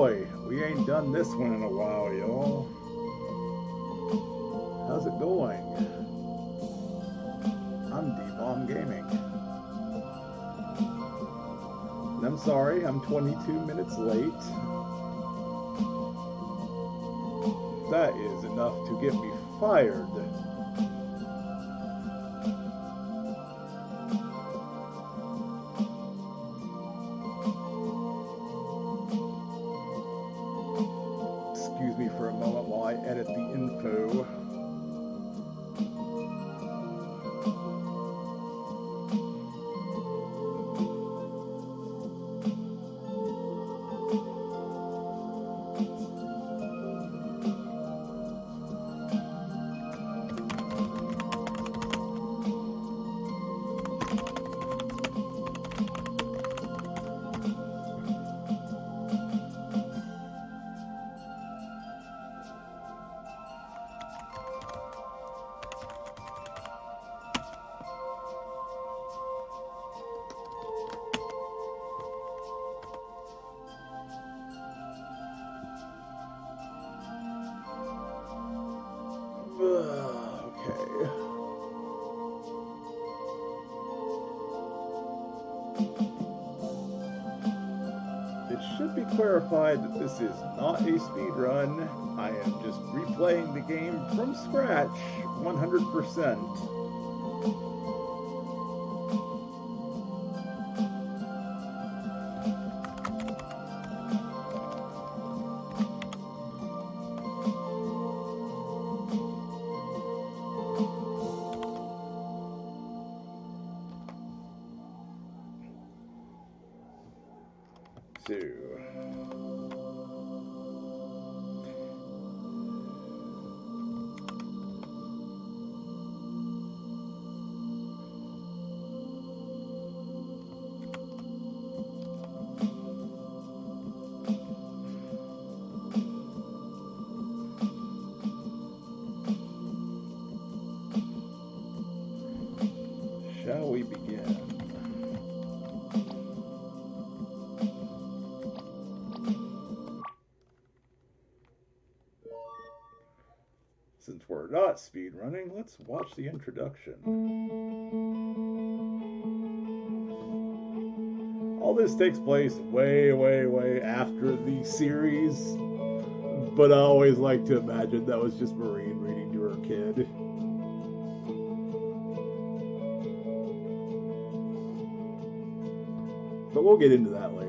boy, we ain't done this one in a while, y'all. How's it going? I'm D-Bomb Gaming. And I'm sorry, I'm 22 minutes late. That is enough to get me fired. Excuse me for a moment while I edit the info. Okay. It should be clarified that this is not a speed run. I am just replaying the game from scratch, 100%. Shall we begin? Since we're not speedrunning, let's watch the introduction. All this takes place way, way, way after the series, but I always like to imagine that was just Maureen reading to her kid. But we'll get into that later.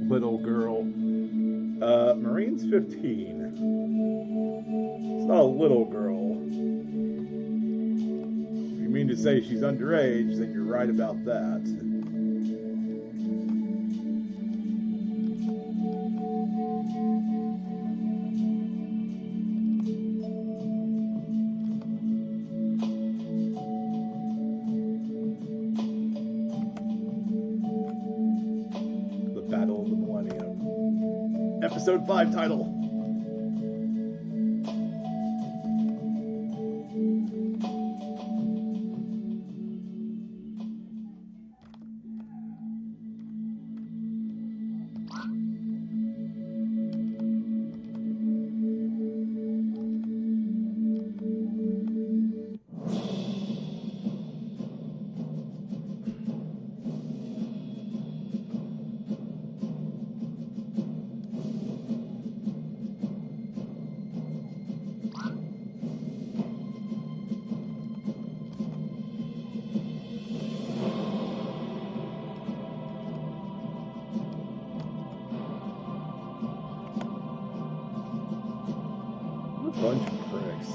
Little girl. Marine's 15. It's not a little girl. If you mean to say she's underage, then you're right about that. Battle of the Millennium. Episode 5 title. bunch of pricks.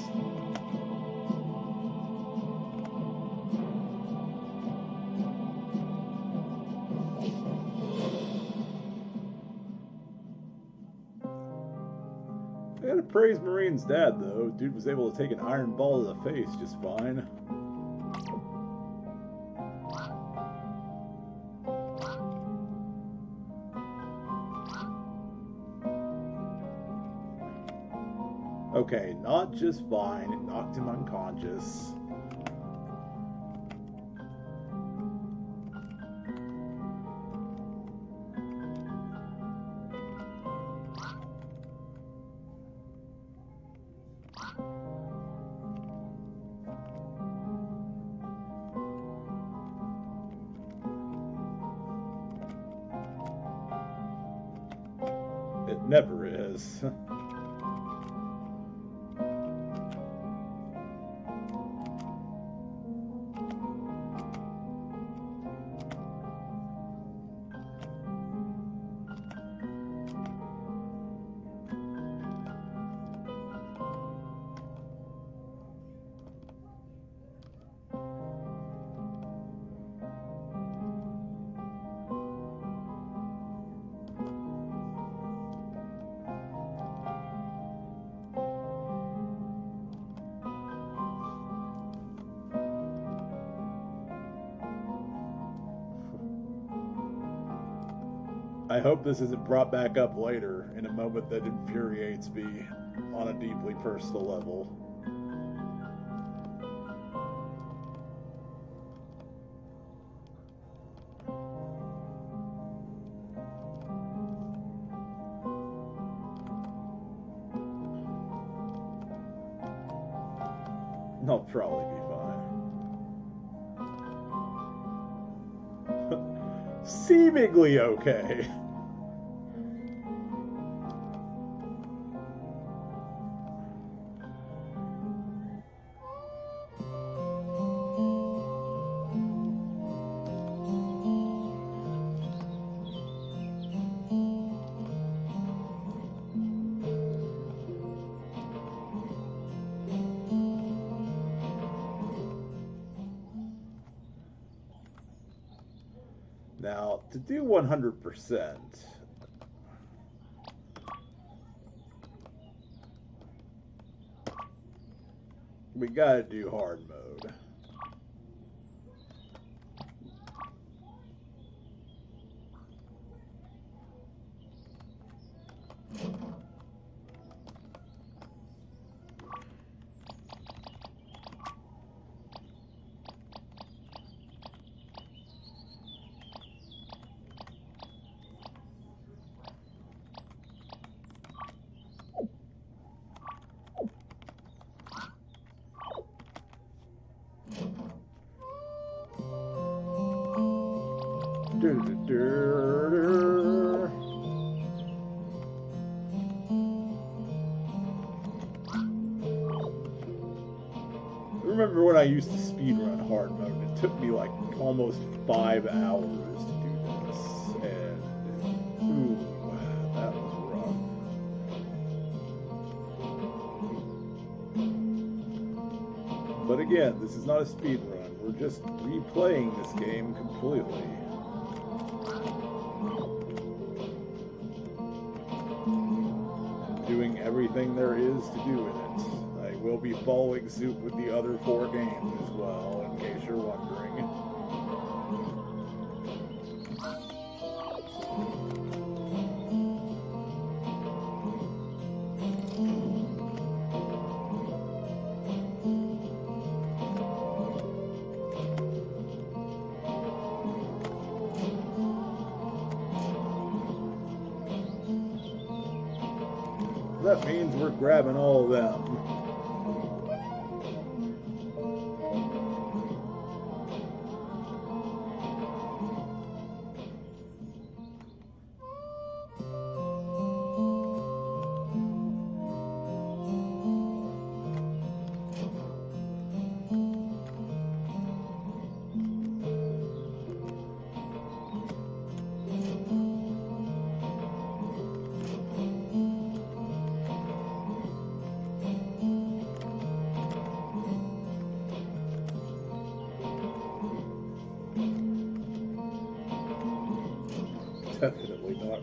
I gotta praise Marine's dad, though. Dude was able to take an iron ball to the face just fine. Okay, not just fine. It knocked him unconscious. It never is. I hope this isn't brought back up later in a moment that infuriates me on a deeply personal level. I'll probably be fine. Seemingly okay. Now, to do 100%, we gotta do hard mode. I remember when I used to speedrun hard mode, and it took me like almost 5 hours to do this, and ooh, that was rough. But again, this is not a speedrun, we're just replaying this game completely. Doing everything there is to do in it. I will be following suit with the other 4 games as well, in case you're wondering. That means we're grabbing all of them.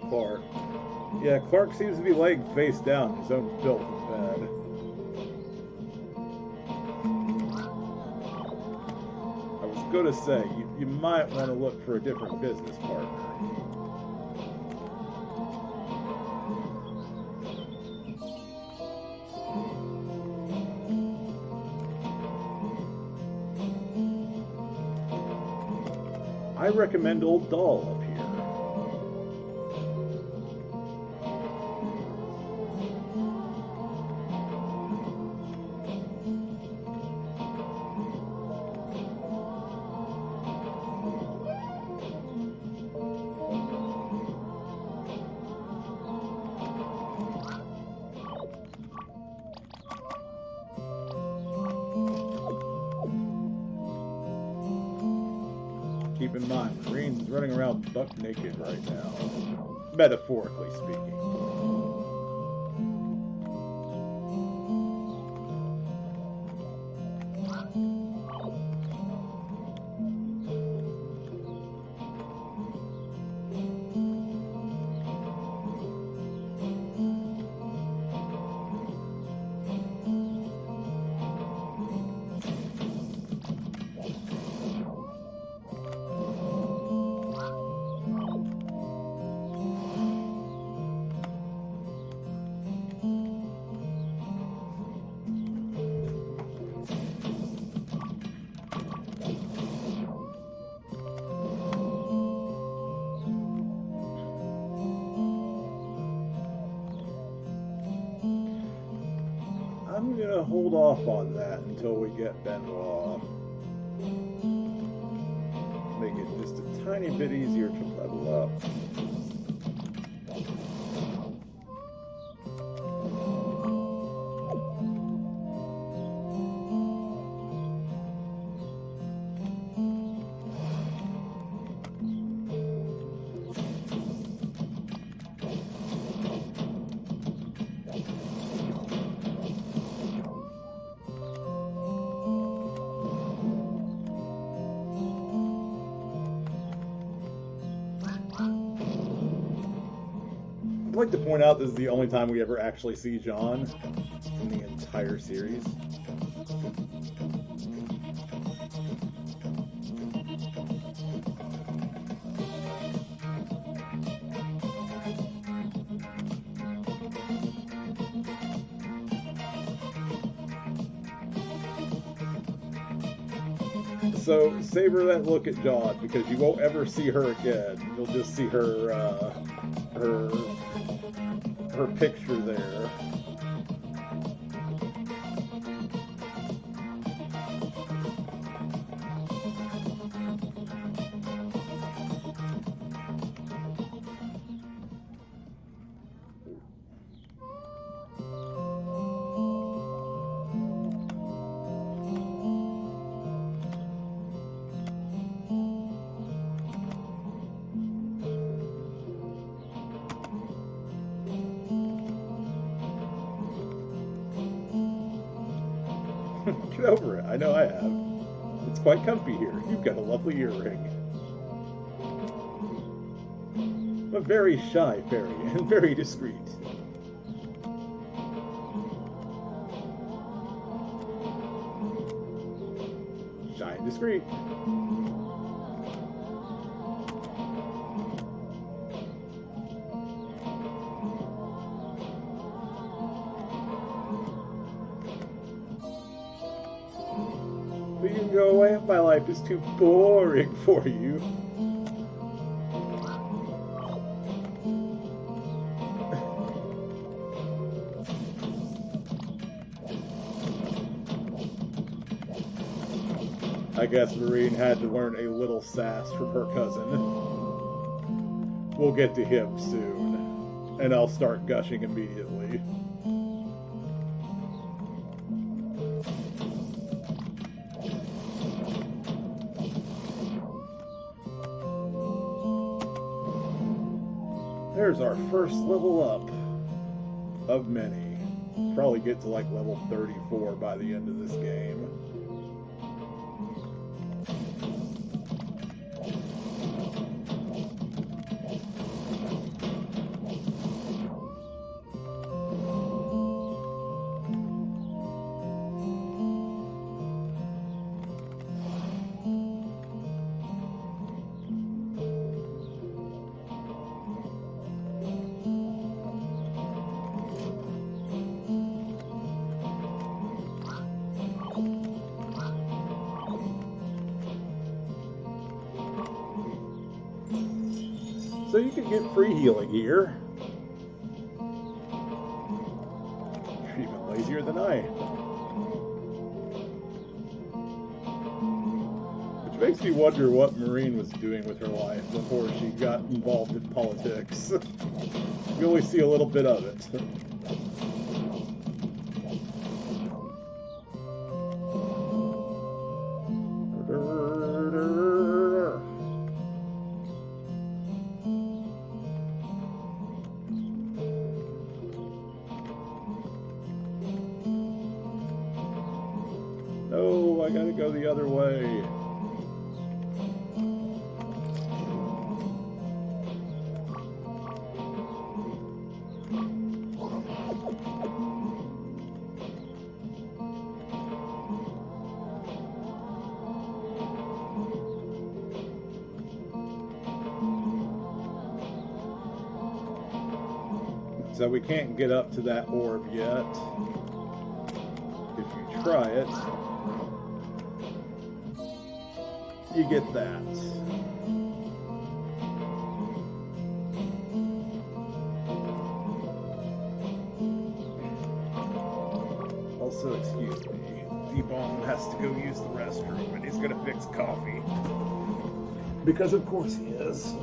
Clark. Yeah, Clark seems to be laying face down in his own filth in bed. I was going to say, you might want to look for a different business partner. I recommend Old Doll up here. Keep in mind, Marine's running around buck naked right now, metaphorically speaking. I'm gonna hold off on that until we get Benoit. Make it just a tiny bit easier to level up. I'd like to point out this is the only time we ever actually see John in the entire series. So savor that look at John, because you won't ever see her again. You'll just see her her picture there. Get over it. I know I have. It's quite comfy here. You've got a lovely earring. A very shy fairy and very discreet. Shy and discreet. You can go away. My life is too boring for you. I guess Marine had to learn a little sass from her cousin. We'll get to him soon, and I'll start gushing immediately. There's our first level up of many. Probably get to like level 34 by the end of this game. So you can get free healing here. You're even lazier than I. Which makes me wonder what Maureen was doing with her life before she got involved in politics. We only see a little bit of it. No, I gotta go the other way. So we can't get up to that orb yet. If you try it, you get that. Also, excuse me, D-Bomb has to go use the restroom and he's gonna fix coffee. Because of course he is.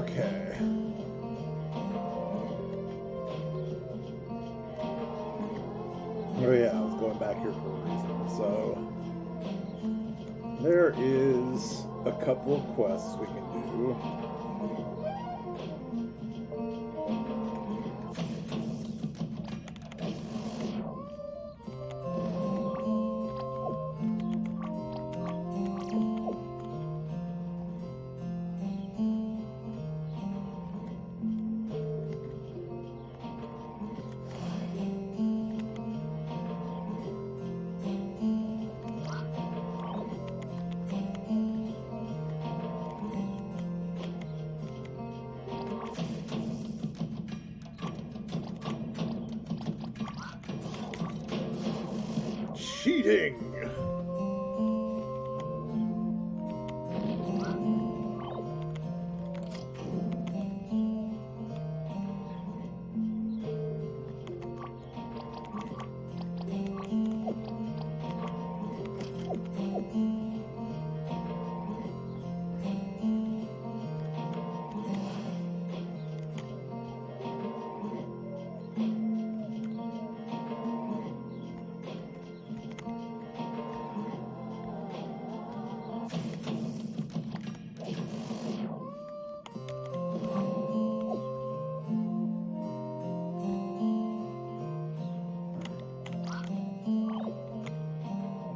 Okay. Oh yeah, I was going back here for a reason. So there is a couple of quests we can do. Cheating!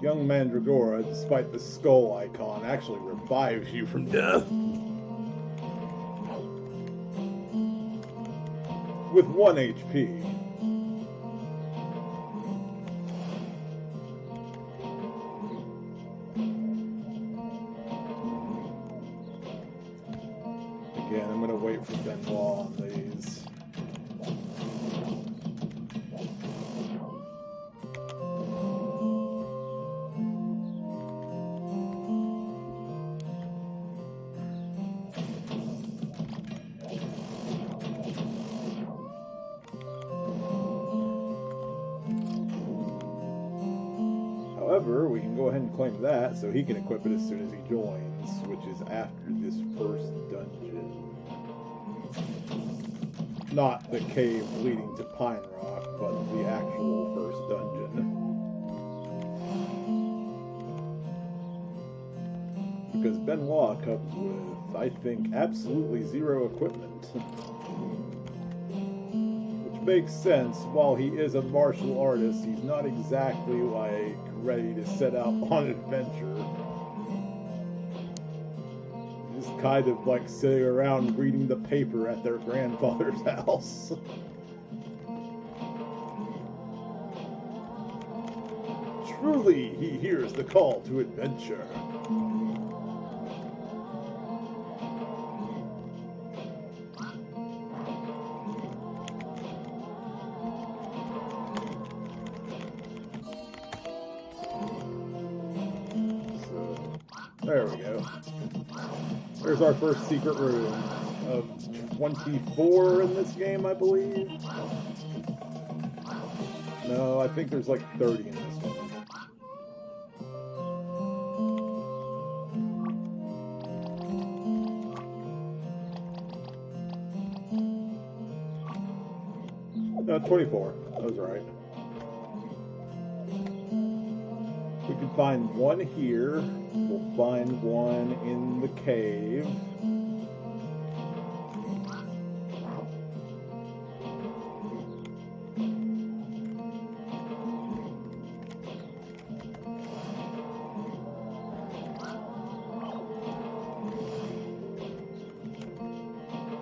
Young Mandragora, despite the skull icon, actually revives you from death. With 1 HP. Again, I'm going to wait for Benoit on these. However, we can go ahead and claim that so he can equip it as soon as he joins, which is after this first dungeon. Not the cave leading to Pine Rock, but the actual first dungeon. Because Benoit comes with, I think, absolutely 0 equipment. Makes sense. While he is a martial artist, he's not exactly like ready to set out on an adventure. He's just kind of like sitting around reading the paper at their grandfather's house. Truly, he hears the call to adventure. There we go. There's our first secret room of 24 in this game, I believe. No, I think there's like 30 in this one. No, 24. I was right. We can find one here. We'll find one in the cave.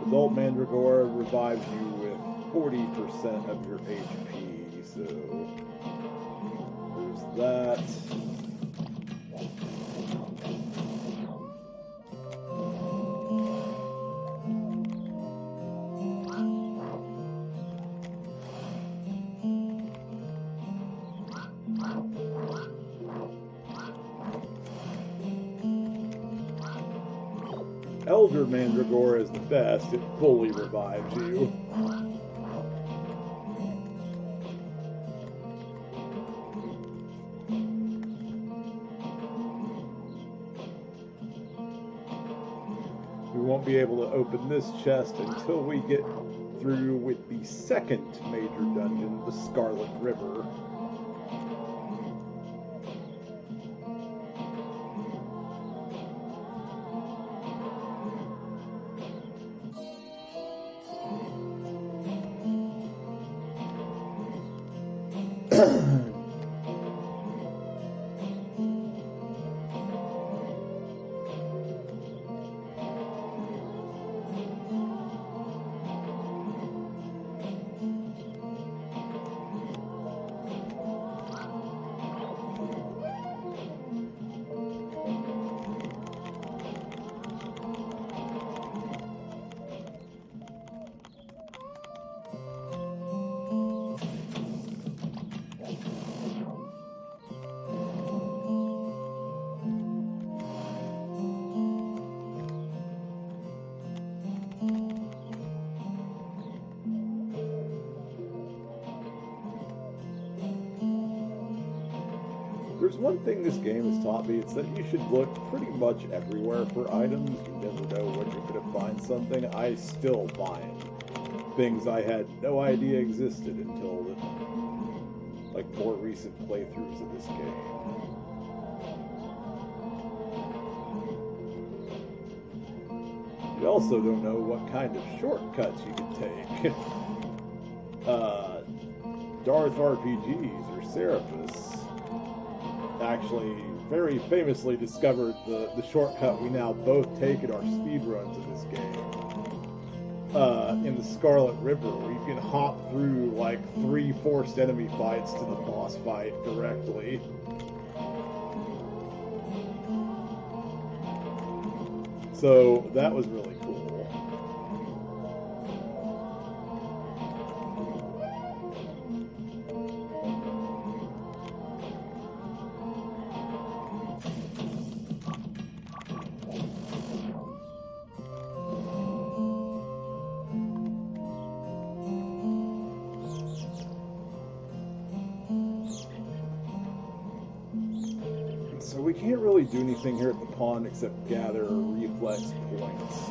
Adult Mandragora revives you with 40% of your HP, so there's that. Elder Mandragora is the best. It fully revives you. We won't won't be able to open this chest until we get through with the second major dungeon, the Scarlet River. There's one thing this game has taught me, it's that you should look pretty much everywhere for items. You never know when you're going to find something. I still find things I had no idea existed until like more recent playthroughs of this game. You also don't know what kind of shortcuts you can take. Darth RPGs or Seraphis actually very famously discovered the shortcut we now both take in our speedruns of this game. In the Scarlet River, where you can hop through like 3 forced enemy fights to the boss fight directly. So that was really cool. So we can't really do anything here at the pond except gather reflex points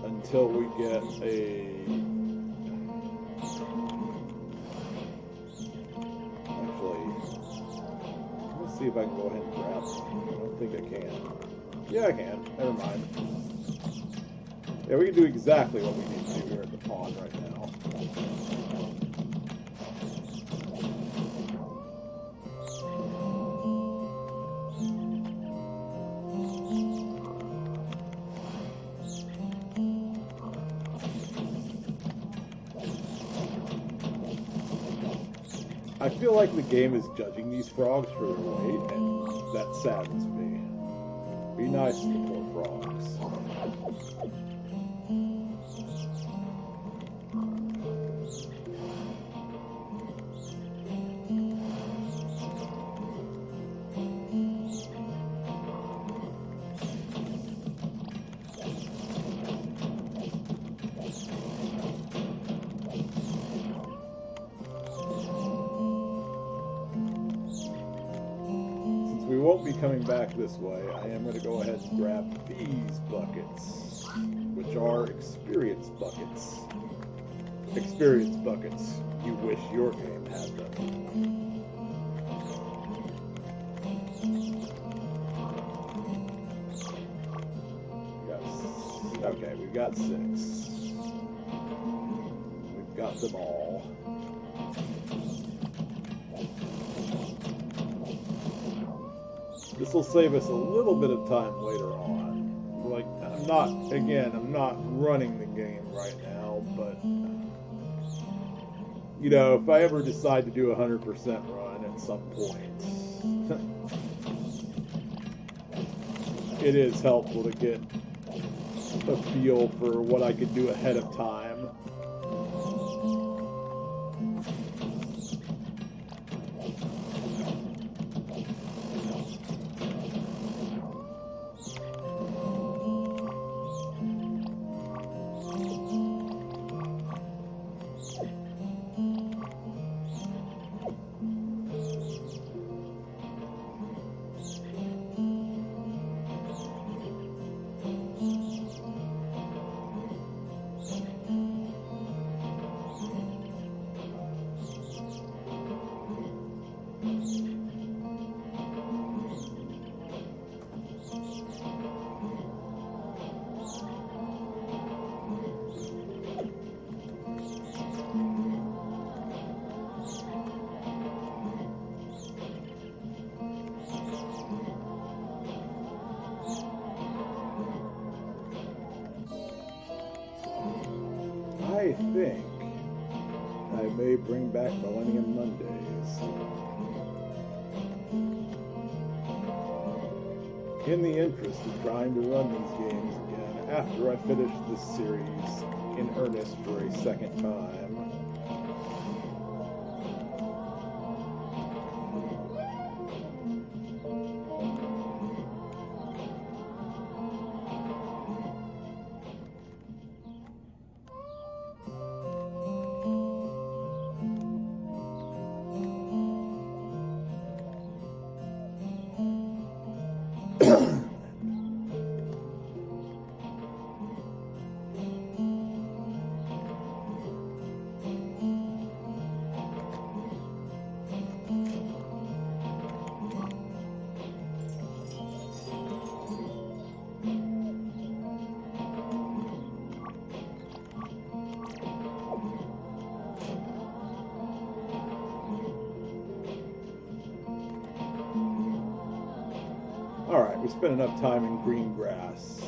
until we get a... Actually, let's see if I can go ahead and grab one. I don't think I can. Yeah, I can. Never mind. Yeah, we can do exactly what we need to do here at the pond right now. I feel like the game is judging these frogs for their weight, and that saddens me. Be nice to the poor frogs. We won't be coming back this way. I am going to go ahead and grab these buckets, which are experience buckets. Experience buckets. You wish your game had them. Okay, we've got 6. We've got them all. This will save us a little bit of time later on. Like, I'm not running the game right now, but, you know, if I ever decide to do a 100% run at some point, it is helpful to get a feel for what I could do ahead of time. I think I may bring back Millennium Mondays. In the interest of trying to run these games again after I finish this series in earnest for a second time. Alright, we spent enough time in green grass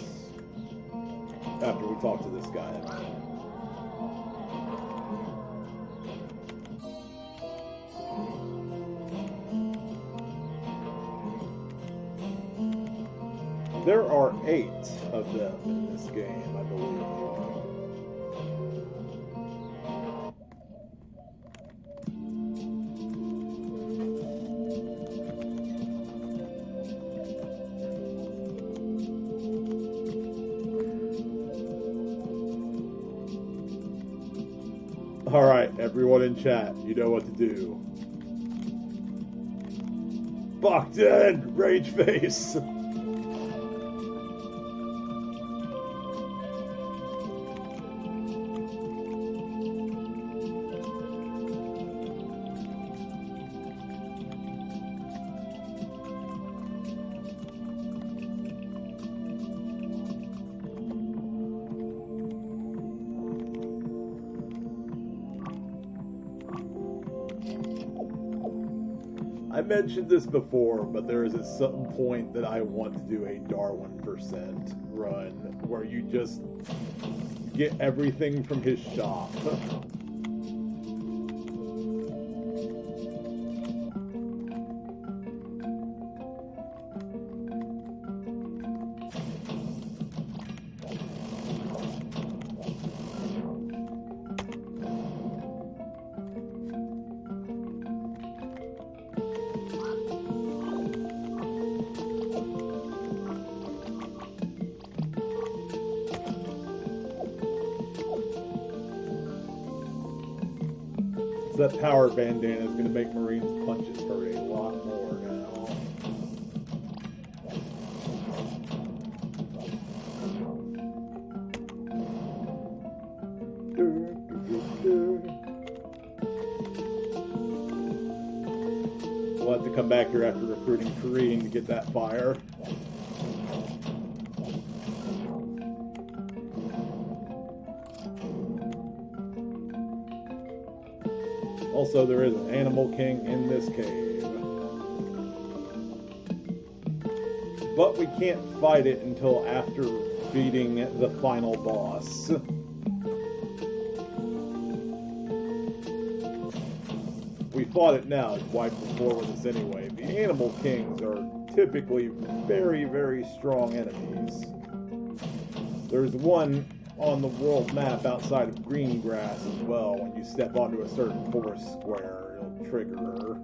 after we talked to this guy. There are 8 of them in this game, I believe. Alright, everyone in chat, you know what to do. Fuck dead! Rage face! I mentioned this before, but there is at some point that I want to do a Darwin % run where you just get everything from his shop. That power bandana is going to make Marine's punches hurt a lot more now. We'll have to come back here after recruiting Kareen to get that fire. Also, there is an Animal King in this cave. But we can't fight it until after beating the final boss. We fought it now, it's wiped the floor with us anyway. The Animal Kings are typically very, very strong enemies. There's one on the world map outside of green grass as well. When you step onto a certain forest square, it'll trigger her.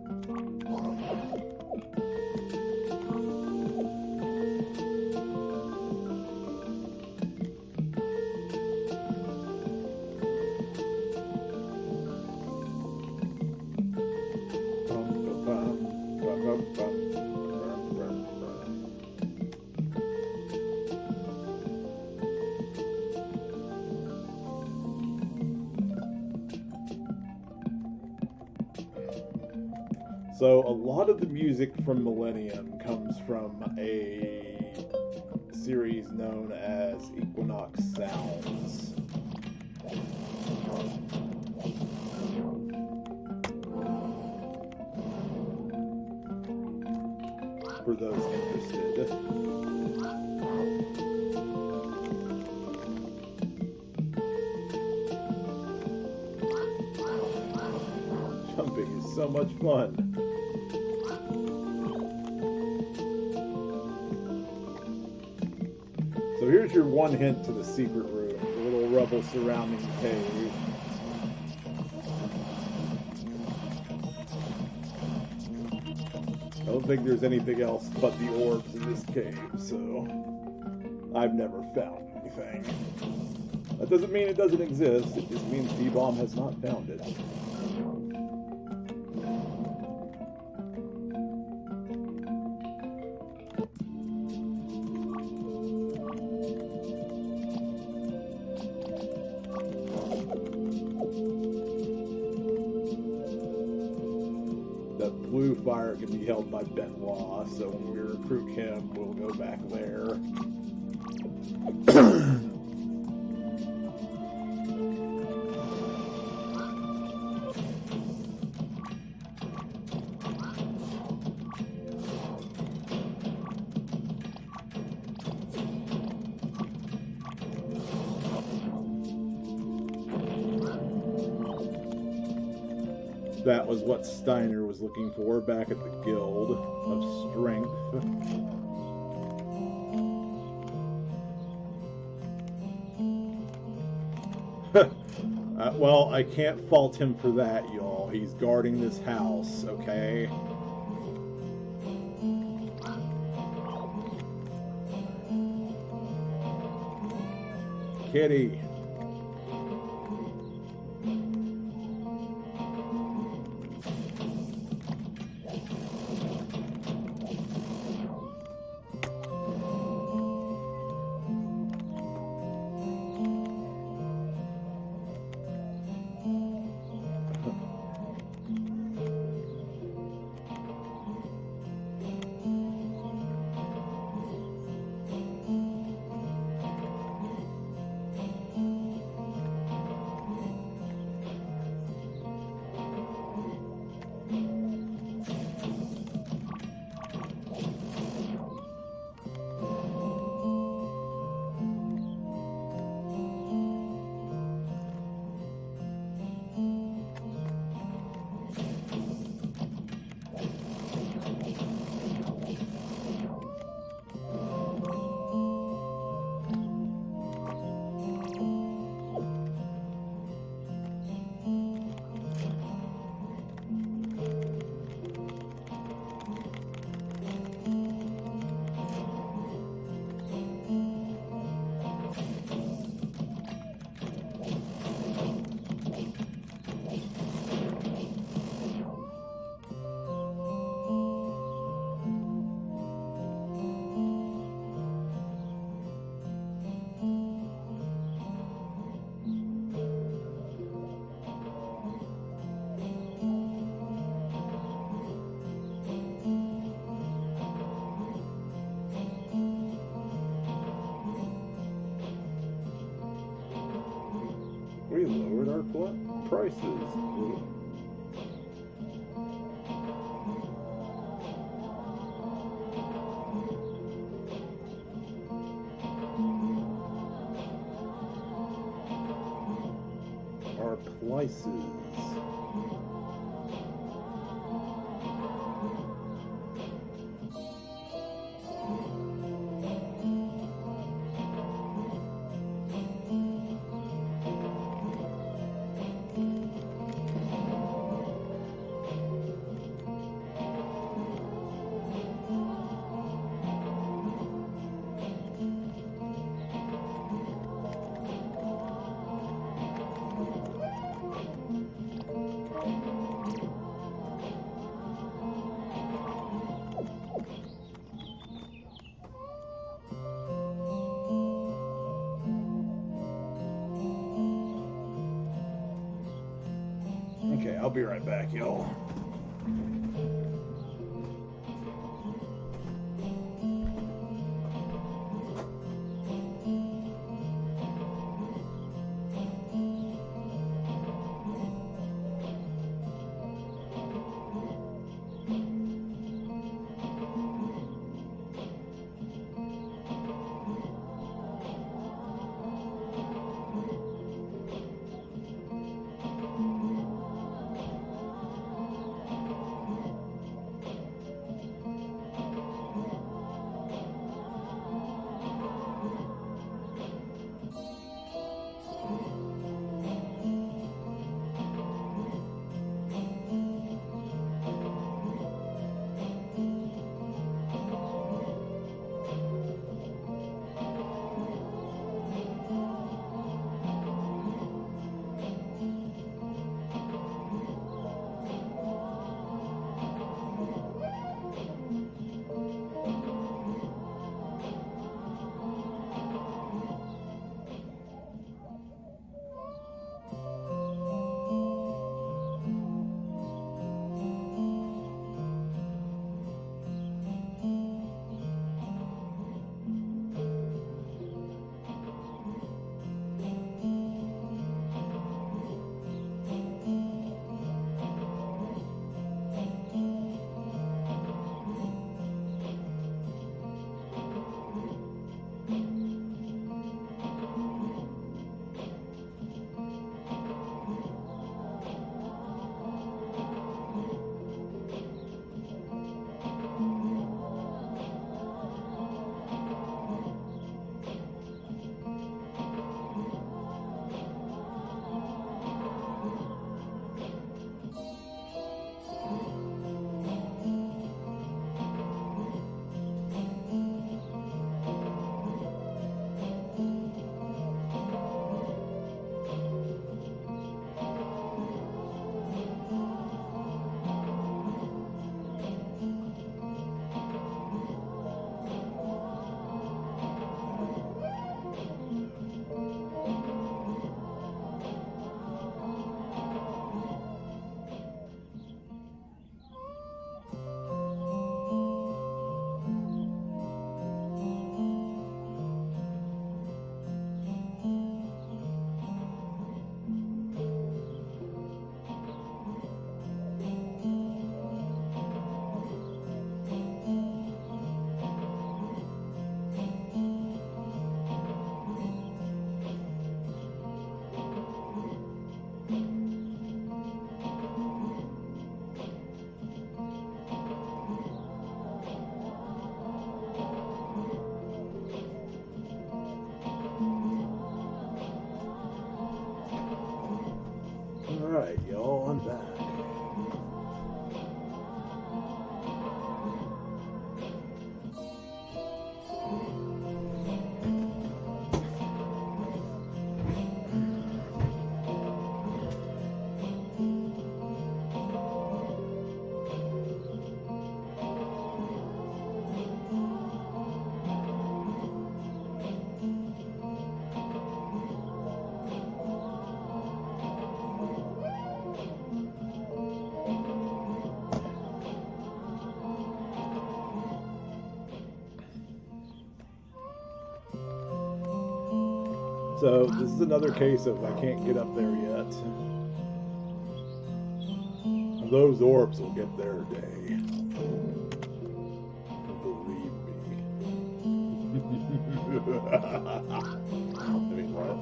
So a lot of the music from Millennium comes from a series known as Equinox Sounds. For those interested. so much fun. So here's your one hint to the secret room, the little rubble surrounding the cave. I don't think there's anything else but the orbs in this cave, so I've never found anything. That doesn't mean it doesn't exist, it just means D-Bomb has not found it. That blue fire can be held by Benoit, so when we recruit him, we'll go back there. That was what Steiner was looking for back at the Guild of Strength. Well, I can't fault him for that, y'all. He's guarding this house, okay? Kitty. We lowered our prices. Our prices. Okay, I'll be right back, y'all. Alright, y'all, I'm back. So this is another case of I can't get up there yet. Those orbs will get their day. Believe me. I mean, what?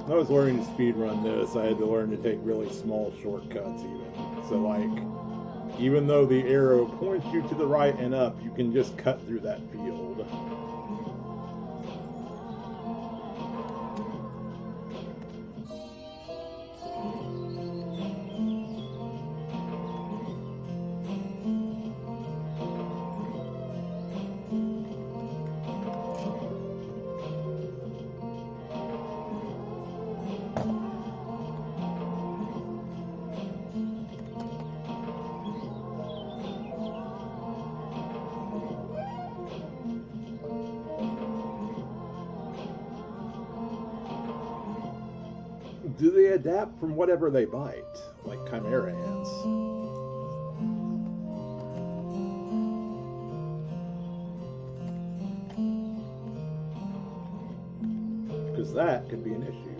I was learning to speedrun this. I had to learn to take really small shortcuts even. So like, even though the arrow points you to the right and up, you can just cut through that field. Do they adapt from whatever they bite, like chimera ants? Because that could be an issue.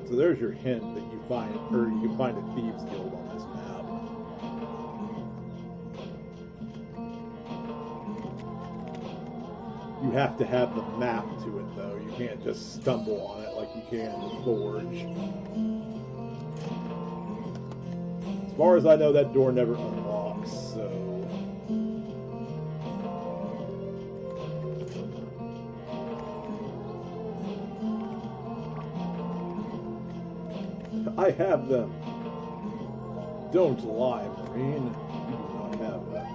So there's your hint that you find, or you can find a thieves guild on this map. You have to have the map to it, though. You can't just stumble on it like you can with Forge. As far as I know, that door never unlocks, so... I have them. Don't lie, Marine. You do not have them.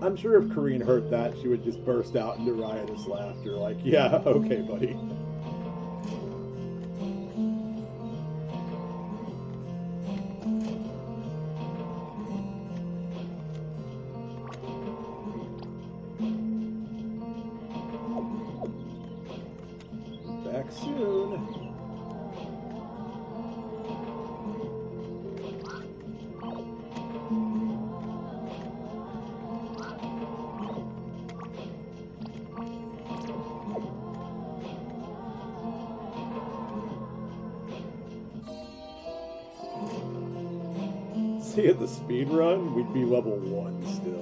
I'm sure if Corrine heard that, she would just burst out into riotous laughter, like, yeah, okay, buddy. Back soon. See, at the speed run, we'd be level 1 still.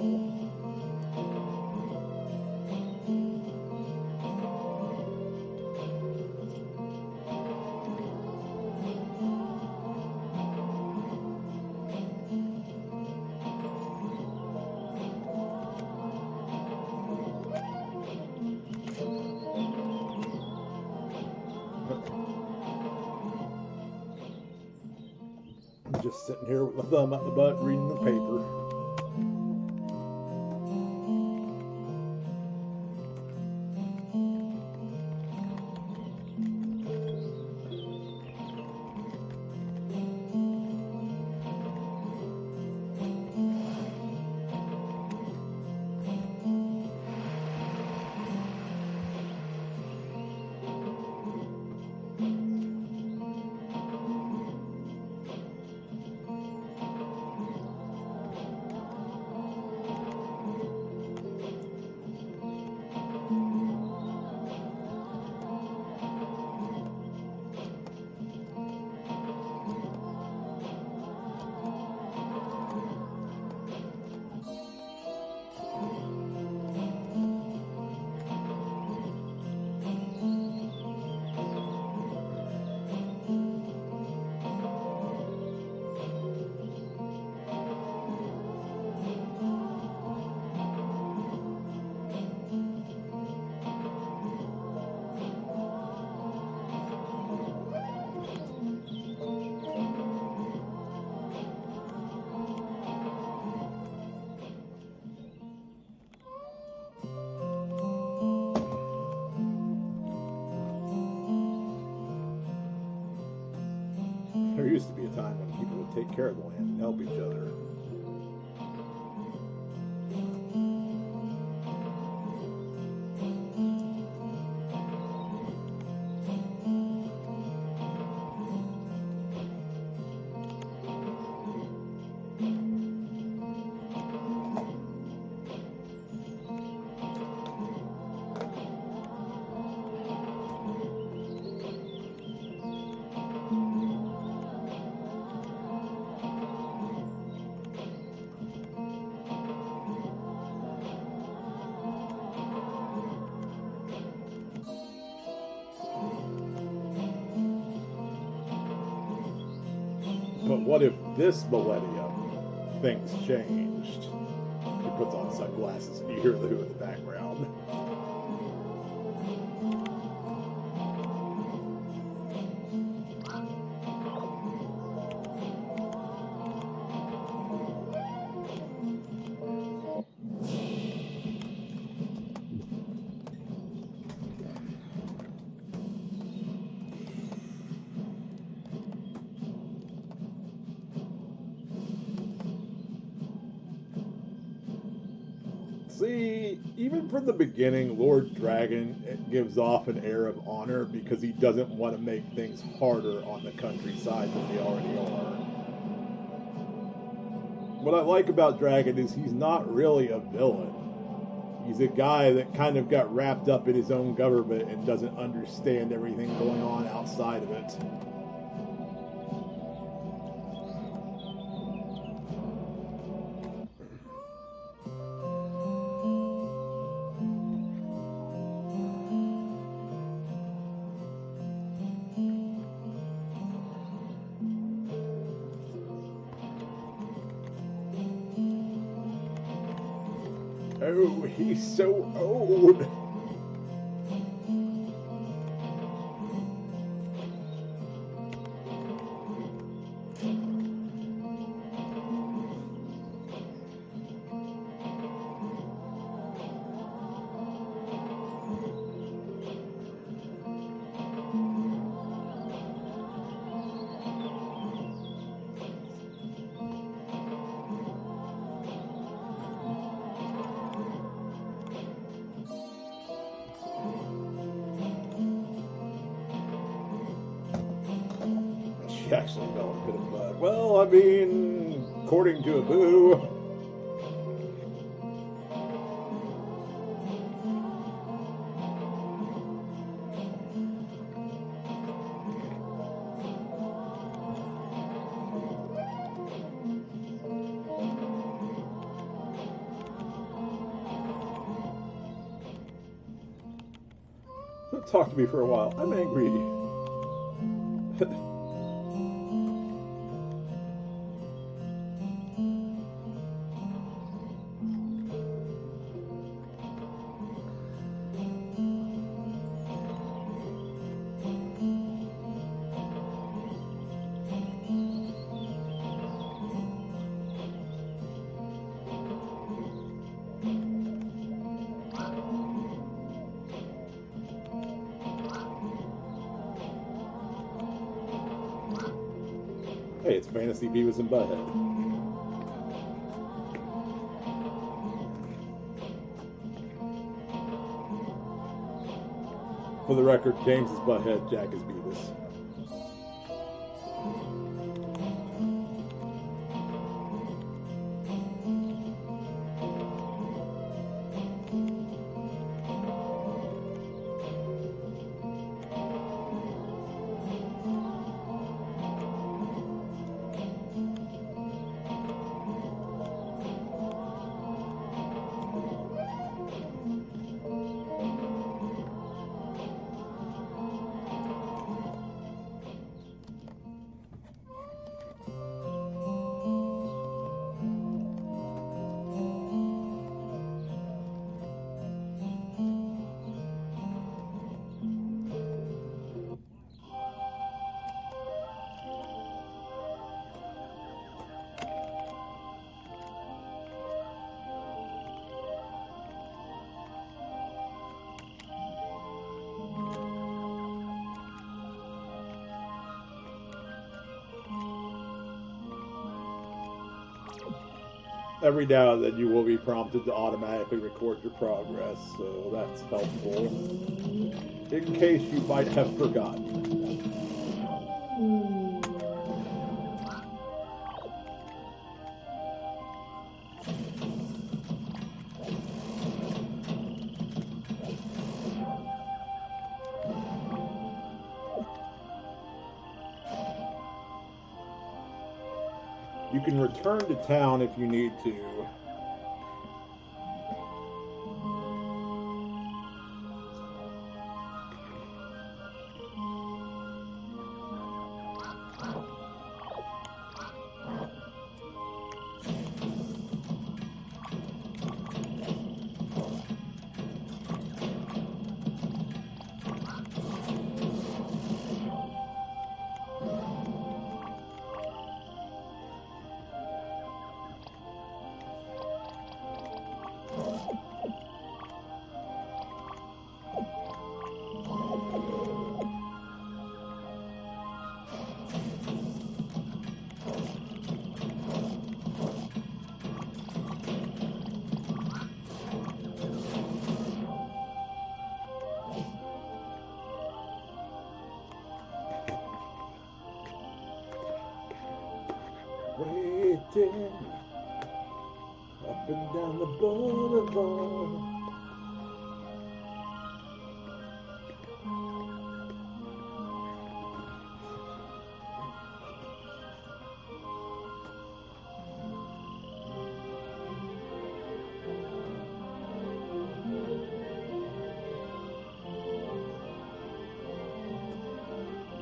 I'm just sitting here with my thumb out the butt reading the paper. to be a time when people would take care of the land and help each other. But what if this millennium things changed? She puts on sunglasses and you hear the Who in the background. See, even from the beginning, Lord Dragon gives off an air of honor because he doesn't want to make things harder on the countryside than they already are. What I like about Dragon is he's not really a villain. He's a guy that kind of got wrapped up in his own government and doesn't understand everything going on outside of it. Oh, he's so old. She actually fell a bit of mud. Well, I mean, according to Abu. Don't talk to me for a while. I'm angry. Hey, it's Fantasy Beavis and Butthead. For the record, James is Butthead, Jack is Beavis. every now and then you will be prompted to automatically record your progress, so that's helpful. In case you might have forgotten. You can return to town if you need to. Waiting up and down the boulevard.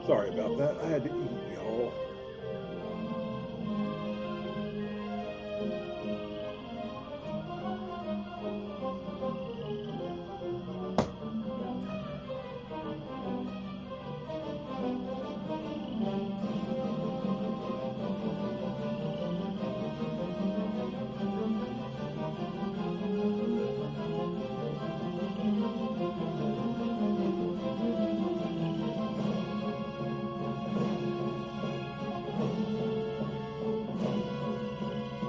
Sorry about that. I had to eat, y'all.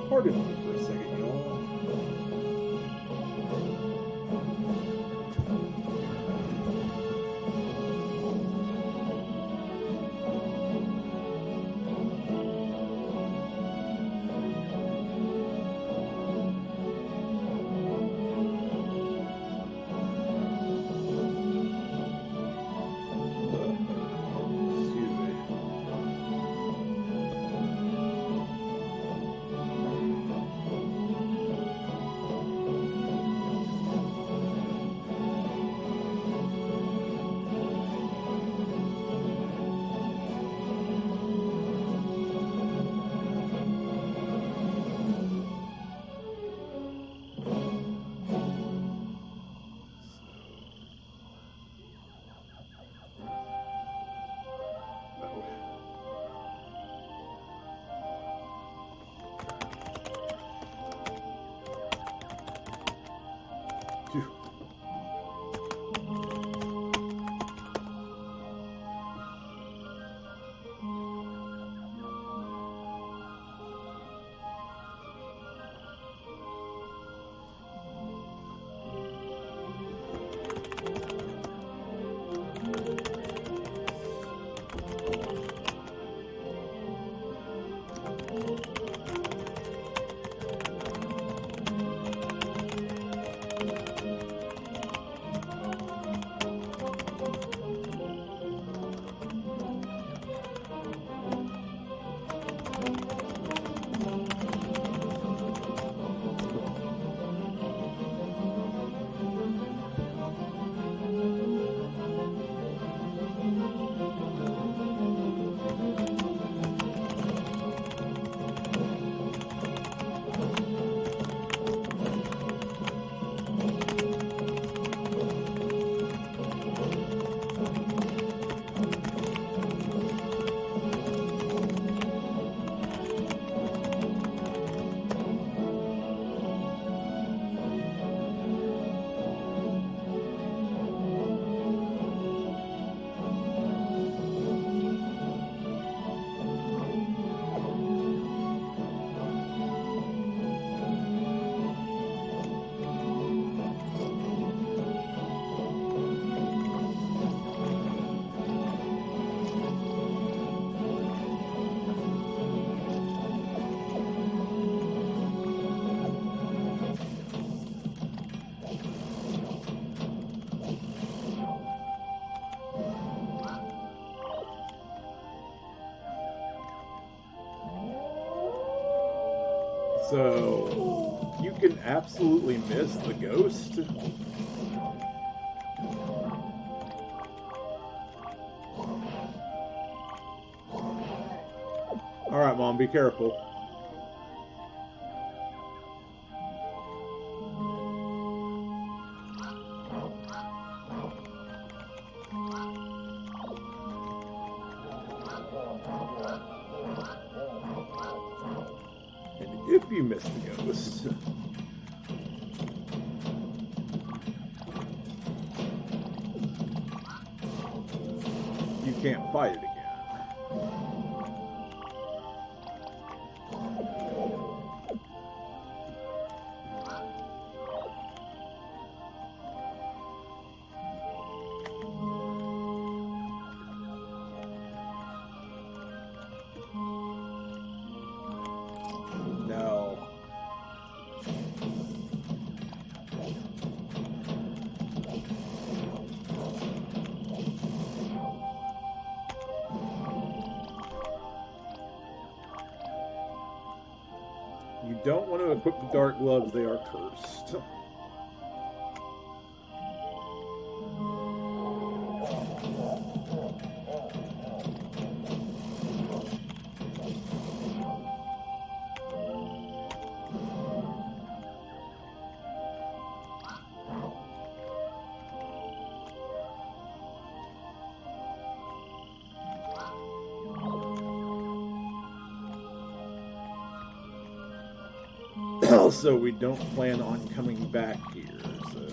Pardon me for a second, y'all. Excuse me. Phew. So you can absolutely miss the ghost. All right, Mom, be careful. And if you miss the ghost, you can't fight it again. No. You don't want to equip the dark gloves, they are cursed. Also, we don't plan on coming back here, so...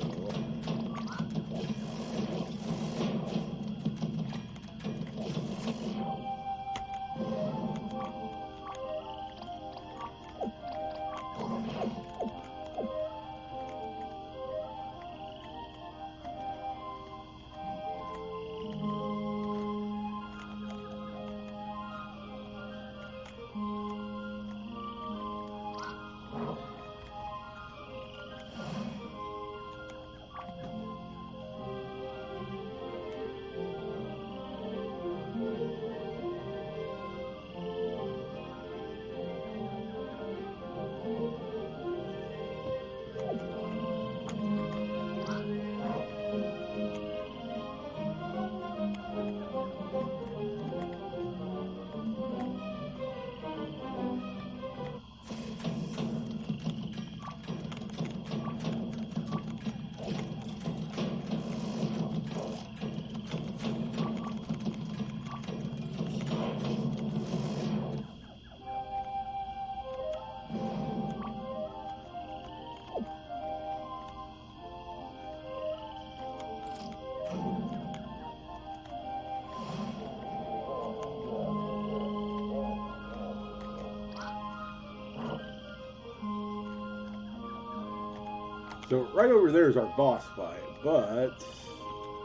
So right over there is our boss fight, but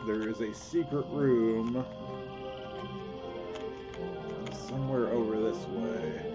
there is a secret room somewhere over this way.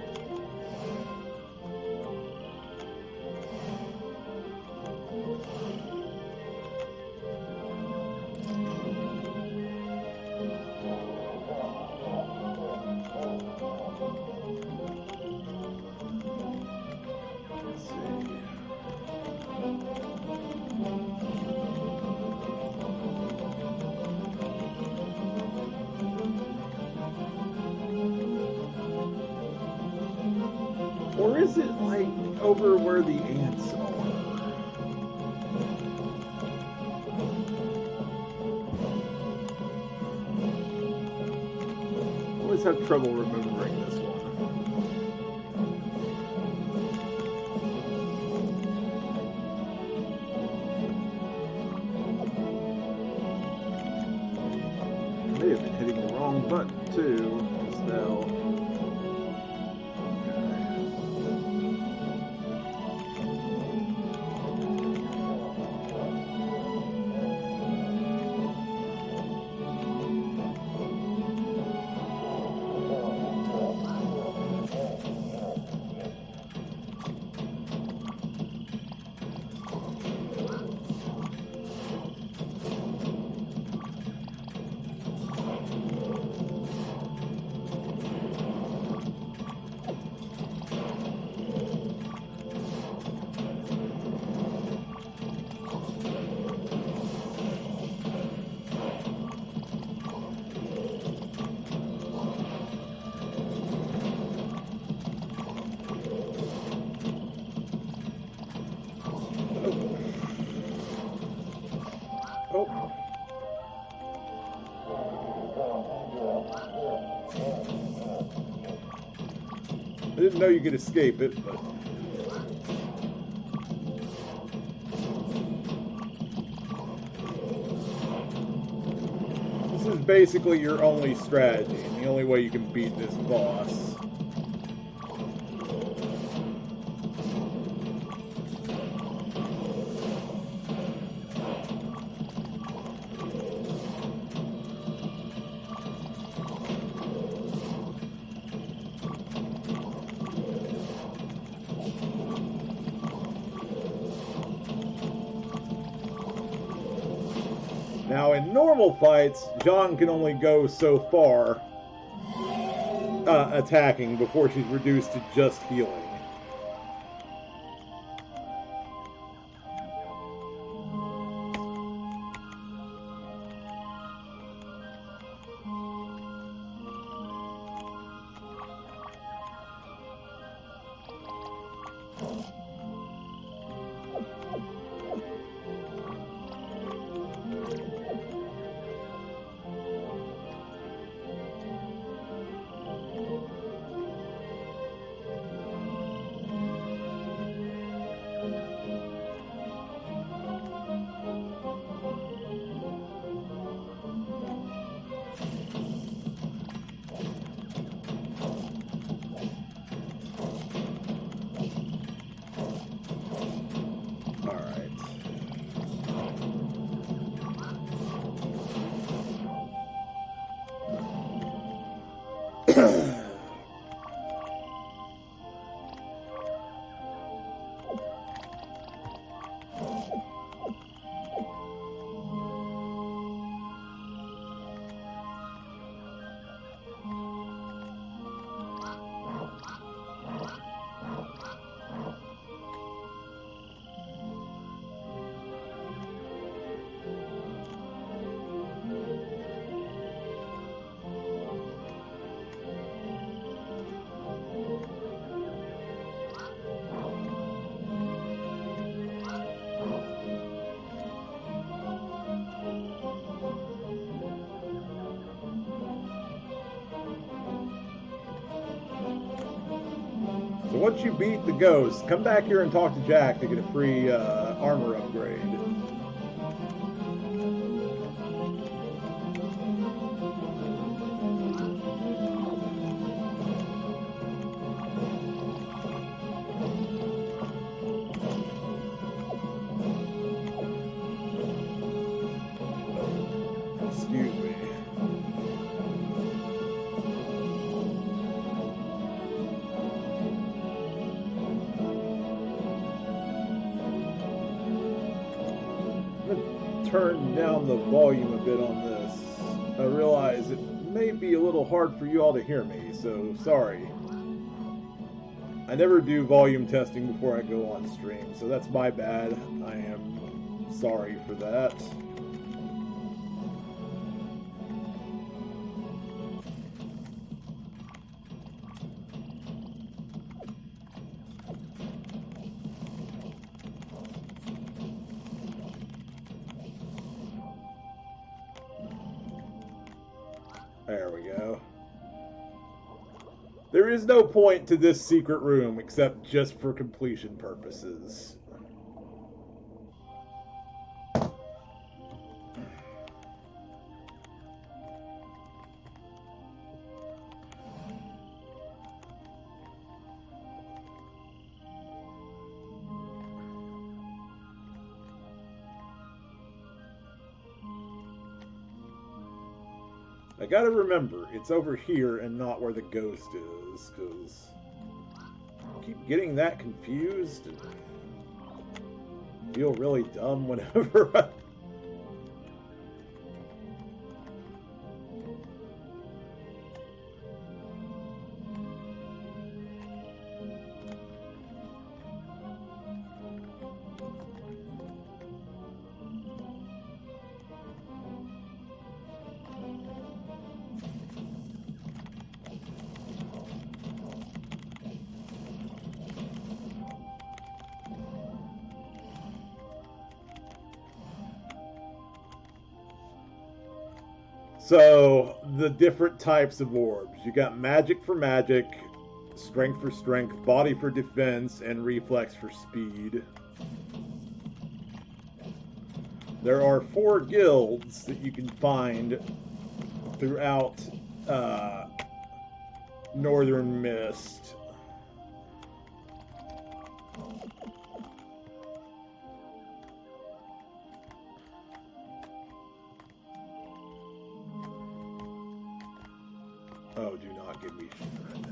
Or is it like over where the ants are? I always have trouble remembering this one. I may have been hitting the wrong button too, just now. I didn't know you could escape it, but... This is basically your only strategy, and the only way you can beat this boss. Now, in normal fights, Jean can only go so far attacking before she's reduced to just healing. So once you beat the ghost, come back here and talk to Jack to get a free armor upgrade. Excuse me. Turn down the volume a bit on this. I realize it may be a little hard for you all to hear me, so sorry. I never do volume testing before I go on stream, so that's my bad. I am sorry for that. There we go. There is no point to this secret room except just for completion purposes. I gotta remember, it's over here and not where the ghost is, because I keep getting that confused and feel really dumb whenever I... So, the different types of orbs. You got magic for magic, strength for strength, body for defense, and reflex for speed. There are 4 guilds that you can find throughout Northern Mist. Oh, do not give me shit right now.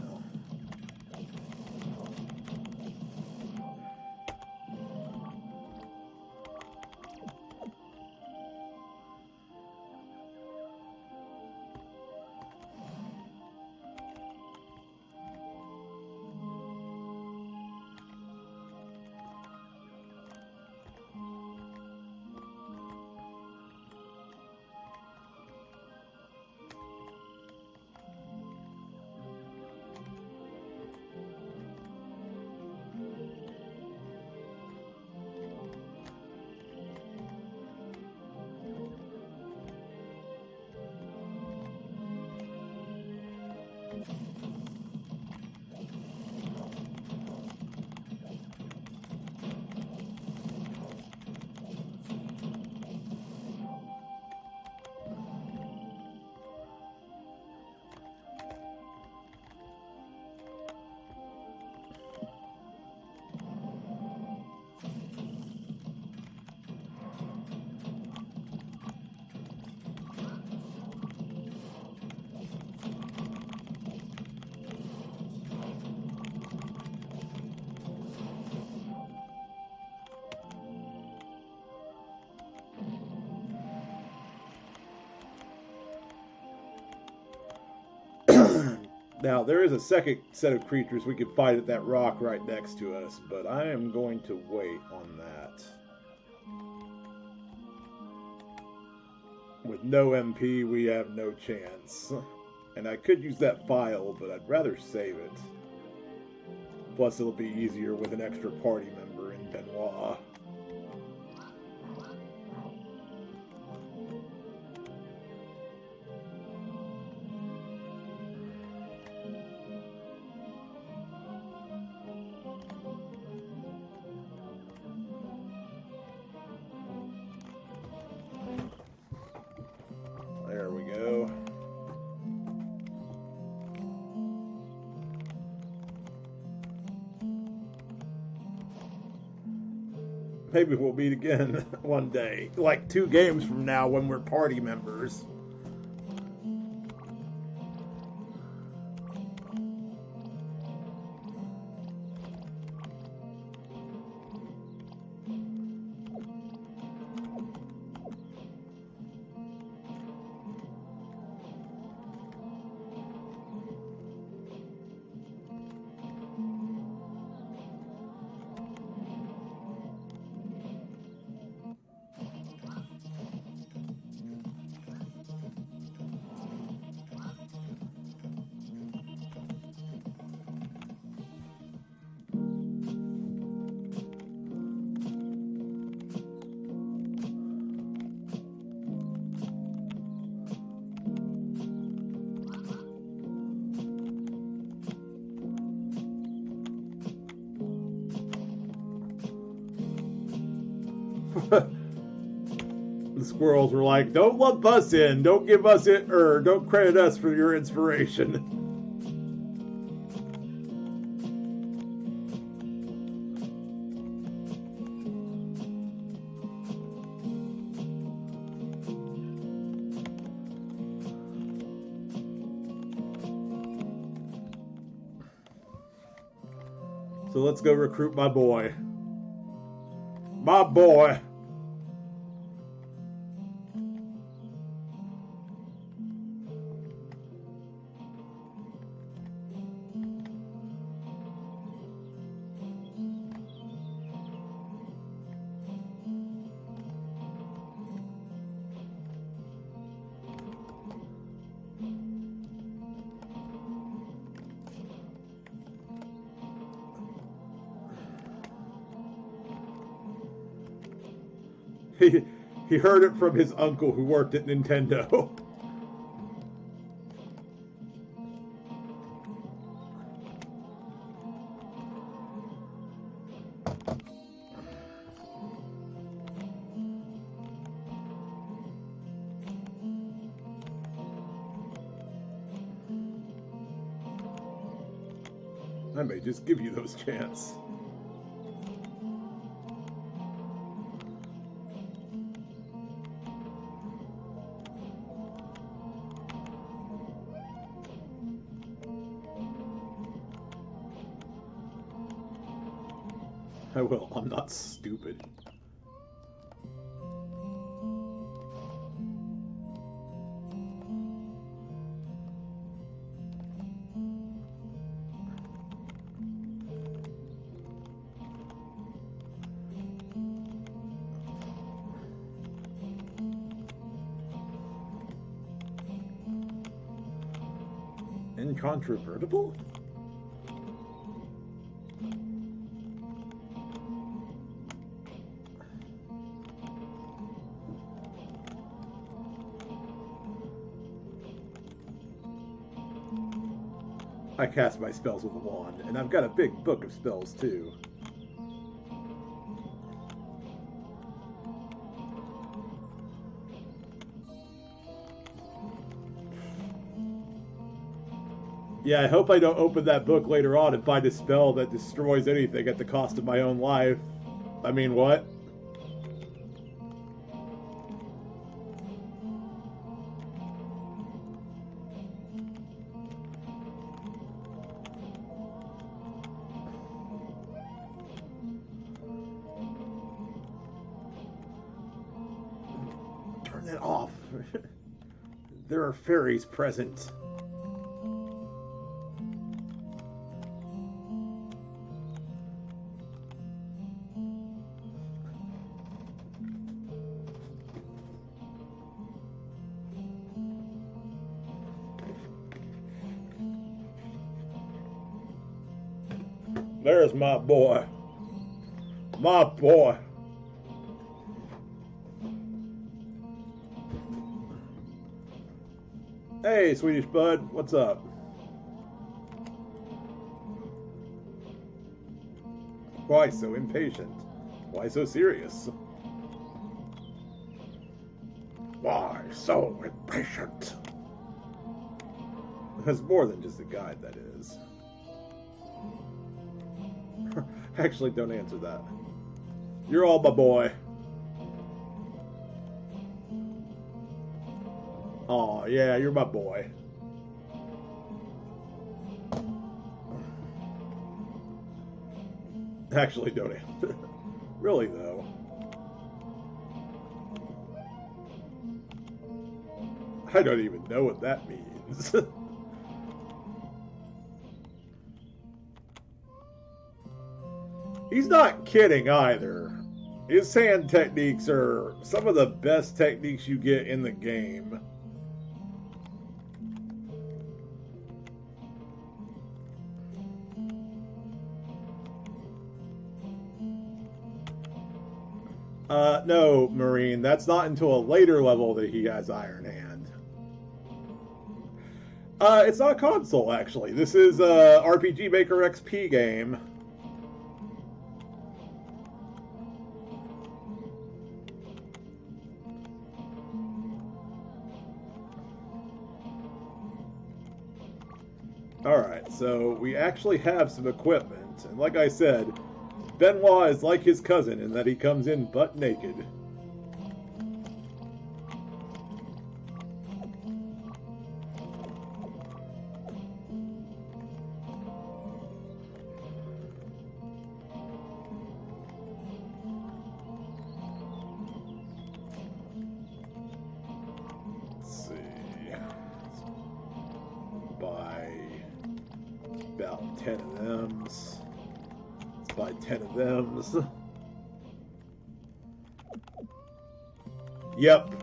Now, there is a second set of creatures we could fight at that rock right next to us, but I am going to wait on that. With no MP, we have no chance. And I could use that file, but I'd rather save it. Plus, it'll be easier with an extra party member in Benoit. There we go. Maybe we'll meet again one day, like 2 games from now when we're party members. The squirrels were like, "Don't lump us in. Don't give us it, or don't credit us for your inspiration." So let's go recruit my boy. My boy. He heard it from his uncle who worked at Nintendo. I may just give you those chance. I will. I'm not stupid. Incontrovertible? I cast my spells with a wand, and I've got a big book of spells too. Yeah, I hope I don't open that book later on and find a spell that destroys anything at the cost of my own life. I mean, what? Turn that off. There are fairies present. There's my boy. My boy. Hey, Swedish bud, what's up? Why so impatient? Why so serious? Why so impatient? That's more than just a guide, that is. Actually, don't answer that. You're all my boy. Aw, yeah, you're my boy. Actually, don't answer. Really, though. I don't even know what that means. He's not kidding either. His hand techniques are some of the best techniques you get in the game. No, Marine, that's not until a later level that he has Iron Hand. It's not a console, actually. This is a RPG Maker XP game. Alright, so we actually have some equipment, and like I said, Benoit is like his cousin in that he comes in butt naked. Let's see. Buy about 10 of them. Buy 10 of them. Yep.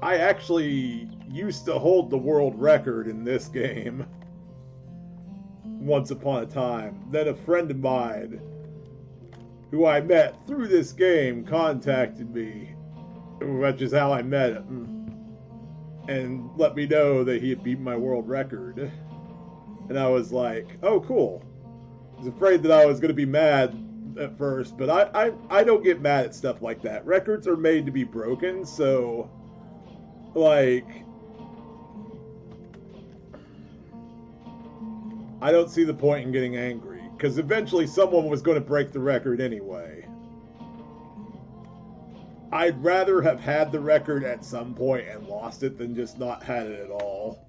I actually used to hold the world record in this game. Once upon a time. Then a friend of mine, who I met through this game, contacted me, which is how I met him, and let me know that he had beaten my world record. And I was like, oh, cool. I was afraid that I was going to be mad at first, but I don't get mad at stuff like that. Records are made to be broken, so, like, I don't see the point in getting angry. because eventually someone was going to break the record anyway. I'd rather have had the record at some point and lost it than just not had it at all.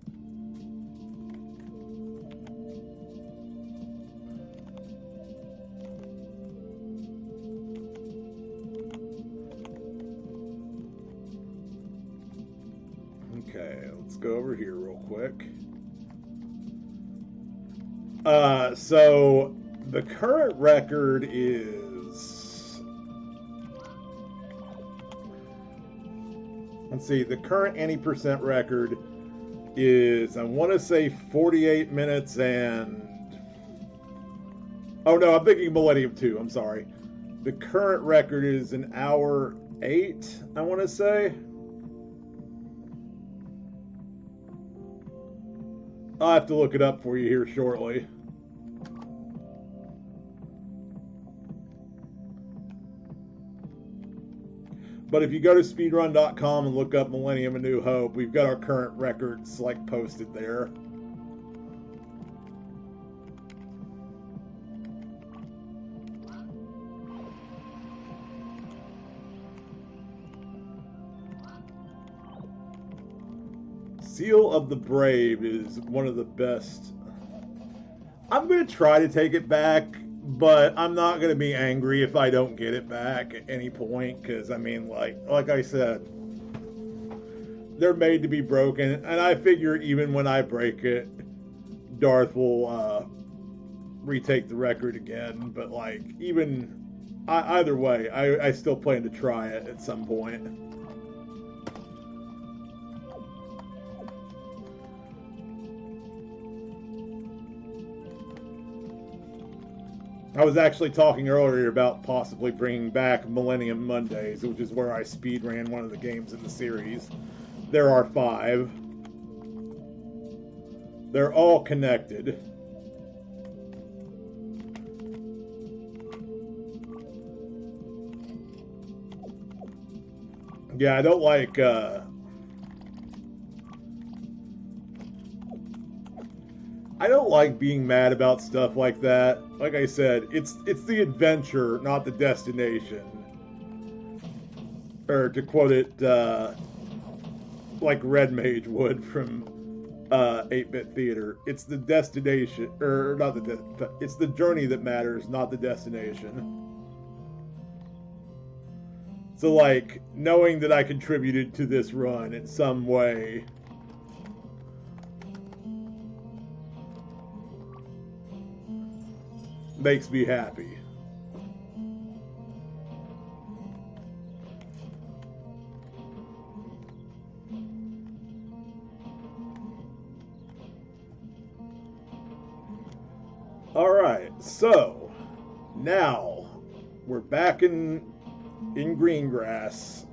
Okay, let's go over here real quick. So the current record is, let's see, the current any percent record is, I want to say 48 minutes and, oh no, I'm thinking Millennium 2, I'm sorry. The current record is an hour 8, I want to say. I'll have to look it up for you here shortly. But if you go to speedrun.com and look up Millennium A New Hope, we've got our current records like posted there. Seal of the Brave is one of the best. I'm going to try to take it back, but I'm not going to be angry if I don't get it back at any point, because, I mean, like I said, they're made to be broken, and I figure even when I break it, Darth will retake the record again, but, like, even either way, I still plan to try it at some point. I was actually talking earlier about possibly bringing back Millennium Mondays, which is where I speed ran one of the games in the series. There are 5. They're all connected. Yeah, I don't like being mad about stuff like that. Like I said, it's the adventure, not the destination. Or to quote it, like Red Mage would from 8-Bit Theater, it's the destination, or not it's the journey that matters, not the destination. So, like, knowing that I contributed to this run in some way makes me happy. Alright, so now we're back in Greengrass.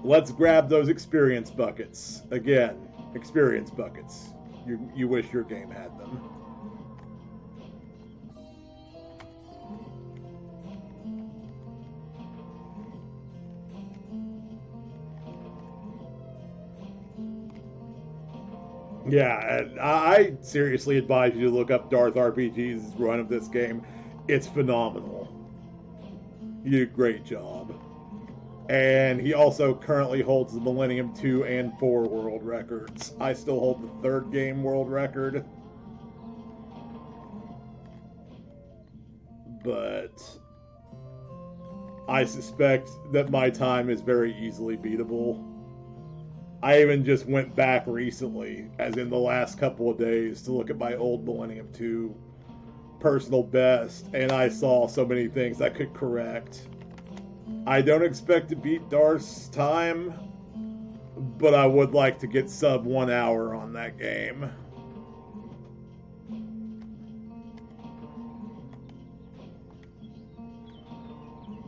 Let's grab those experience buckets. Again, experience buckets. You wish your game had them. Yeah, and I seriously advise you to look up Darth RPG's run of this game. It's phenomenal. You did a great job. And he also currently holds the Millennium 2 and 4 world records. I still hold the 3rd game world record. But I suspect that my time is very easily beatable. I even just went back recently, as in the last couple of days, to look at my old Millennium 2 personal best, and I saw so many things I could correct. I don't expect to beat Darth's time, but I would like to get sub 1 hour on that game.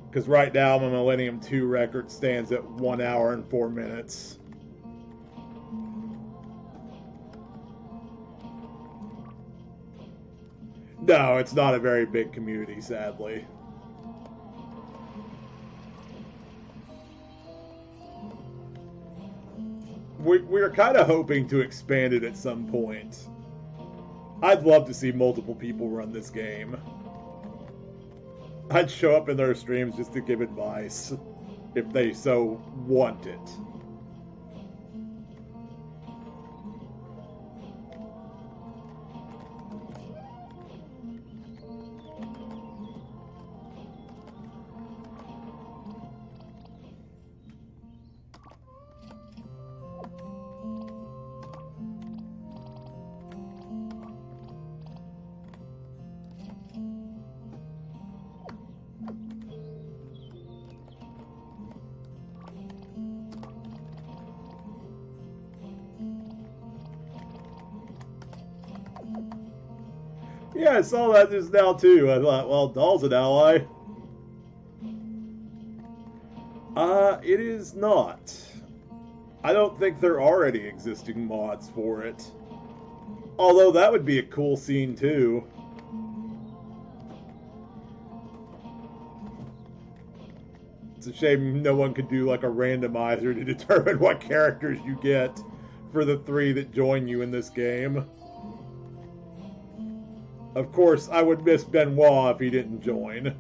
Because right now my Millennium 2 record stands at 1 hour and 4 minutes. No, it's not a very big community, sadly. We're kind of hoping to expand it at some point. I'd love to see multiple people run this game. I'd show up in their streams just to give advice, if they so want it. Yeah, I saw that just now too. I thought, well, Doll's an ally. It is not. I don't think there are any existing mods for it. Although that would be a cool scene too. It's a shame no one could do like a randomizer to determine what characters you get for the 3 that join you in this game. Of course, I would miss Benoit if he didn't join.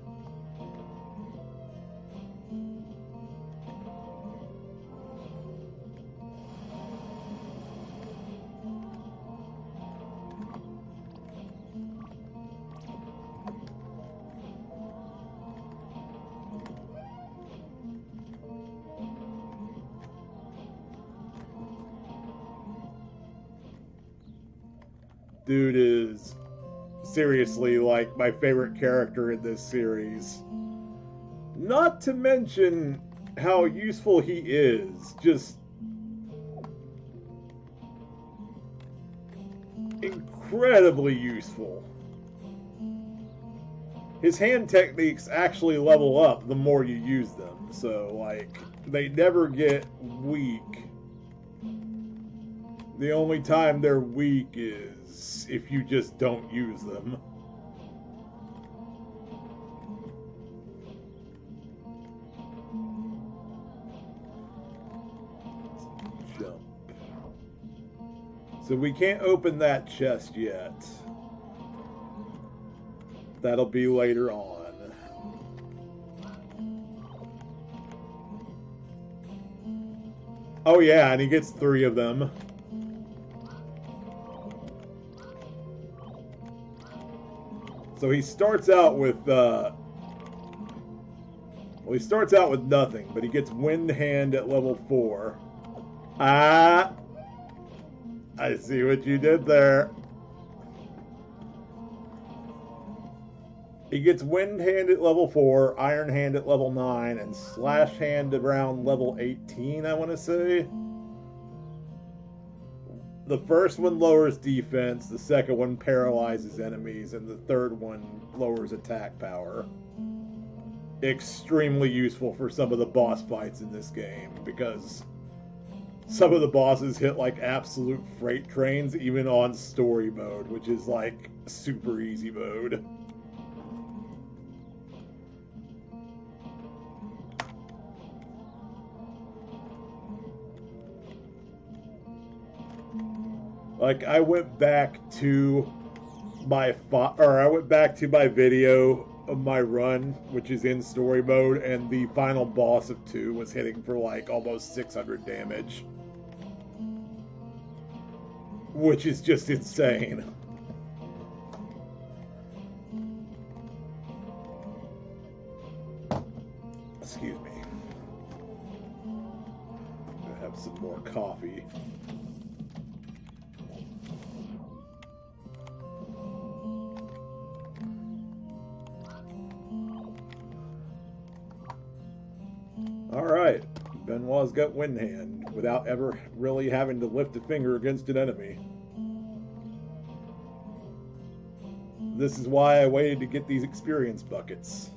Dude is seriously like my favorite character in this series. Not to mention how useful he is. Just incredibly useful. His hand techniques actually level up the more you use them. So like they never get weak. The only time they're weak is if you just don't use them. Jump. So we can't open that chest yet. That'll be later on. Oh yeah, and he gets 3 of them. So he starts out with, well, he starts out with nothing, but he gets Wind Hand at level 4. Ah! I see what you did there. He gets Wind Hand at level 4, Iron Hand at level 9, and Slash Hand around level 18, I want to say. The first one lowers defense, the second one paralyzes enemies, and the third one lowers attack power. Extremely useful for some of the boss fights in this game, because some of the bosses hit like absolute freight trains, even on story mode, which is like super easy mode. Like I went back to my video of my run, which is in story mode, and the final boss of 2 was hitting for like almost 600 damage, which is just insane. Excuse me. I'm gonna have some more coffee. Alright, Benoit's got Wind Hand without ever really having to lift a finger against an enemy. This is why I waited to get these experience buckets.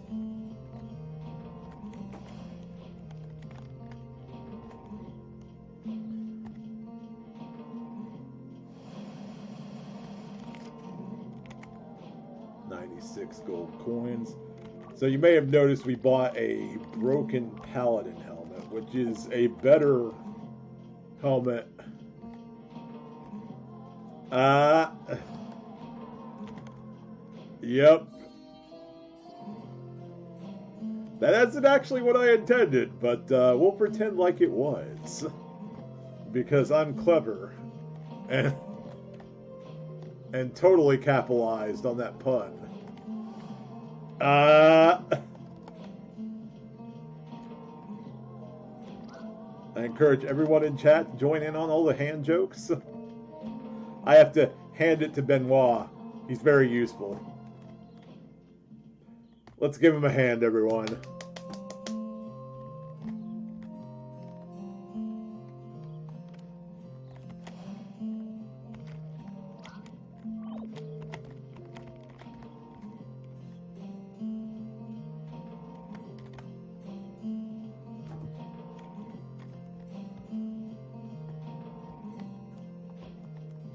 $96 gold coins. So you may have noticed we bought a broken paladin helmet, which is a better helmet. Yep. That isn't actually what I intended, but we'll pretend like it was. Because I'm clever. And, and totally capitalized on that pun. I encourage everyone in chat to join in on all the hand jokes. I have to hand it to Benoit. He's very useful. Let's give him a hand, everyone.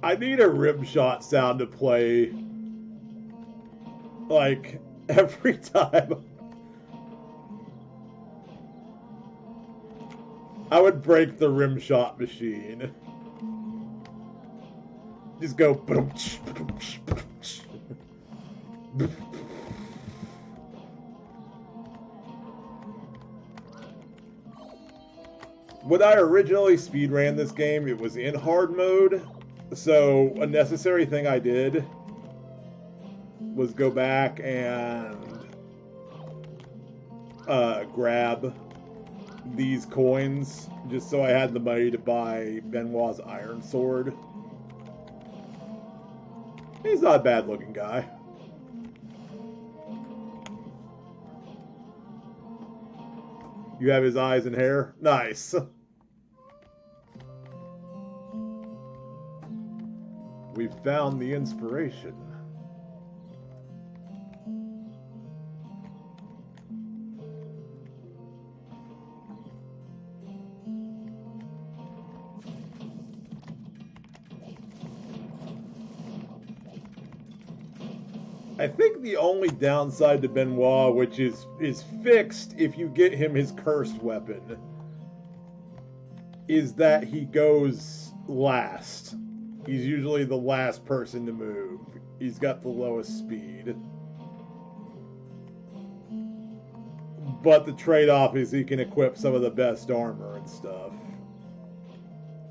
I need a rim shot sound to play, like, every time. I would break the rim shot machine. Just go. When I originally speedran this game, it was in hard mode. So a necessary thing I did was go back and grab these coins just so I had the money to buy Benoit's iron sword. He's not a bad looking guy. You have his eyes and hair? Nice. We've found the inspiration. I think the only downside to Benoit, which is fixed if you get him his cursed weapon, is that he goes last. He's usually the last person to move. He's got the lowest speed. But the trade-off is he can equip some of the best armor and stuff.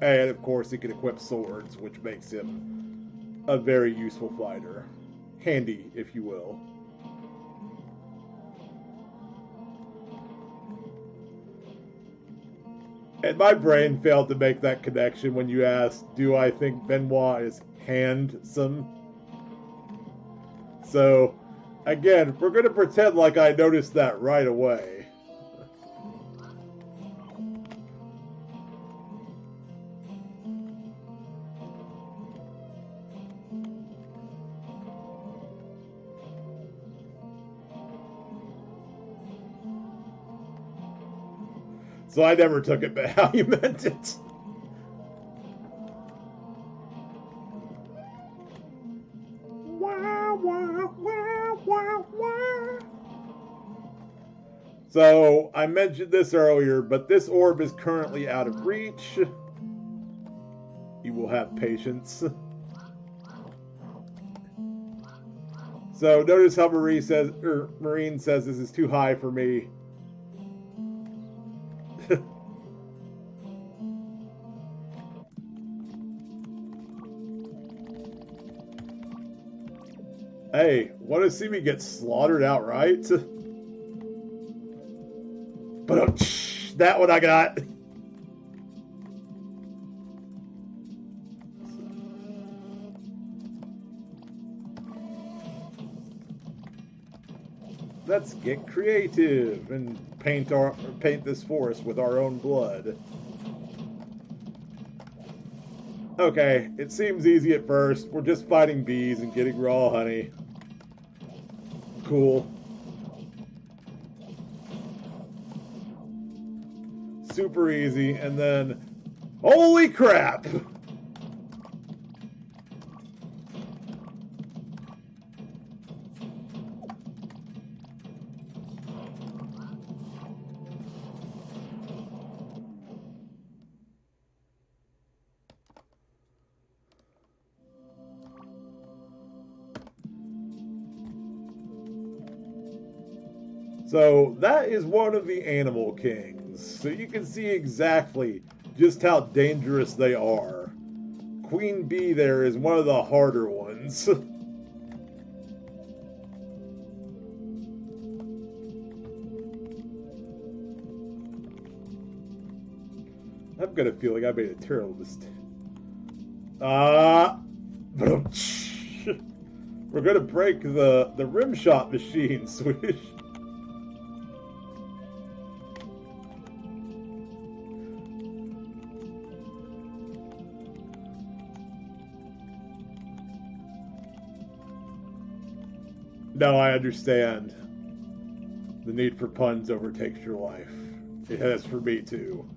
And of course he can equip swords, which makes him a very useful fighter. Handy, if you will. And my brain failed to make that connection when you asked, do I think Benoit is handsome? So, again, we're going to pretend like I noticed that right away. So I never took it back how you meant it. So I mentioned this earlier, but this orb is currently out of reach. You will have patience. So notice how Marine says this is too high for me. Hey, want to see me get slaughtered outright? But that one I got. Let's get creative and paint this forest with our own blood. Okay, it seems easy at first. We're just fighting bees and getting raw honey. Cool. Super easy, and then... Holy crap! So that is one of the animal kings. So you can see exactly just how dangerous they are. Queen Bee there is one of the harder ones. I've got a feeling I made a terrible mistake. We're gonna break the rim shot machine, Swish. No, I understand. The need for puns overtakes your life. It has for me too.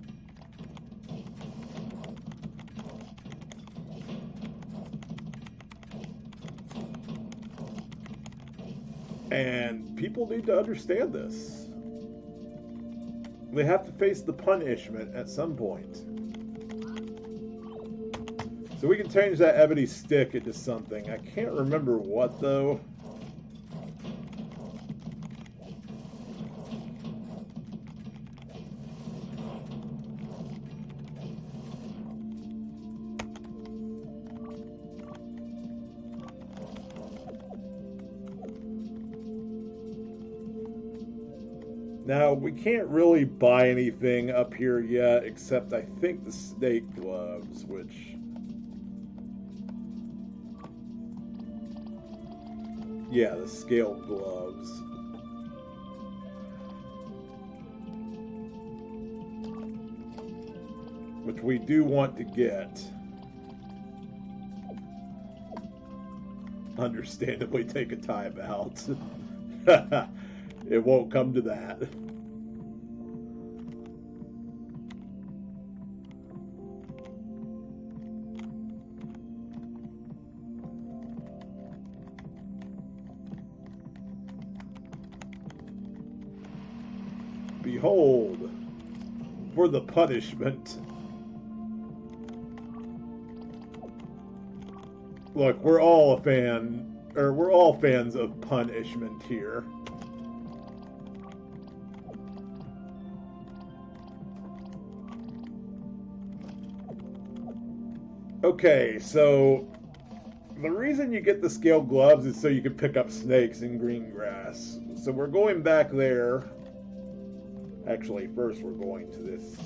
And people need to understand this. They have to face the punishment at some point. So we can change that ebony stick into something. I can't remember what, though. Now, we can't really buy anything up here yet, except I think the snake gloves, which... yeah, the scaled gloves. Which we do want to get. Understandably take a time out. It won't come to that. Behold, for the punishment. Look, we're all fans of punishment here. Okay, so the reason you get the scaled gloves is so you can pick up snakes in green grass. So we're going back there. Actually, first we're going to this.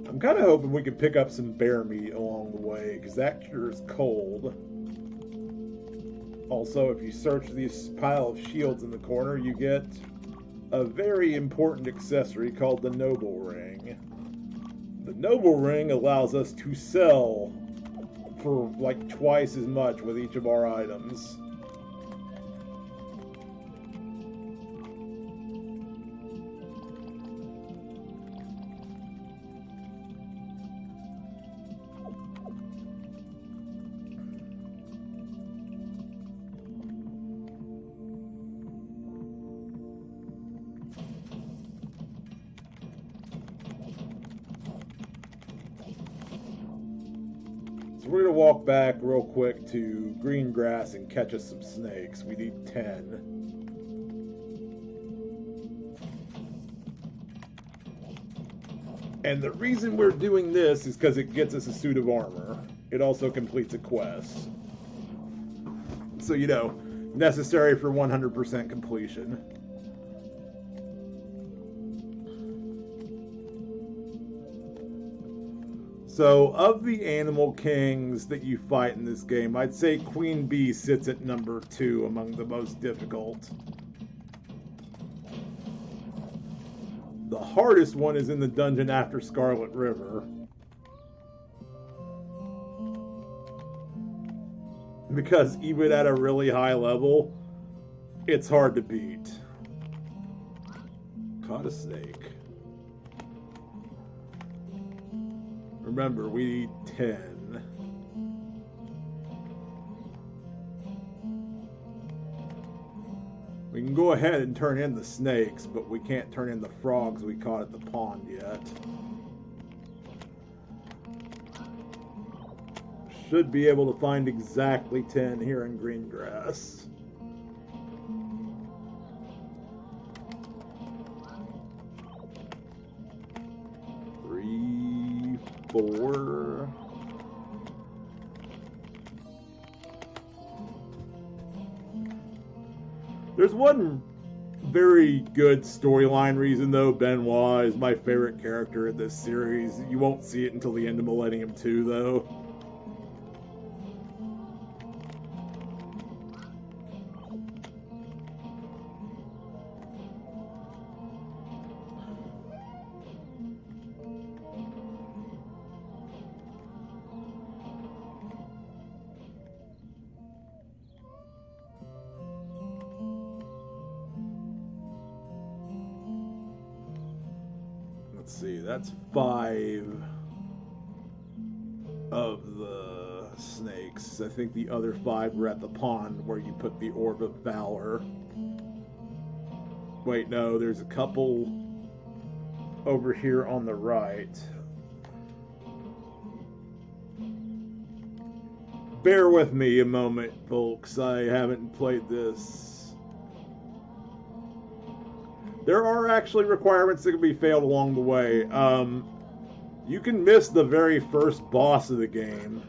I'm kind of hoping we can pick up some bear meat along the way, because that cures cold. Also, if you search this pile of shields in the corner, you get a very important accessory called the Noble Ring. The Noble Ring allows us to sell for like twice as much with each of our items. So we're going to walk back real quick to green grass and catch us some snakes. We need 10. And the reason we're doing this is because it gets us a suit of armor. It also completes a quest. So, you know, necessary for 100% completion. So, of the animal kings that you fight in this game, I'd say Queen Bee sits at number 2 among the most difficult. The hardest one is in the dungeon after Scarlet River. Because even at a really high level, it's hard to beat. Caught a snake. Remember, we need 10. We can go ahead and turn in the snakes, but we can't turn in the frogs we caught at the pond yet. should be able to find exactly 10 here in Greengrass. Three, four. There's one very good storyline reason, though. Benoit is my favorite character in this series. You won't see it until the end of Millennium 2, though. Let's see, that's 5 of the snakes. I think the other 5 were at the pond where you put the Orb of Valor. Wait, no, there's a couple over here on the right. Bear with me a moment, folks. I haven't played this. There are actually requirements that can be failed along the way. You can miss the very first boss of the game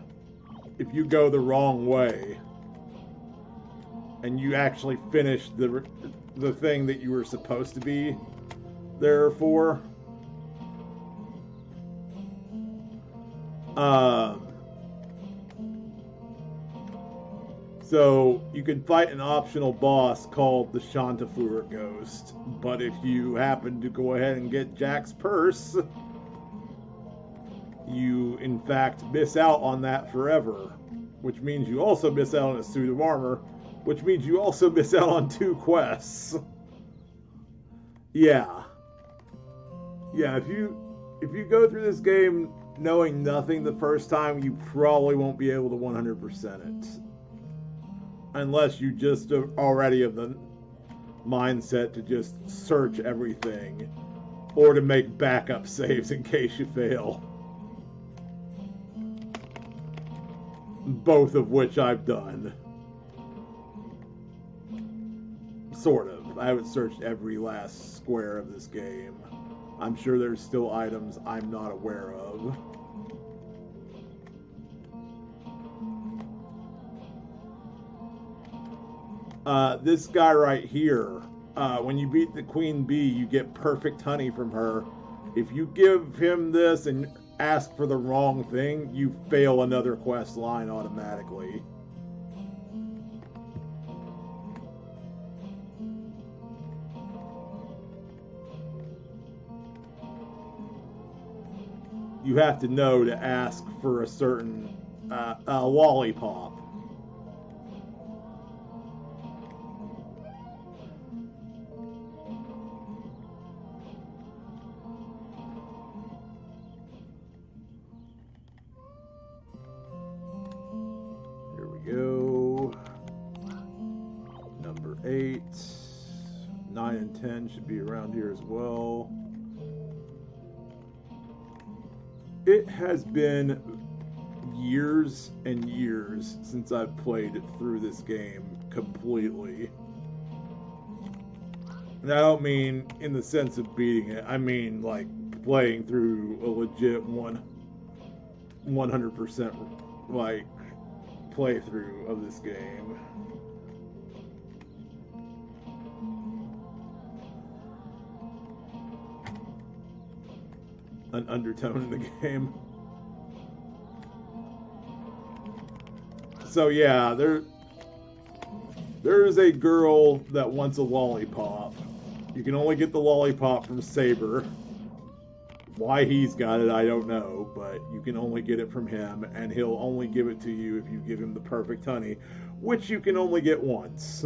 if you go the wrong way, and you actually finish the thing that you were supposed to be there for. So you can fight an optional boss called the Chantifleur Ghost, but if you happen to go ahead and get Jack's purse, you in fact miss out on that forever, which means you also miss out on a suit of armor, which means you also miss out on 2 quests. Yeah, if you go through this game knowing nothing the first time, you probably won't be able to 100% it. Unless you just are already of the mindset to just search everything, or to make backup saves in case you fail. Both of which I've done. Sort of. I haven't searched every last square of this game. I'm sure there's still items I'm not aware of. This guy right here, when you beat the Queen Bee, you get perfect honey from her. If you give him this and ask for the wrong thing, you fail another quest line automatically. You have to know to ask for a certain lollipop. Go. Number 8, 9 and 10 should be around here as well. It has been years and years since I've played through this game completely. And I don't mean in the sense of beating it. I mean like playing through a legit 100% like playthrough of this game. An undertone in the game. So yeah, there's a girl that wants a lollipop. You can only get the lollipop from Saber. Why he's got it, I don't know, but you can only get it from him, and he'll only give it to you if you give him the perfect honey, which you can only get once.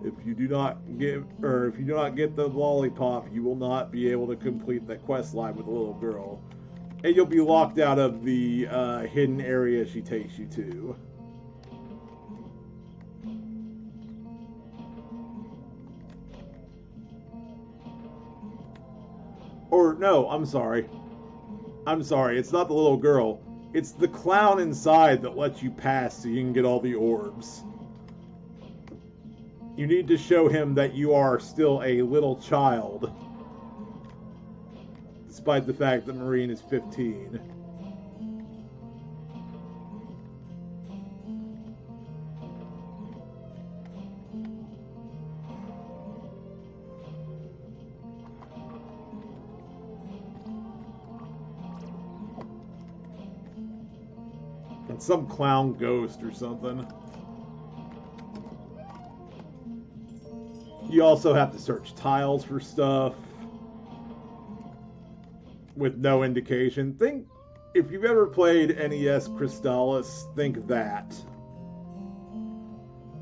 If you do not get the lollipop, you will not be able to complete that quest line with the little girl, and you'll be locked out of the hidden area she takes you to. Or, no, I'm sorry. I'm sorry, it's not the little girl. It's the clown inside that lets you pass so you can get all the orbs. You need to show him that you are still a little child, despite the fact that Marine is 15. And some clown ghost or something. You also have to search tiles for stuff with no indication. Think, if you've ever played NES Crystallis, think that.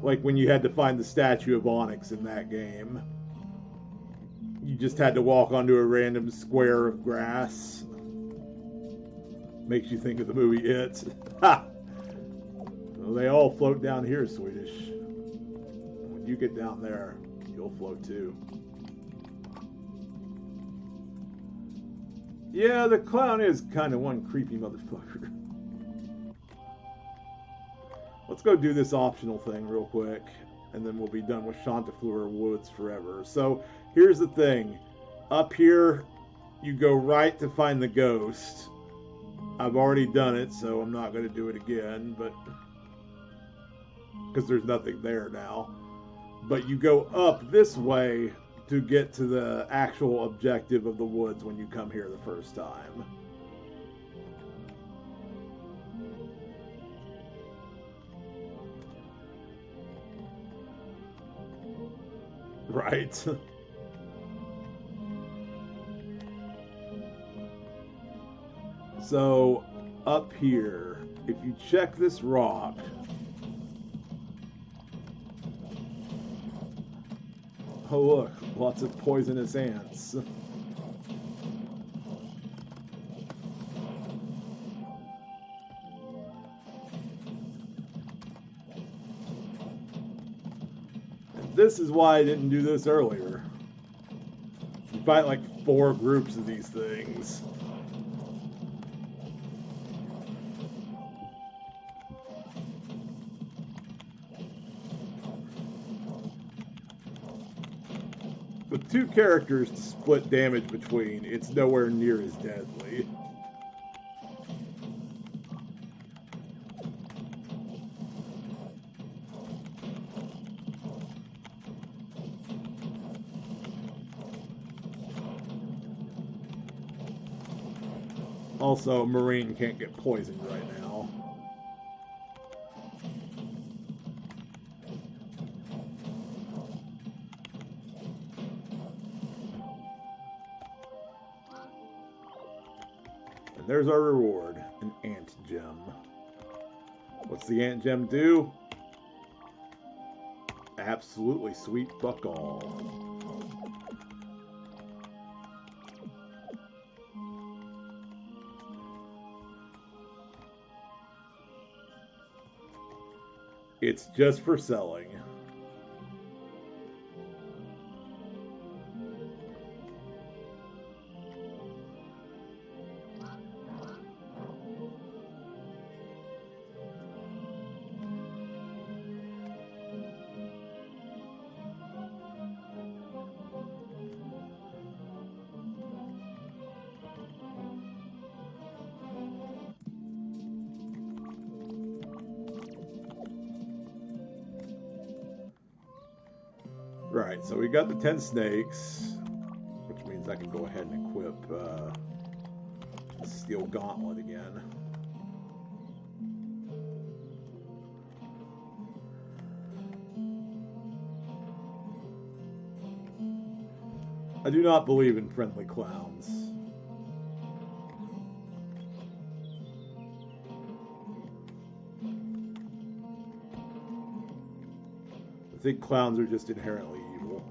Like when you had to find the statue of Onyx in that game. You just had to walk onto a random square of grass. Makes you think of the movie It. Ha! Well, they all float down here, Swedish. When you get down there, you'll float too. Yeah, the clown is kind of one creepy motherfucker. Let's go do this optional thing real quick, and then we'll be done with Chanticleer Woods forever. So, here's the thing. Up here, you go right to find the ghost. I've already done it, so I'm not going to do it again, but because there's nothing there now. But you go up this way to get to the actual objective of the woods when you come here the first time. Right. So, up here, if you check this rock, oh look, lots of poisonous ants. And this is why I didn't do this earlier. You fight like 4 groups of these things. With 2 characters to split damage between, it's nowhere near as deadly. Also, Marine can't get poisoned right now. And there's our reward, an ant gem. What's the ant gem do? Absolutely sweet fuck all. It's just for selling. Right, so we got the 10 snakes, which means I can go ahead and equip the steel gauntlet again. I do not believe in friendly clowns. I think clowns are just inherently evil.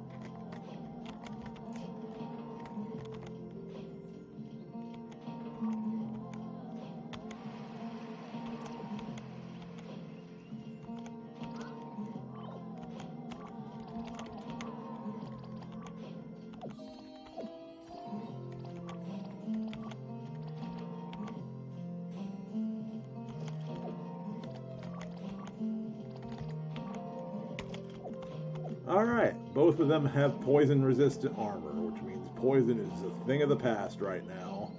Alright, both of them have poison-resistant armor, which means poison is a thing of the past right now.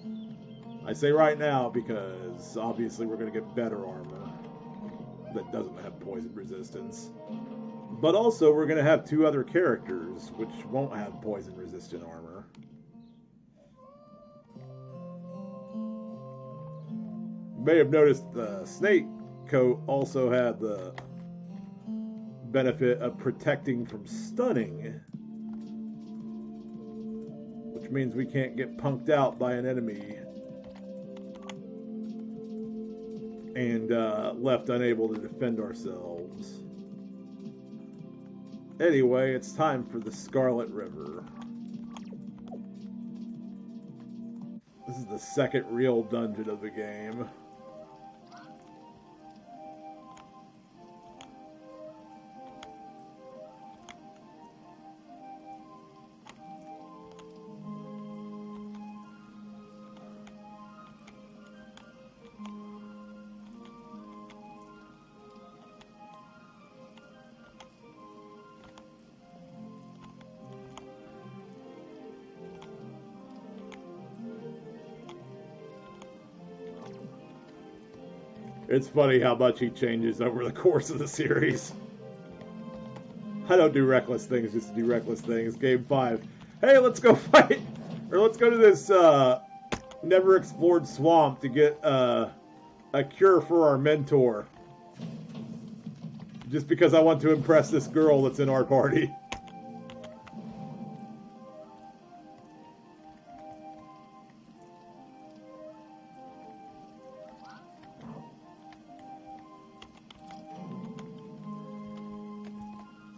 I say right now because obviously we're going to get better armor that doesn't have poison resistance. But also we're going to have two other characters which won't have poison-resistant armor. You may have noticed the snake coat also had the benefit of protecting from stunning, which means we can't get punked out by an enemy and left unable to defend ourselves. Anyway, it's time for the Scarlet River. This is the second real dungeon of the game. It's funny how much he changes over the course of the series. I don't do reckless things just to do reckless things. Game 5. Hey, let's go fight! Or let's go to this never explored swamp to get a cure for our mentor. Just because I want to impress this girl that's in our party.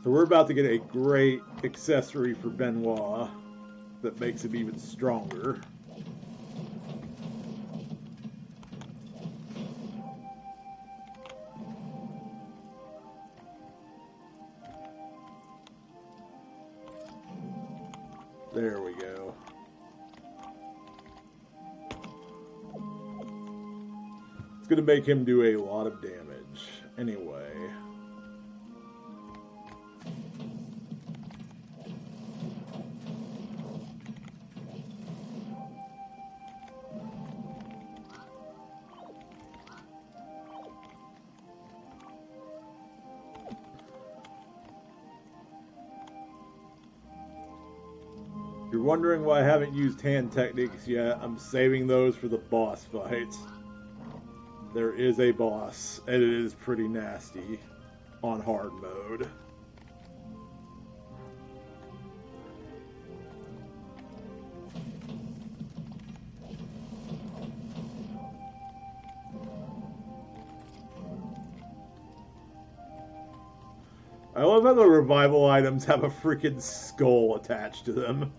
So we're about to get a great accessory for Benoit that makes him even stronger. There we go. It's going to make him do a lot of damage. Anyway. You're wondering why I haven't used hand techniques yet. I'm saving those for the boss fights. There is a boss, and it is pretty nasty on hard mode. I love how the revival items have a freaking skull attached to them.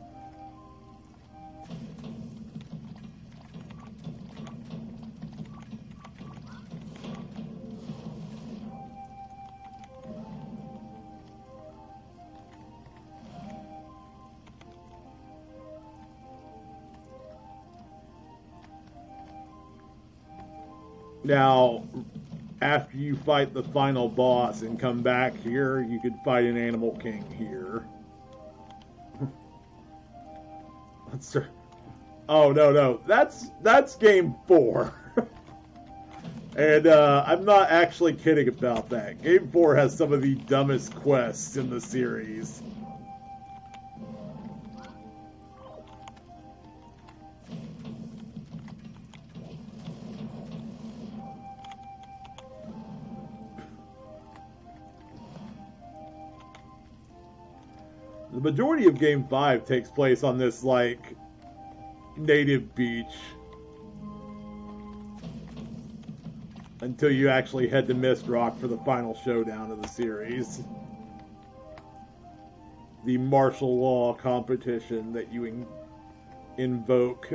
Now, after you fight the final boss and come back here, you could fight an Animal King here. Oh, no. That's game 4. And I'm not actually kidding about that. Game 4 has some of the dumbest quests in the series. The majority of Game 5 takes place on this, like, native beach. Until you actually head to Mist Rock for the final showdown of the series. The martial law competition that you invoke.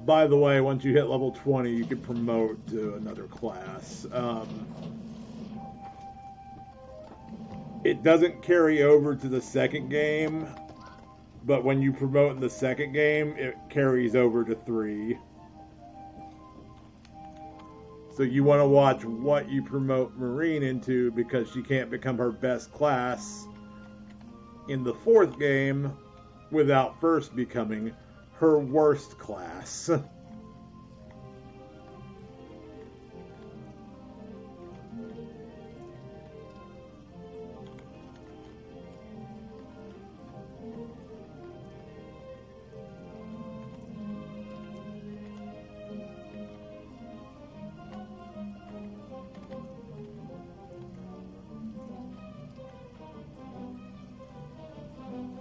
By the way, once you hit level 20, you can promote to another class. It doesn't carry over to the second game, but when you promote in the second game, it carries over to 3. So you want to watch what you promote Marine into, because she can't become her best class in the 4th game without first becoming her worst class.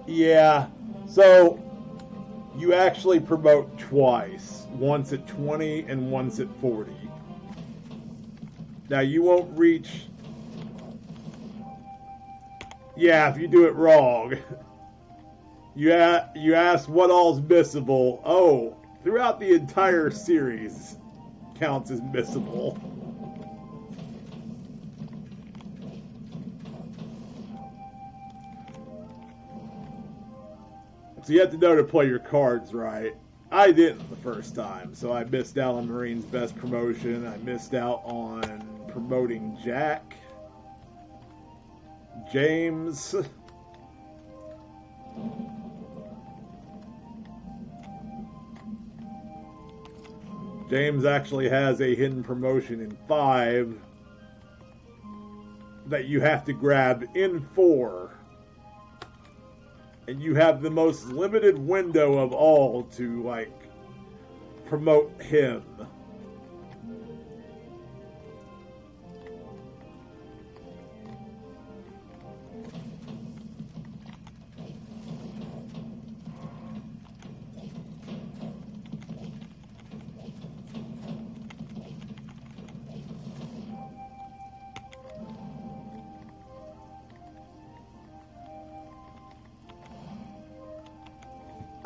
Yeah, so you actually promote twice, once at 20 and once at 40. Now you won't reach... Yeah, if you do it wrong. You ask what all's missable. Oh, throughout the entire series counts as missable. So you have to know to play your cards right. I didn't the first time, so I missed out on Marine's best promotion. I missed out on promoting Jack, James. James actually has a hidden promotion in 5 that you have to grab in 4. And you have the most limited window of all to, like, promote him.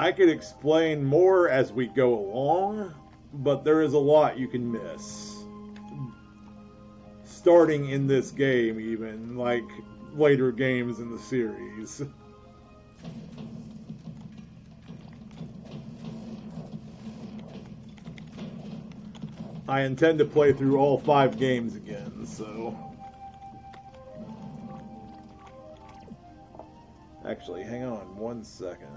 I could explain more as we go along, but there is a lot you can miss. Starting in this game, even, like later games in the series. I intend to play through all 5 games again, so... Actually, hang on 1 second.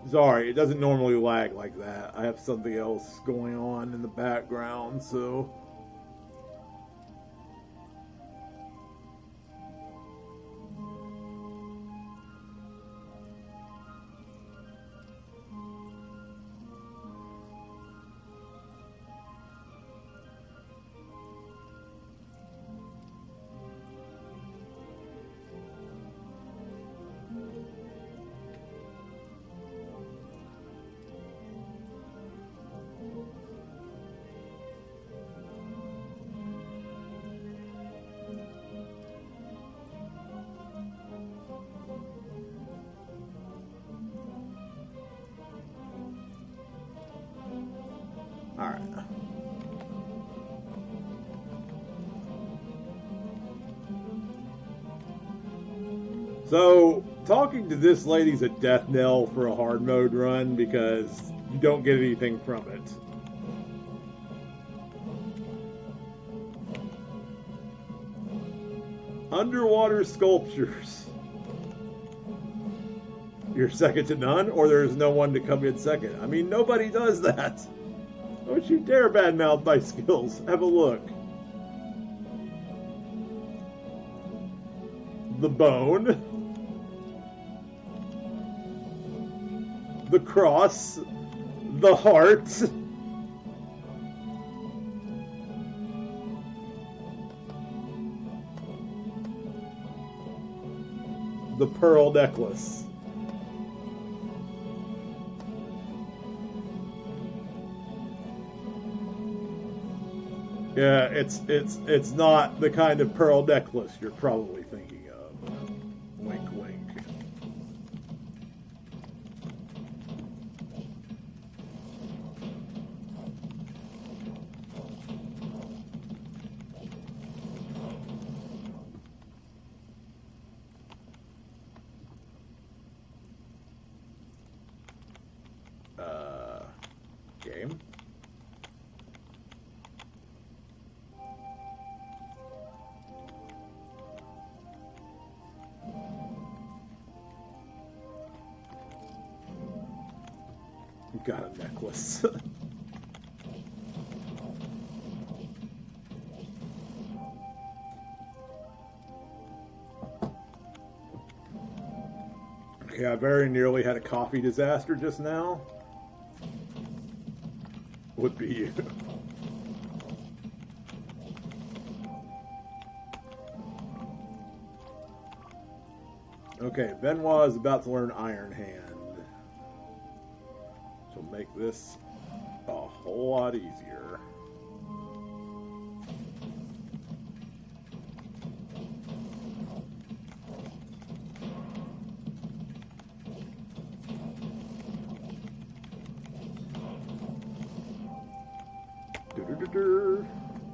Sorry, it doesn't normally lag like that. I have something else going on in the background, so... Alright. So, talking to this lady's a death knell for a hard mode run because you don't get anything from it. Underwater sculptures. You're second to none, or there's no one to come in second. I mean, nobody does that. Don't you dare badmouth my skills. Have a look. The bone. The cross. The heart. The pearl necklace. Yeah, it's not the kind of pearl necklace you're probably thinking of. Wink, wink. Game. Got a necklace. Okay, I very nearly had a coffee disaster just now. Would be you. Okay, Benoit is about to learn Iron Hand. Which will make this a whole lot easier.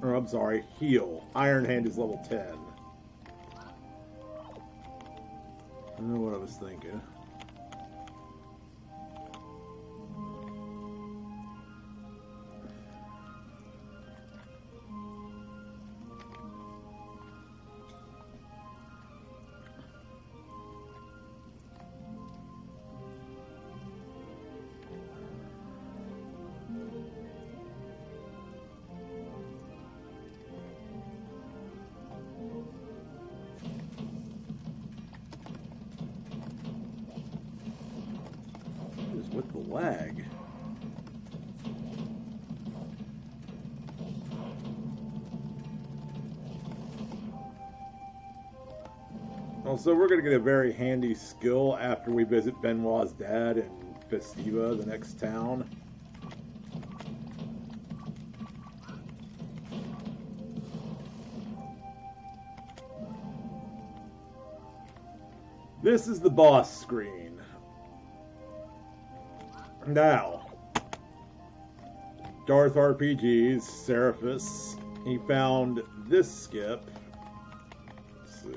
Or, I'm sorry, heal. Iron Hand is level 10. I don't know what I was thinking. With the lag. Also, we're going to get a very handy skill after we visit Benoit's dad in Festiva, the next town. This is the boss screen. Now, Darth RPG's Seraphis, he found this skip. Let's see.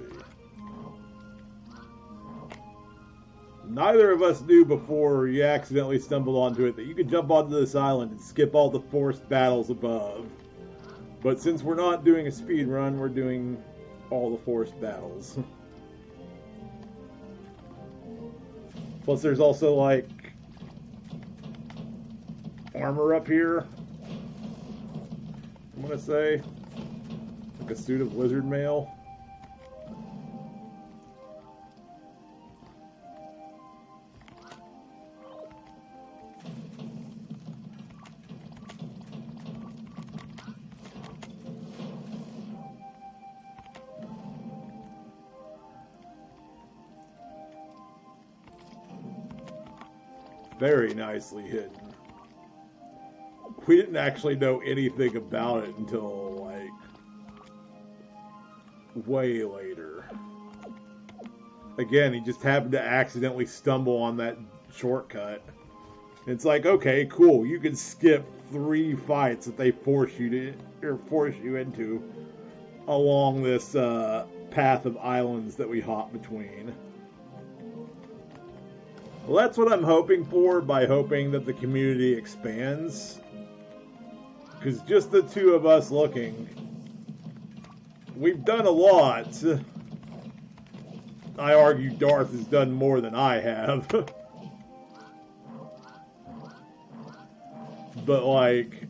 Neither of us knew before you accidentally stumbled onto it that you could jump onto this island and skip all the forced battles above. But since we're not doing a speed run, we're doing all the forced battles. Plus there's also like armor up here, I'm gonna say, like a suit of lizard mail. Very nicely hidden. We didn't actually know anything about it until, like, way later. Again, he just happened to accidentally stumble on that shortcut. It's like, okay, cool, you can skip 3 fights that they force you into along this path of islands that we hop between. Well, that's what I'm hoping for by hoping that the community expands. Because just the two of us looking, we've done a lot. I argue Darth has done more than I have. But, like...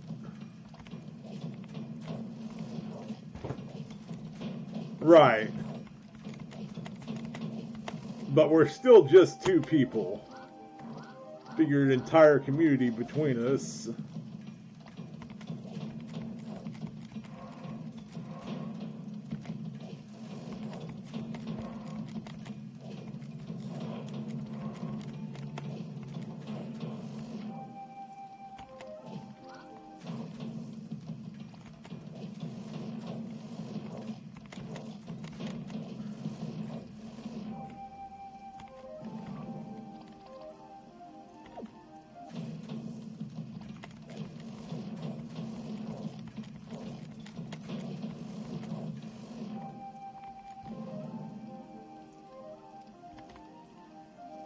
Right. But we're still just two people. Figure an entire community between us.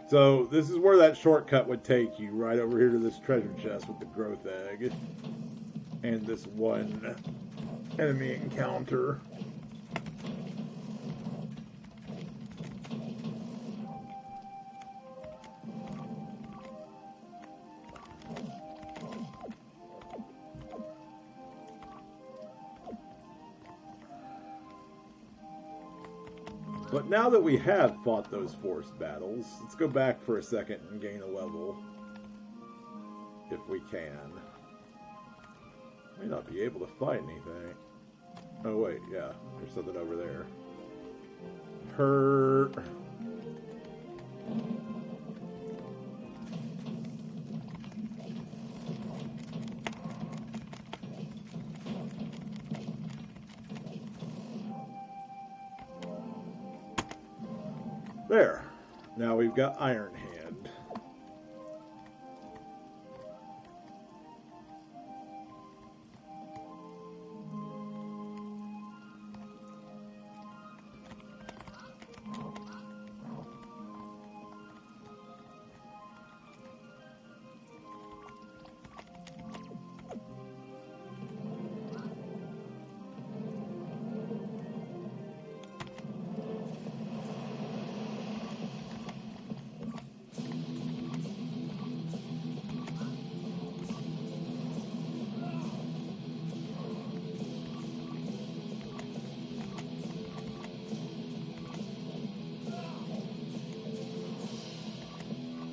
So this is where that shortcut would take you, right over here to this treasure chest with the growth egg. And this one enemy encounter. But now that we have fought those forced battles, let's go back for a second and gain a level. If we can. May not be able to fight anything. Oh wait, yeah. There's something over there. There. Now we've got Iron Hand.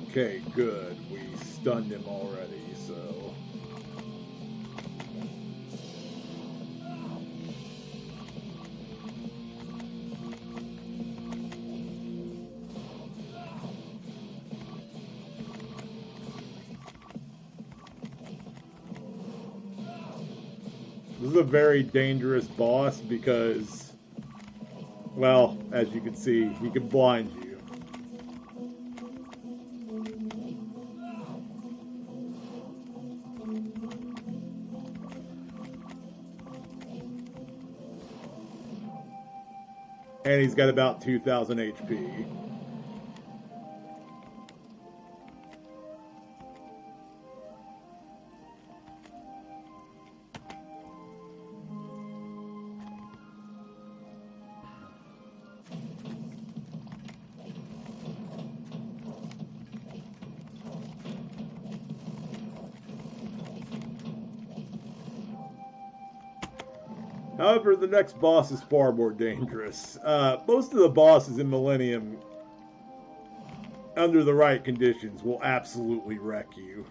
Okay, good. We stunned him already, so... This is a very dangerous boss because, well, as you can see, he can blind you. And he's got about 2,000 HP. However, the next boss is far more dangerous. Most of the bosses in Millennium, under the right conditions, will absolutely wreck you.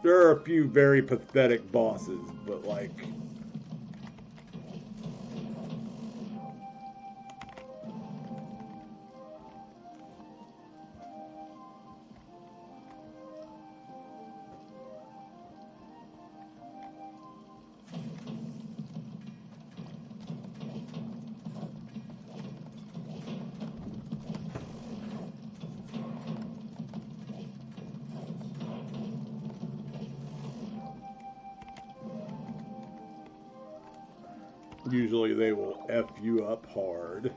There are a few very pathetic bosses, but like... Usually they will F you up hard.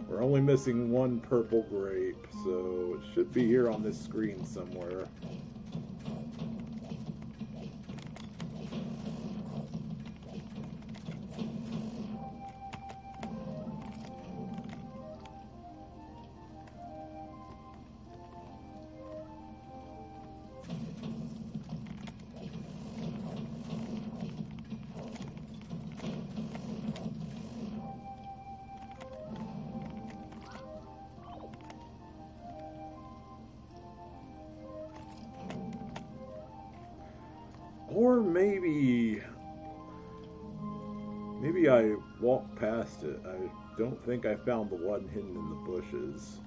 We're only missing one purple grape, so it should be here on this screen somewhere. Or maybe I walked past it. I don't think I found the one hidden in the bushes.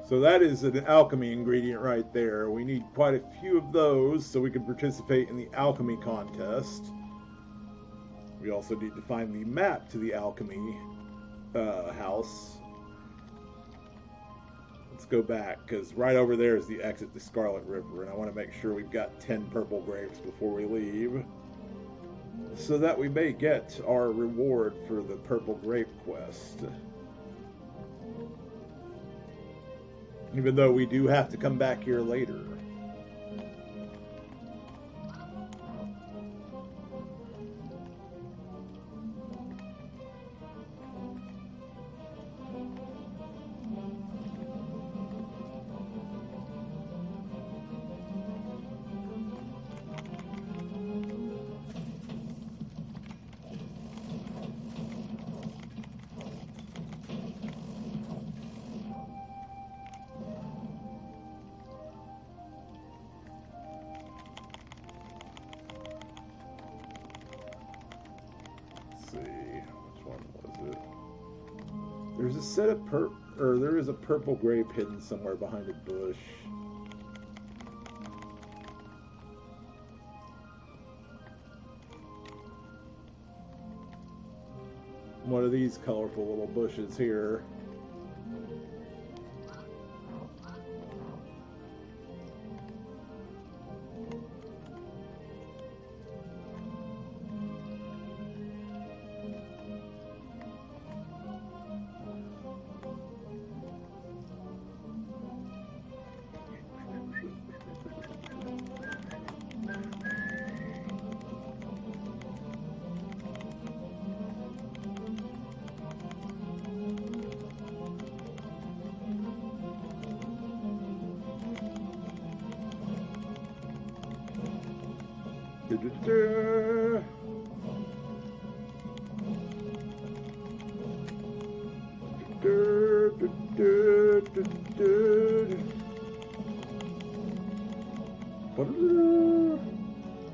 So that is an alchemy ingredient right there. We need quite a few of those so we can participate in the alchemy contest. We also need to find the map to the alchemy house. Let's go back, because right over there is the exit to Scarlet River, and I want to make sure we've got 10 purple grapes before we leave, so that we may get our reward for the purple grape quest. Even though we do have to come back here later. There's a set of there is a purple grape hidden somewhere behind a bush. One of these colorful little bushes here.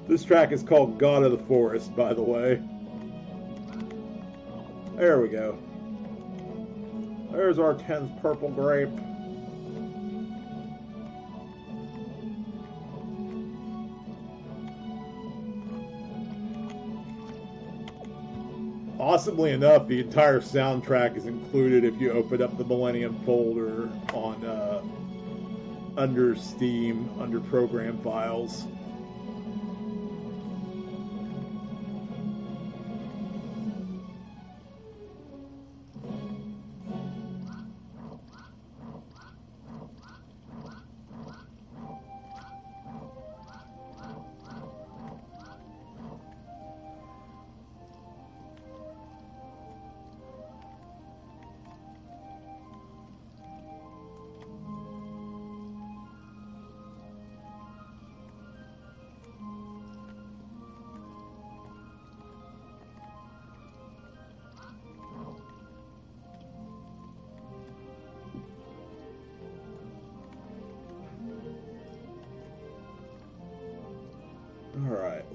This track is called God of the Forest, by the way. There we go. There's our 10th purple grape. Awesomely enough, the entire soundtrack is included if you open up the Millennium folder on under Steam, under Program Files.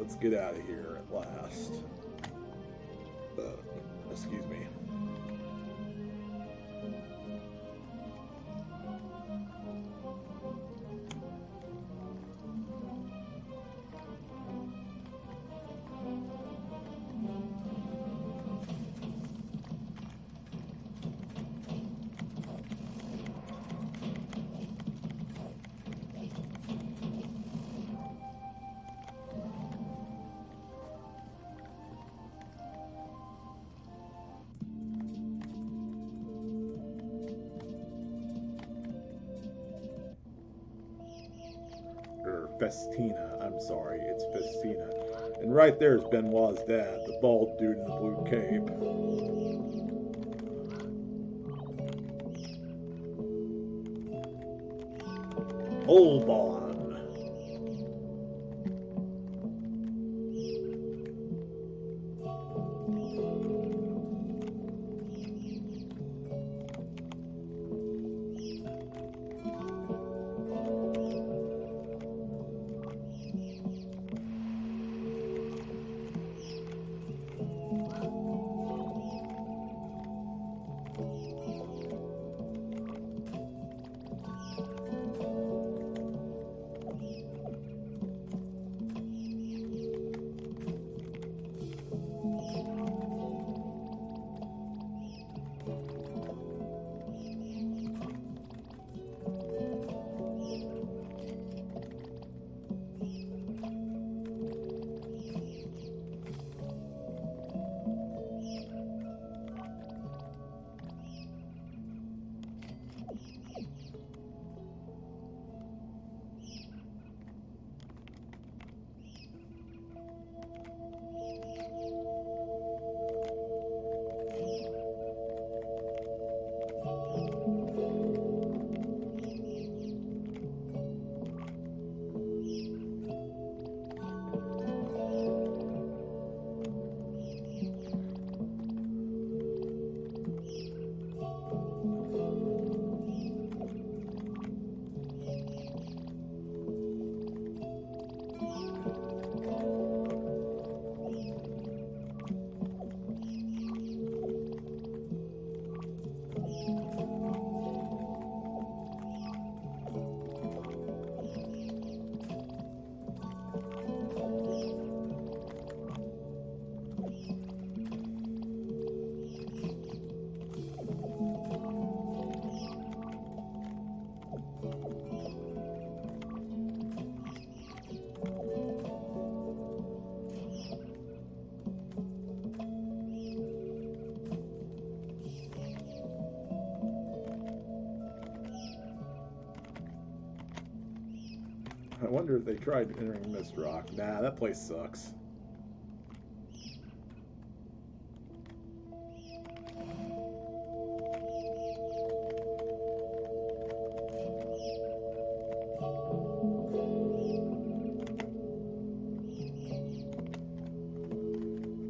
let's get out of here at last. Excuse me. Festina. I'm sorry, it's Festina. And right there's Benoit's dad, the bald dude in the blue cape. Olbon. I wonder if they tried entering Mist Rock. Nah, that place sucks.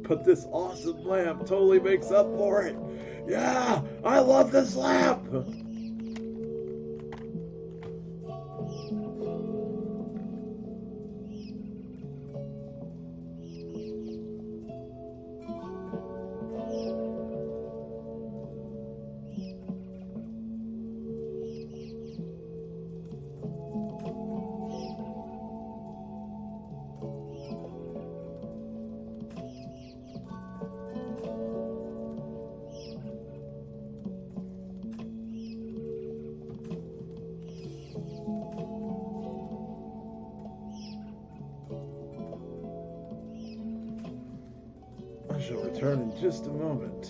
But this awesome lamp totally makes up for it. Yeah, I love this lamp. I shall return in just a moment.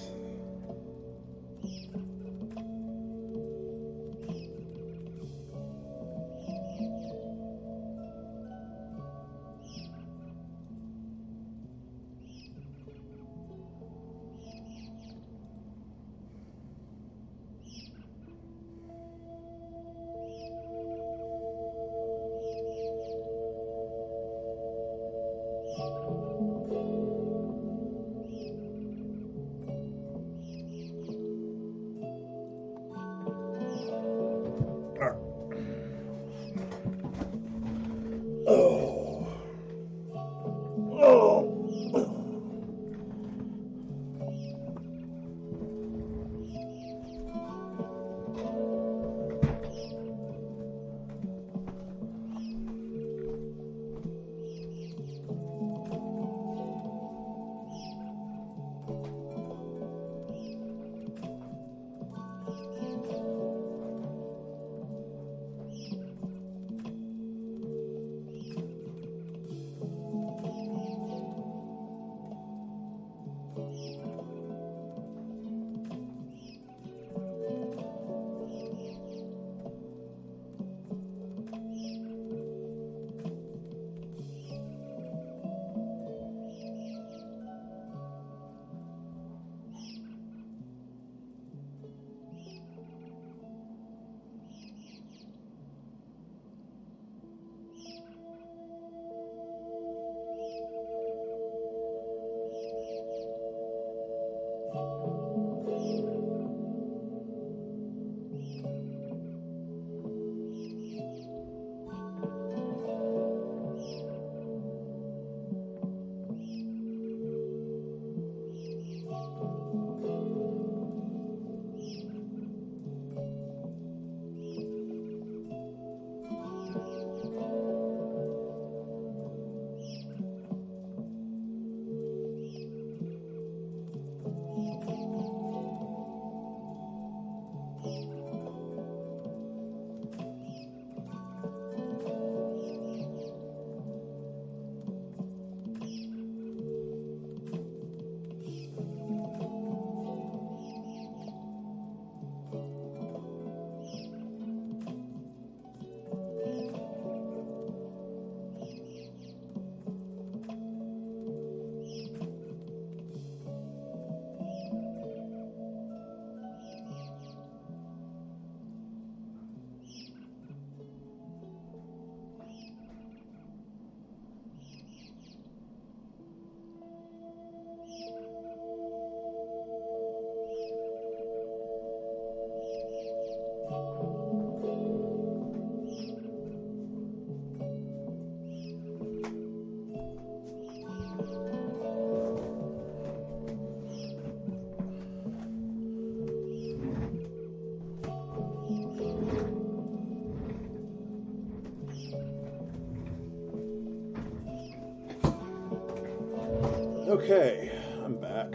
Okay, I'm back.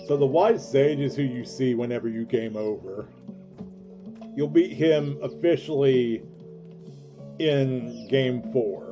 So the White Sage is who you see whenever you game over. You'll beat him officially in Game 4.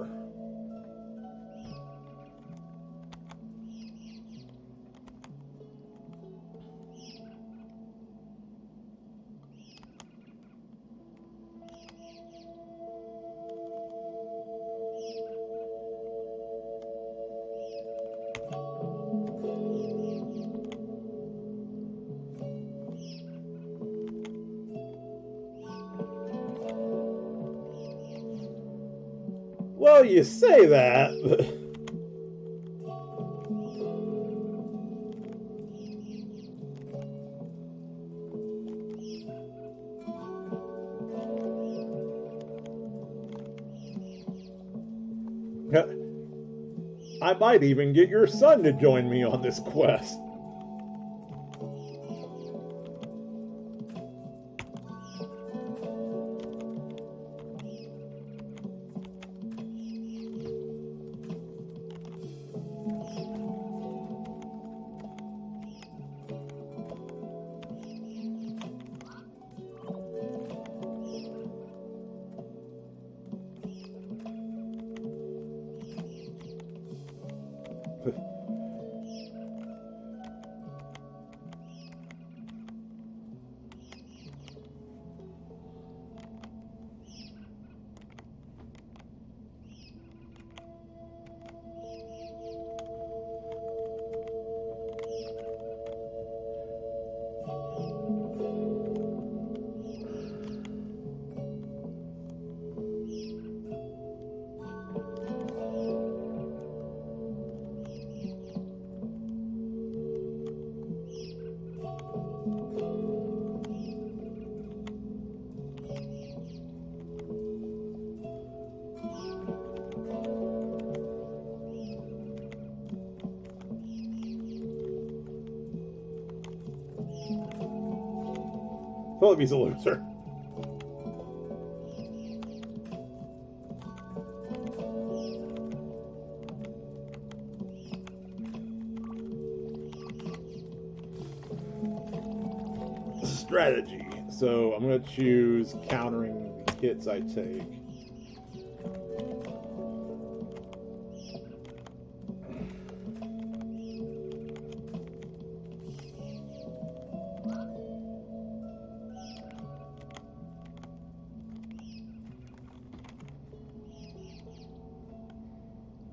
Well, you say that. I might even get your son to join me on this quest. Philippe's a loser. Strategy. So I'm going to choose countering the hits I take.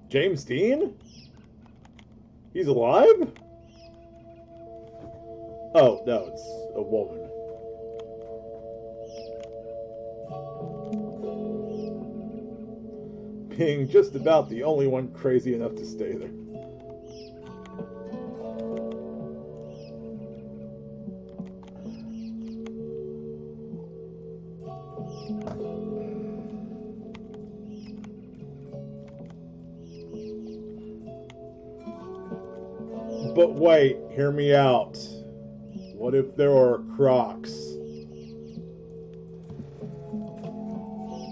James Dean? He's alive? Oh, no, it's a woman. Being just about the only one crazy enough to stay there. But wait, hear me out. What if there are Crocs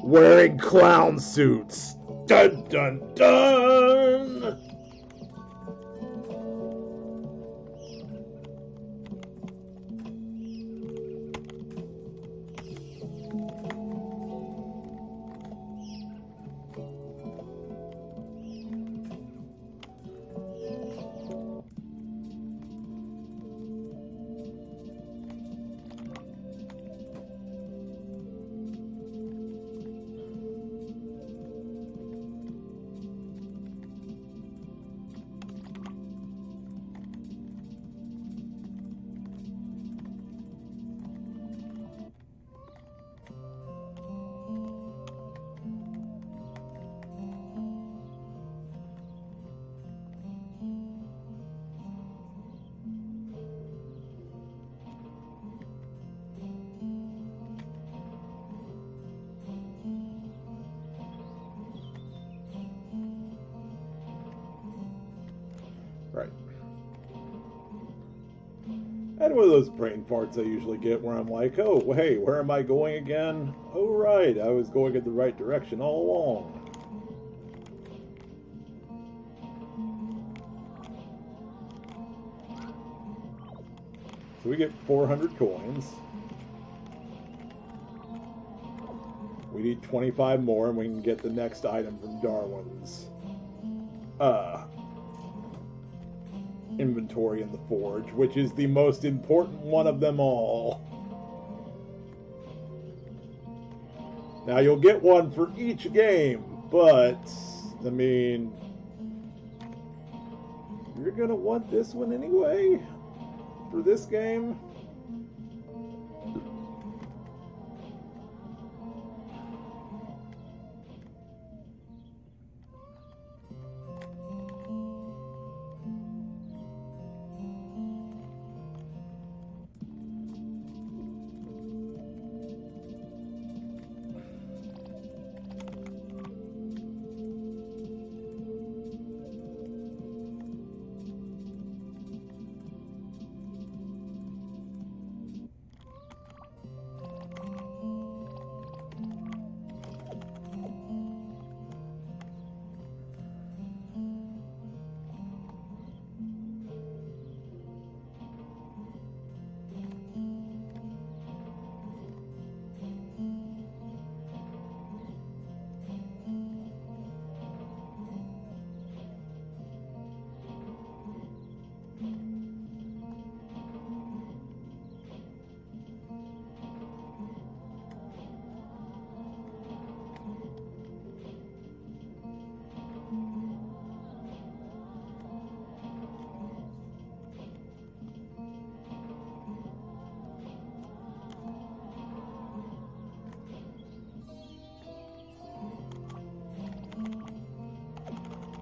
wearing clown suits? Dun dun dun! Right. And one of those brain farts I usually get where I'm like, oh, hey, where am I going again? Oh, right, I was going in the right direction all along. So we get 400 coins. We need 25 more and we can get the next item from Darwin's inventory in the forge, which is the most important one of them all. Now you'll get one for each game, but I mean, you're gonna want this one anyway for this game.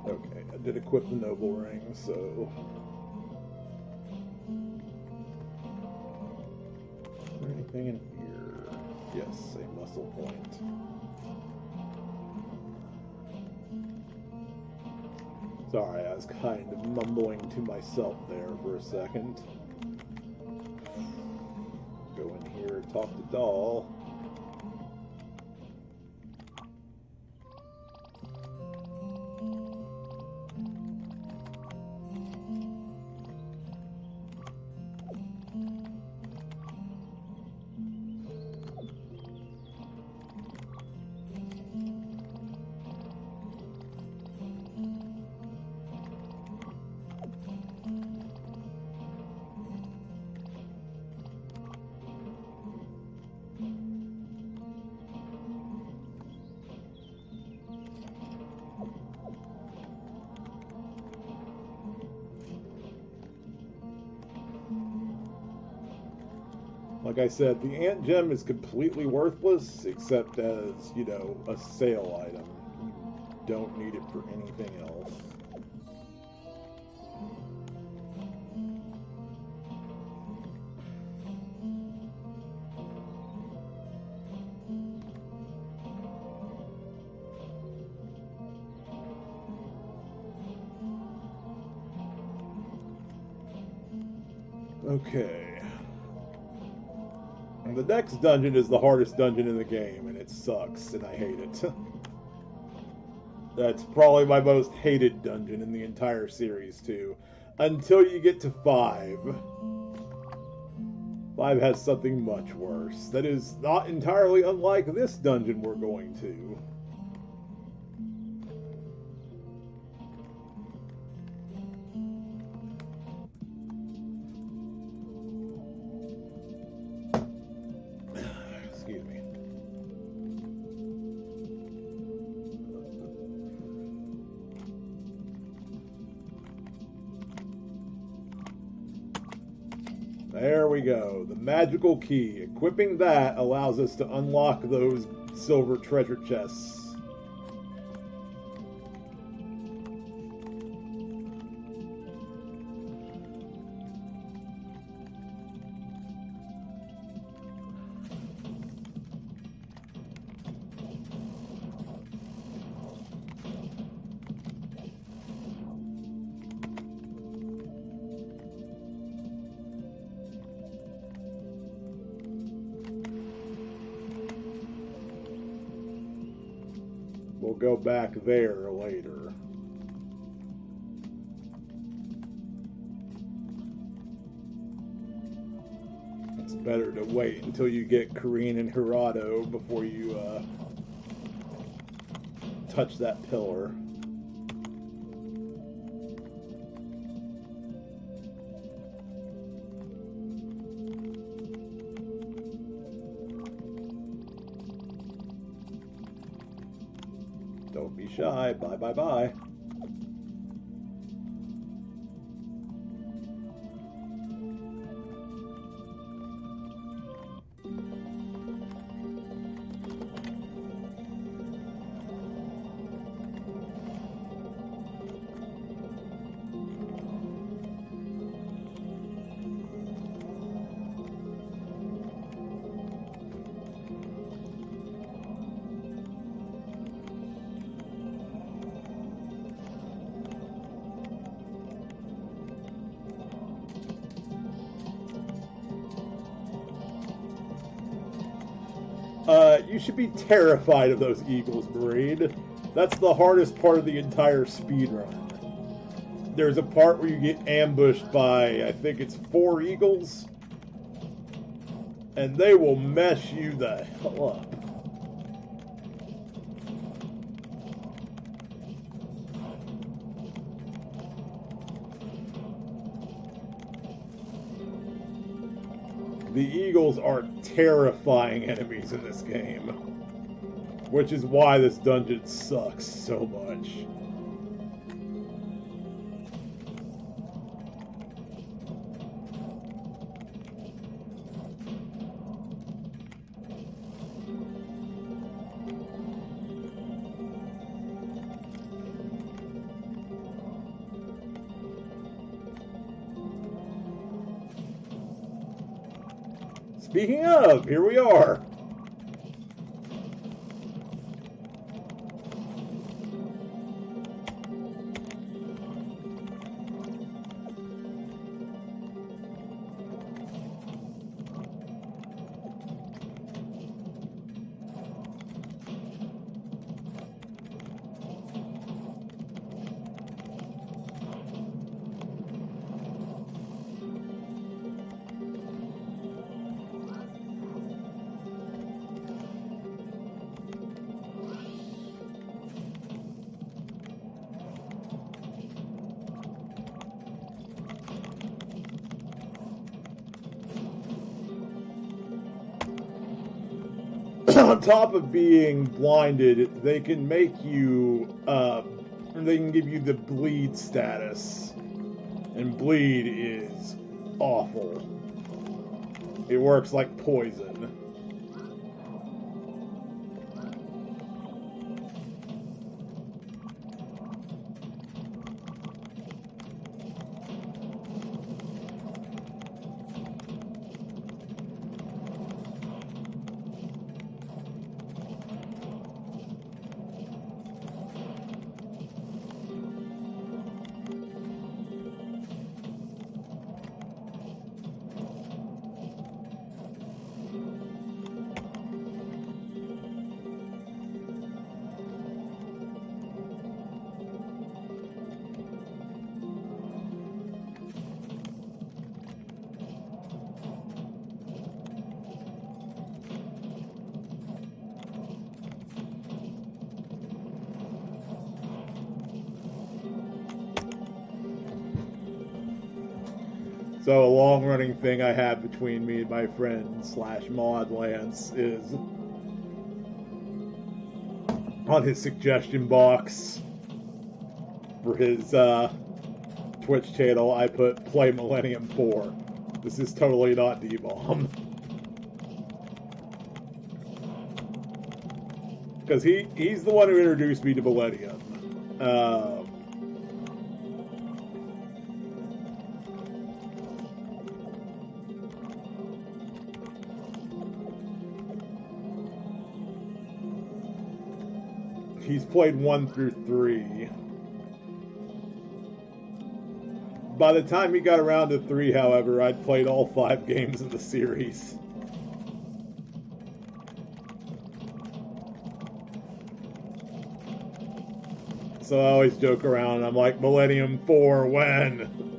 Okay, I did equip the noble ring, so... Is there anything in here? Yes, a muscle point. Sorry, I was kind of mumbling to myself there for a second. Go in here here. Talk to doll. Like I said, the ant gem is completely worthless, except as, you know, a sale item. You don't need it for anything else. Okay. And the next dungeon is the hardest dungeon in the game, and it sucks, and I hate it. That's probably my most hated dungeon in the entire series, too. Until you get to 5. 5 has something much worse. That is not entirely unlike this dungeon we're going to. Excuse me. There we go. The magical key. Equipping that allows us to unlock those silver treasure chests. We'll go back there later. It's better to wait until you get Corrine and Hirado before you touch that pillar. Don't be shy. Bye, bye, bye. You should be terrified of those eagles, Marine. That's the hardest part of the entire speedrun. There's a part where you get ambushed by, I think it's 4 eagles, and they will mess you the hell up. The eagles are terrifying enemies in this game, which is why this dungeon sucks so much. Speaking of, here we are. on top of being blinded, they can make you, they can give you the bleed status. And bleed is awful. It works like poison. So a long-running thing I have between me and my friend / mod Lance is on his suggestion box for his Twitch channel, I put play Millennium 4. This is totally not D-Bomb. Because he's the one who introduced me to Millennium. He's played 1 through 3. By the time he got around to 3, however, I'd played all 5 games in the series. So I always joke around, I'm like, Millennium 4, when?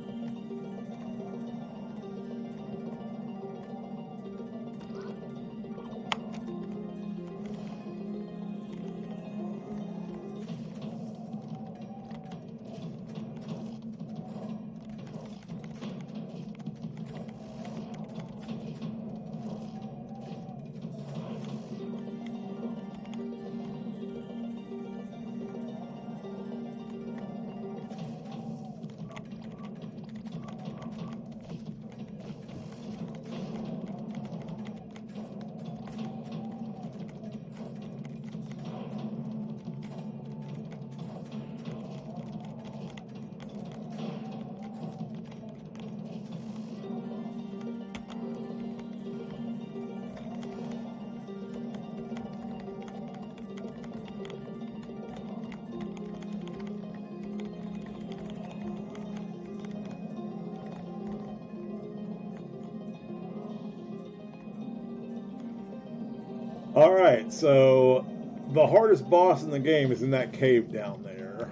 Alright, so the hardest boss in the game is in that cave down there.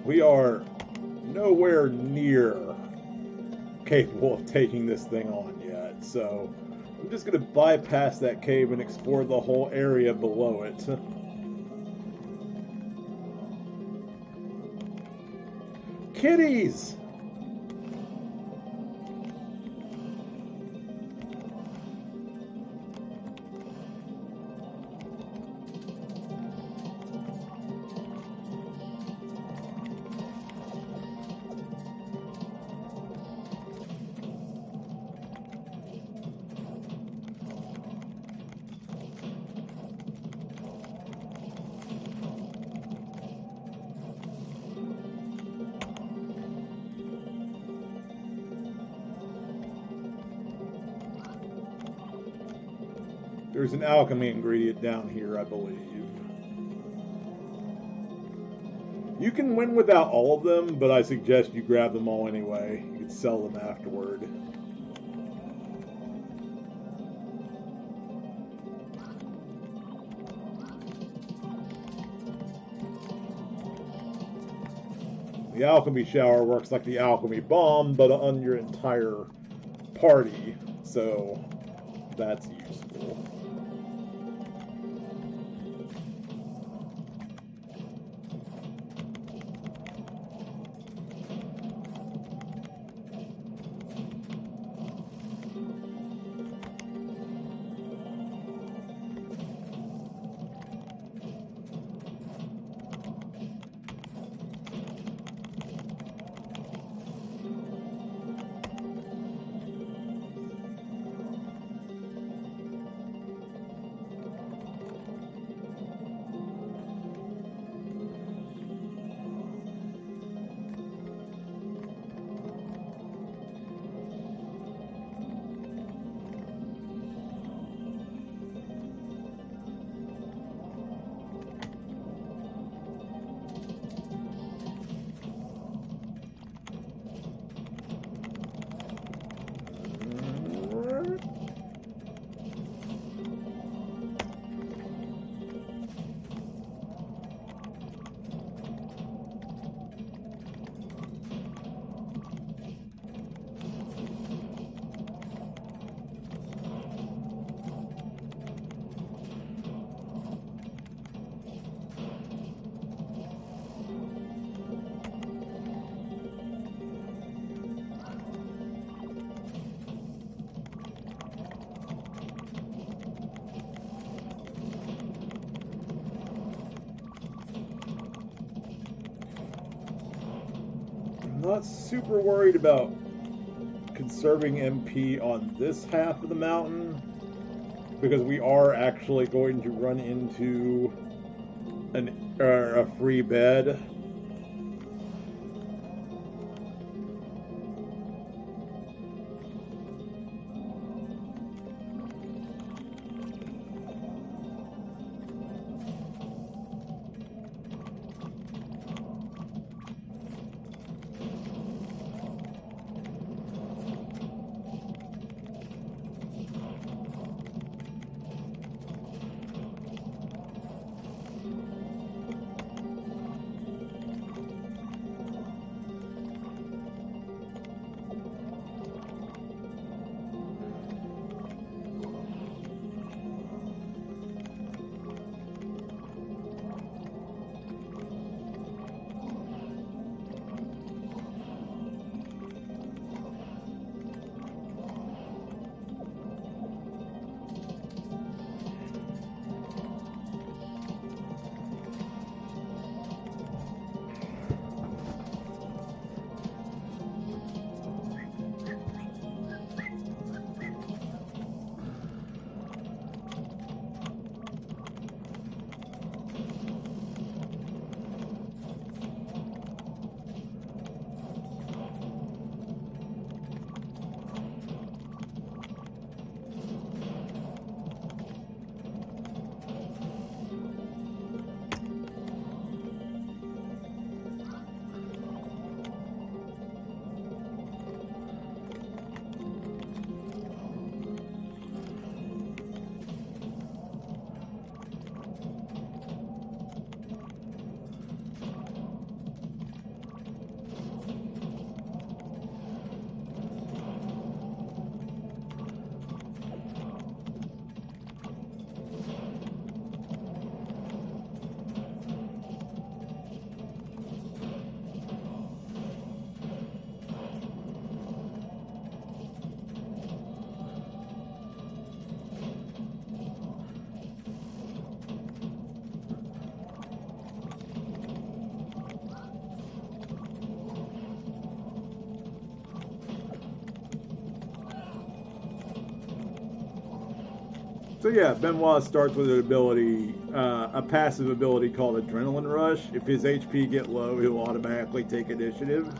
We are nowhere near capable of taking this thing on yet, so I'm just going to bypass that cave and explore the whole area below it. Kitties! There's an alchemy ingredient down here, I believe. You can win without all of them, but I suggest you grab them all anyway. You can sell them afterward. The alchemy shower works like the alchemy bomb, but on your entire party, so that's useful. Not super worried about conserving MP on this half of the mountain, because we are actually going to run into a free bed. So yeah, Benoit starts with an ability, a passive ability called Adrenaline Rush. If his HP get low, he'll automatically take initiative.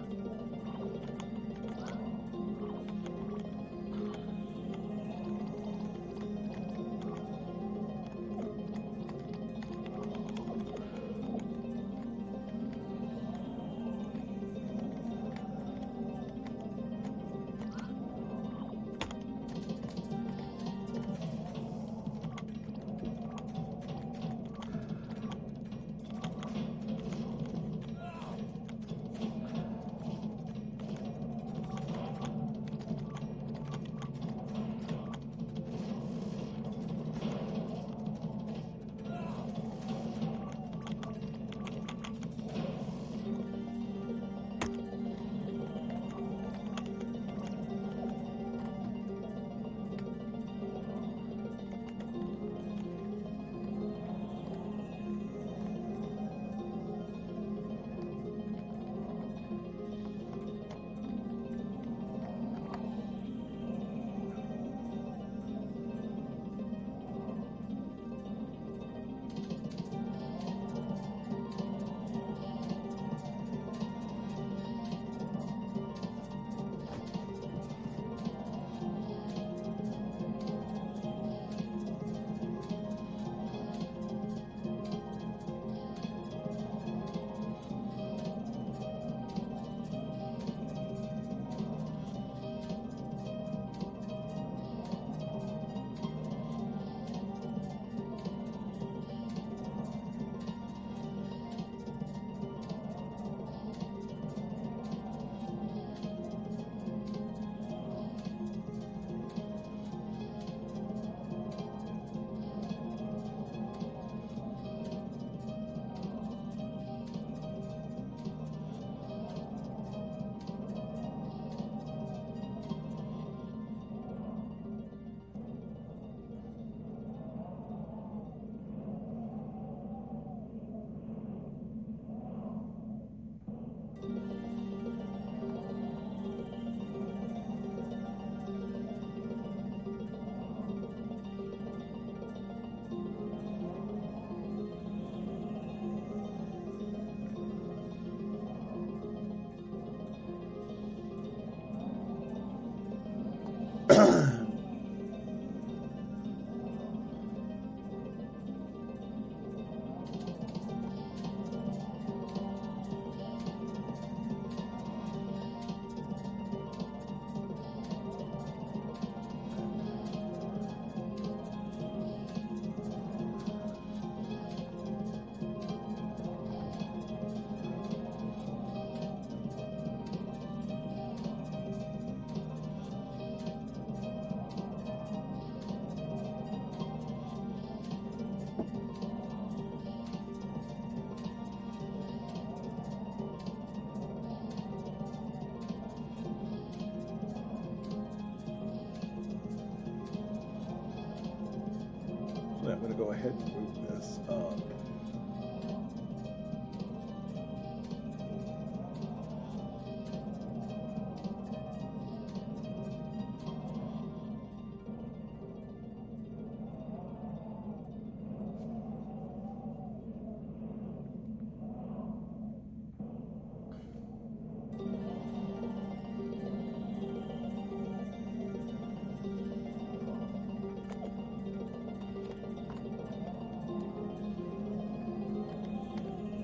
ahead and move this up.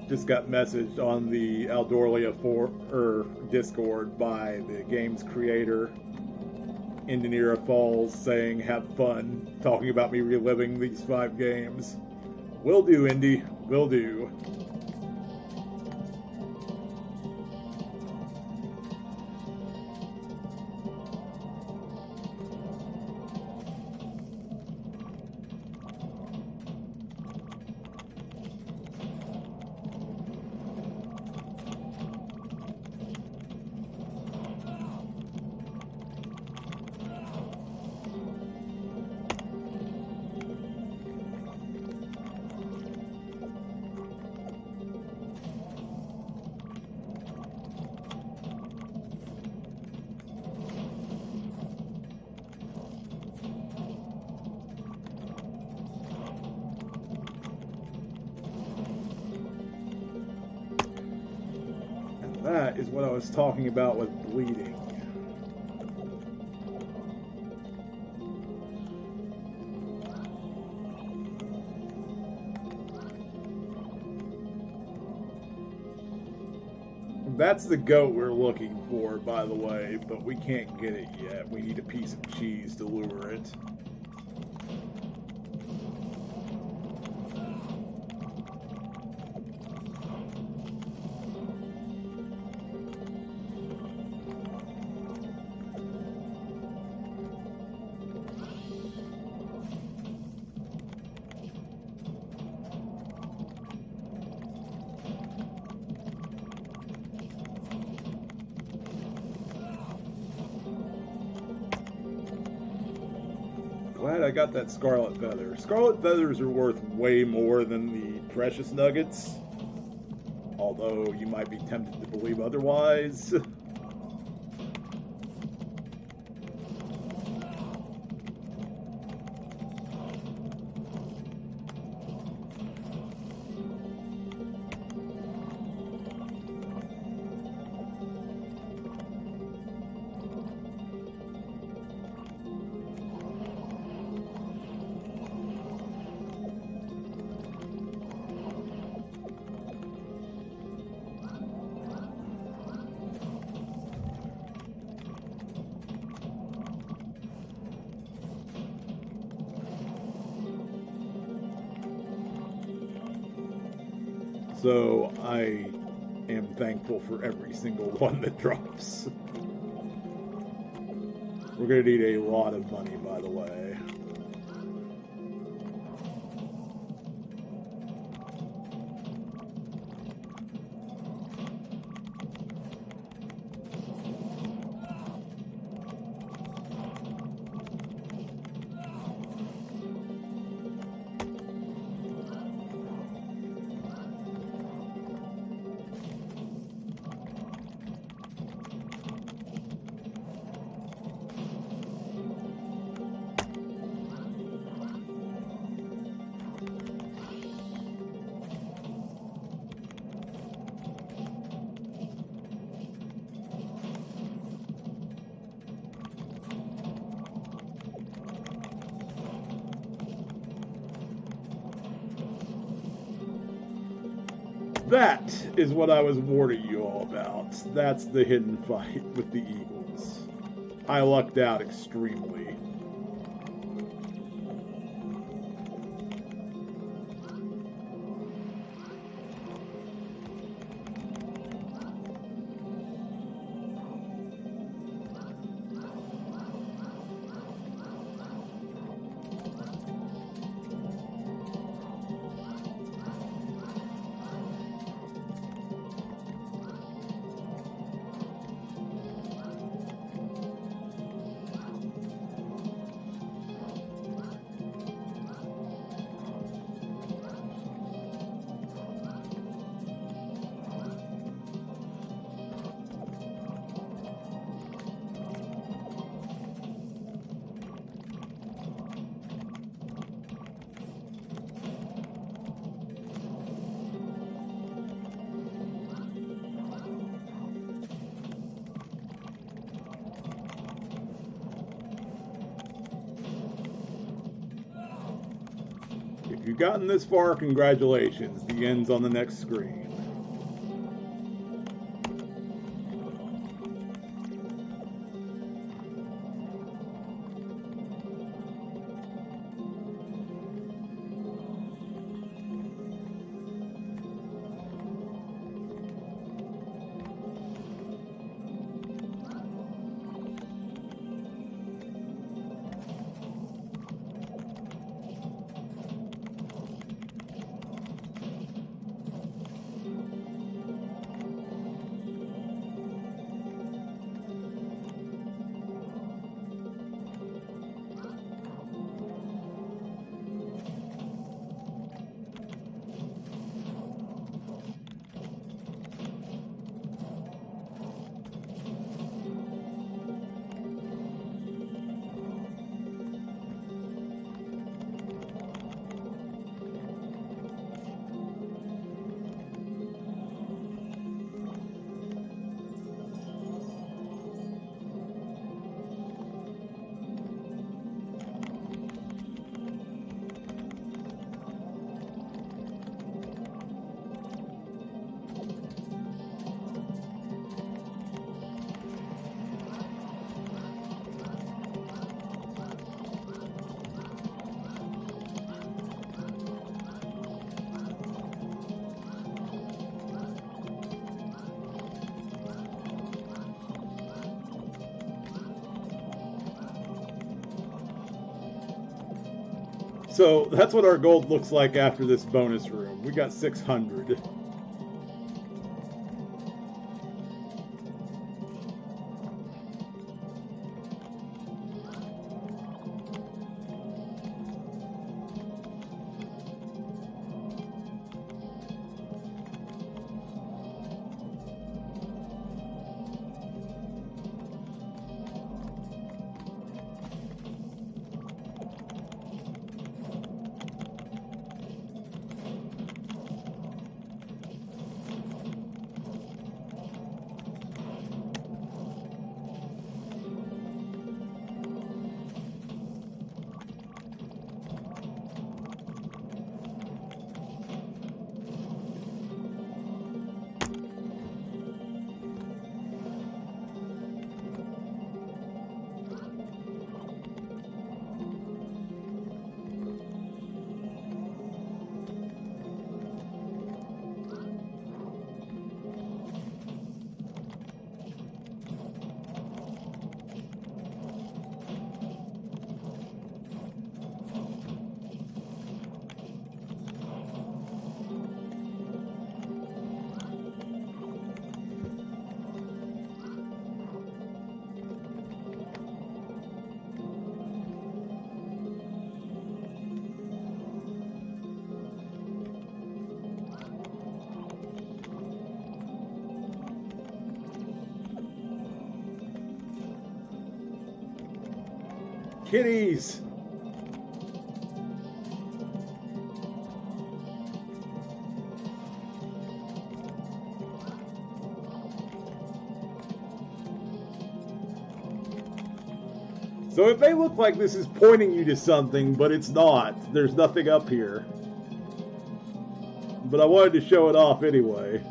Just got messaged on the Aldorlia Discord by the game's creator, Indianera Falls, saying have fun talking about me reliving these 5 games. Will do, Indy. Will do. That is what I was talking about with bleeding. That's the goat we're looking for, by the way, but we can't get it yet. We need a piece of cheese to lure it. Glad I got that scarlet feather. Scarlet feathers are worth way more than the precious nuggets, although you might be tempted to believe otherwise. So I am thankful for every single one that drops. We're going to need a lot of money, by the way. That is what I was warning you all about. That's the hidden fight with the Eagles. I lucked out extremely. you've gotten this far, congratulations. The end's on the next screen. So that's what our gold looks like after this bonus room. We got 600. Kitties! So it may look like this is pointing you to something, but it's not. There's nothing up here. But I wanted to show it off anyway.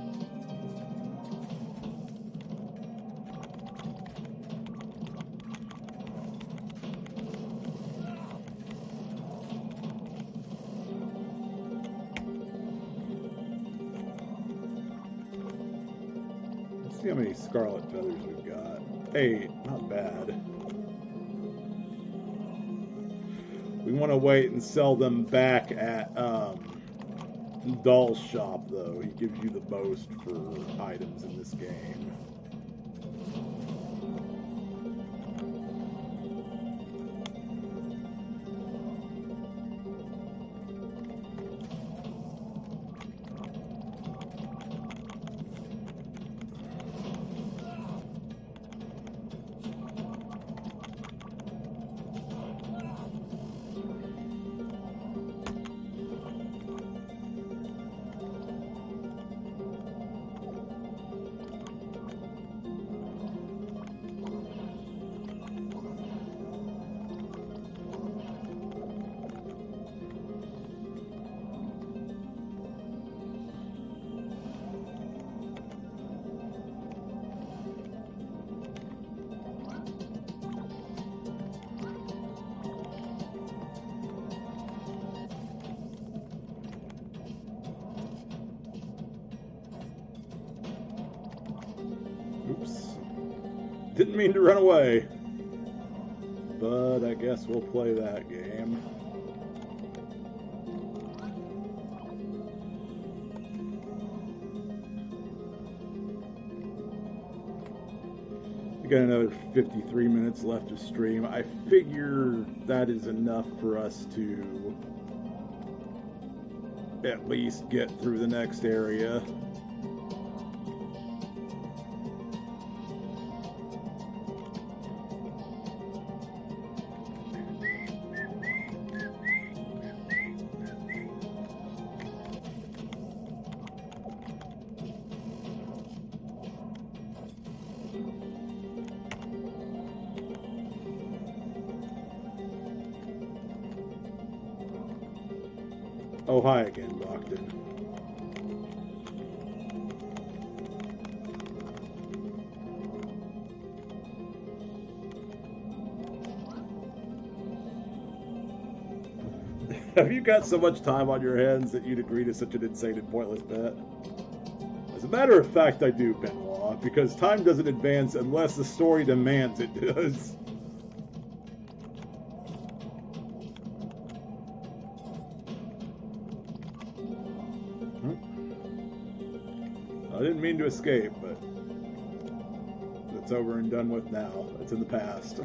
Let's see how many scarlet feathers we've got. 8, not bad. We want to wait and sell them back at Doll's shop, though. He gives you the most for items in this game. Oops. Didn't mean to run away. But I guess we'll play that game. We got another 53 minutes left of stream. I figure that is enough for us to at least get through the next area. Oh, hi again, Lockton. Have you got so much time on your hands that you'd agree to such an insane and pointless bet? As a matter of fact, I do, Benoit, because time doesn't advance unless the story demands it does. I didn't mean to escape, but it's over and done with now. It's in the past.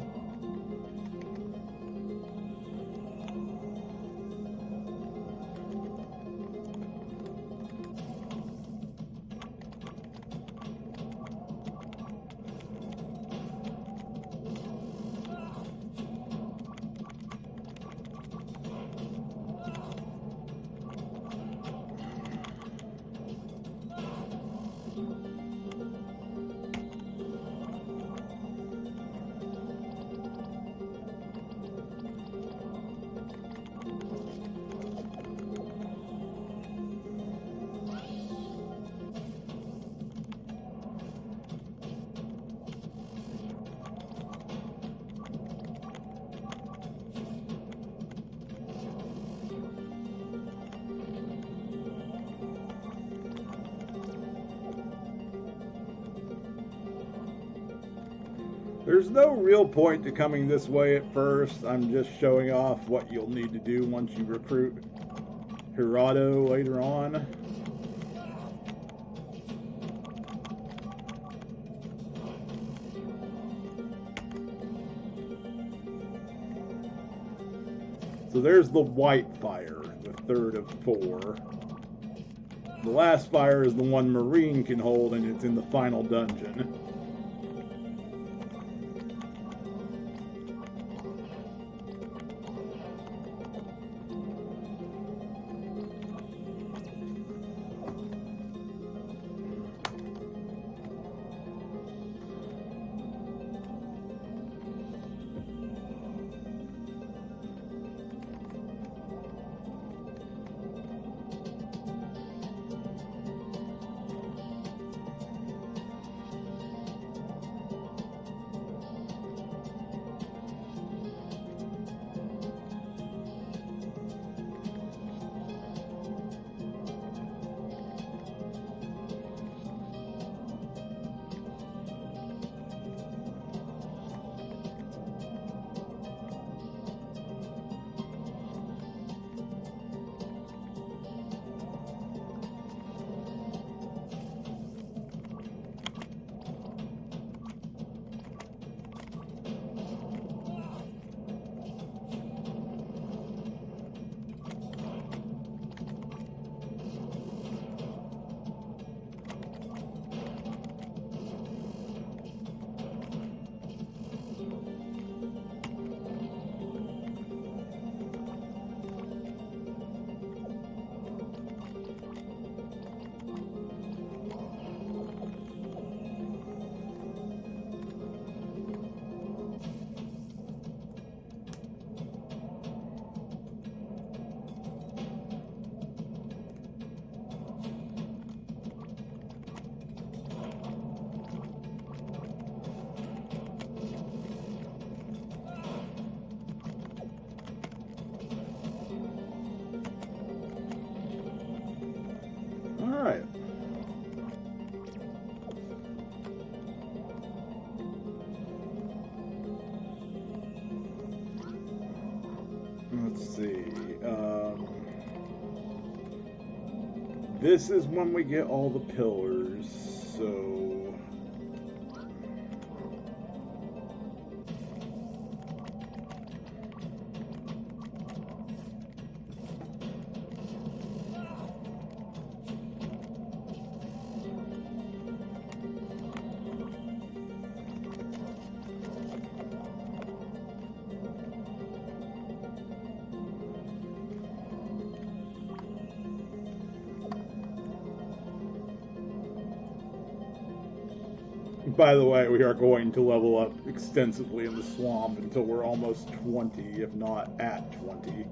There's no real point to coming this way at first. I'm just showing off what you'll need to do once you recruit Hirado later on. So there's the white fire, the third of 4. The last fire is the one Marine can hold, and it's in the final dungeon. This is when we get all the pillars, so... By the way, we are going to level up extensively in the swamp until we're almost 20, if not at 20.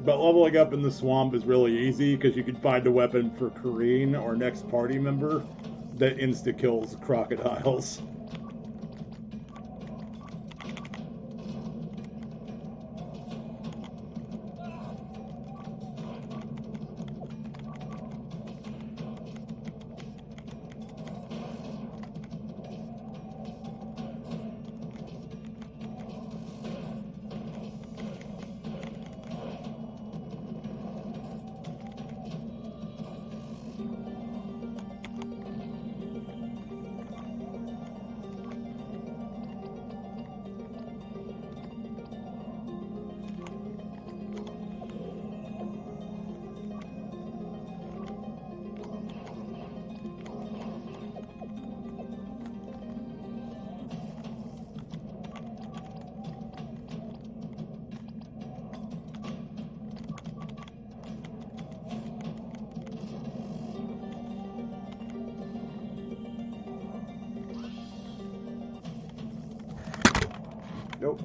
But leveling up in the swamp is really easy because you can find a weapon for Kareen, our next party member, that insta-kills crocodiles. Nope.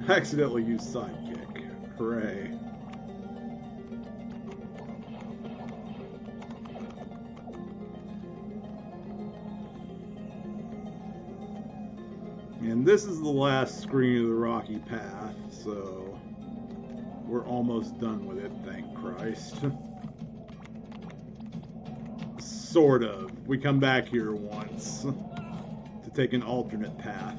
I accidentally used sidekick. Hooray. And this is the last screen of the rocky path, so we're almost done with it, thank Christ. Sort of. We come back here once to take an alternate path.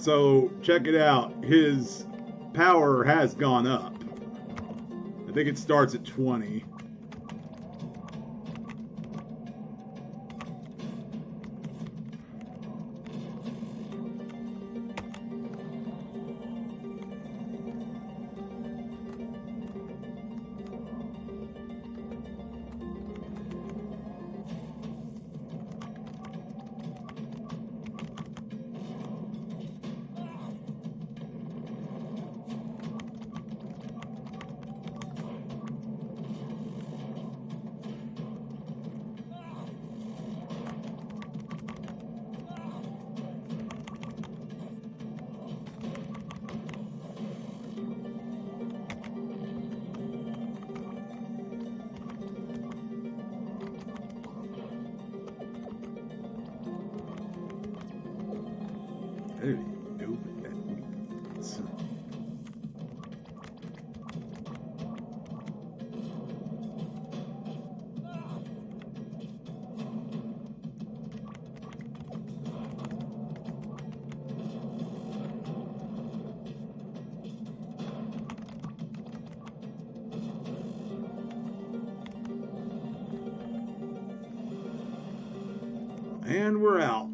So check it out. His power has gone up. I think it starts at 20. I don't even know what that means. And we're out.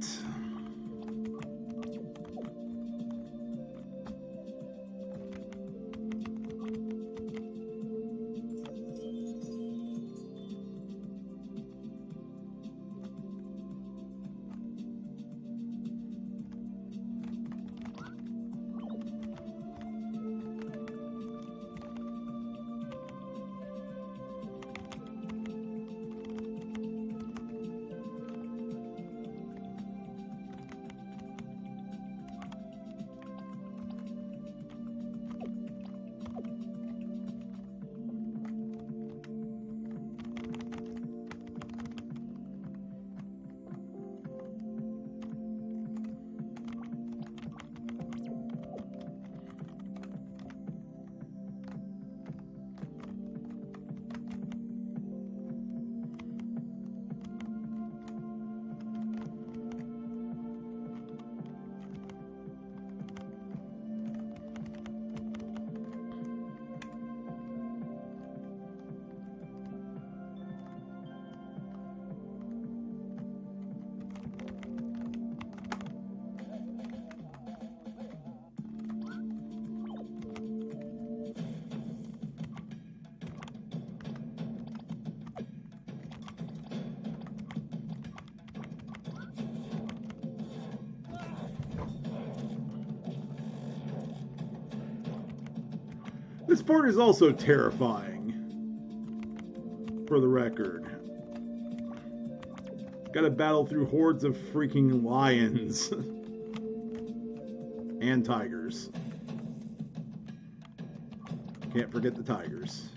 This part is also terrifying, for the record. Gotta battle through hordes of freaking lions and tigers. Can't forget the tigers.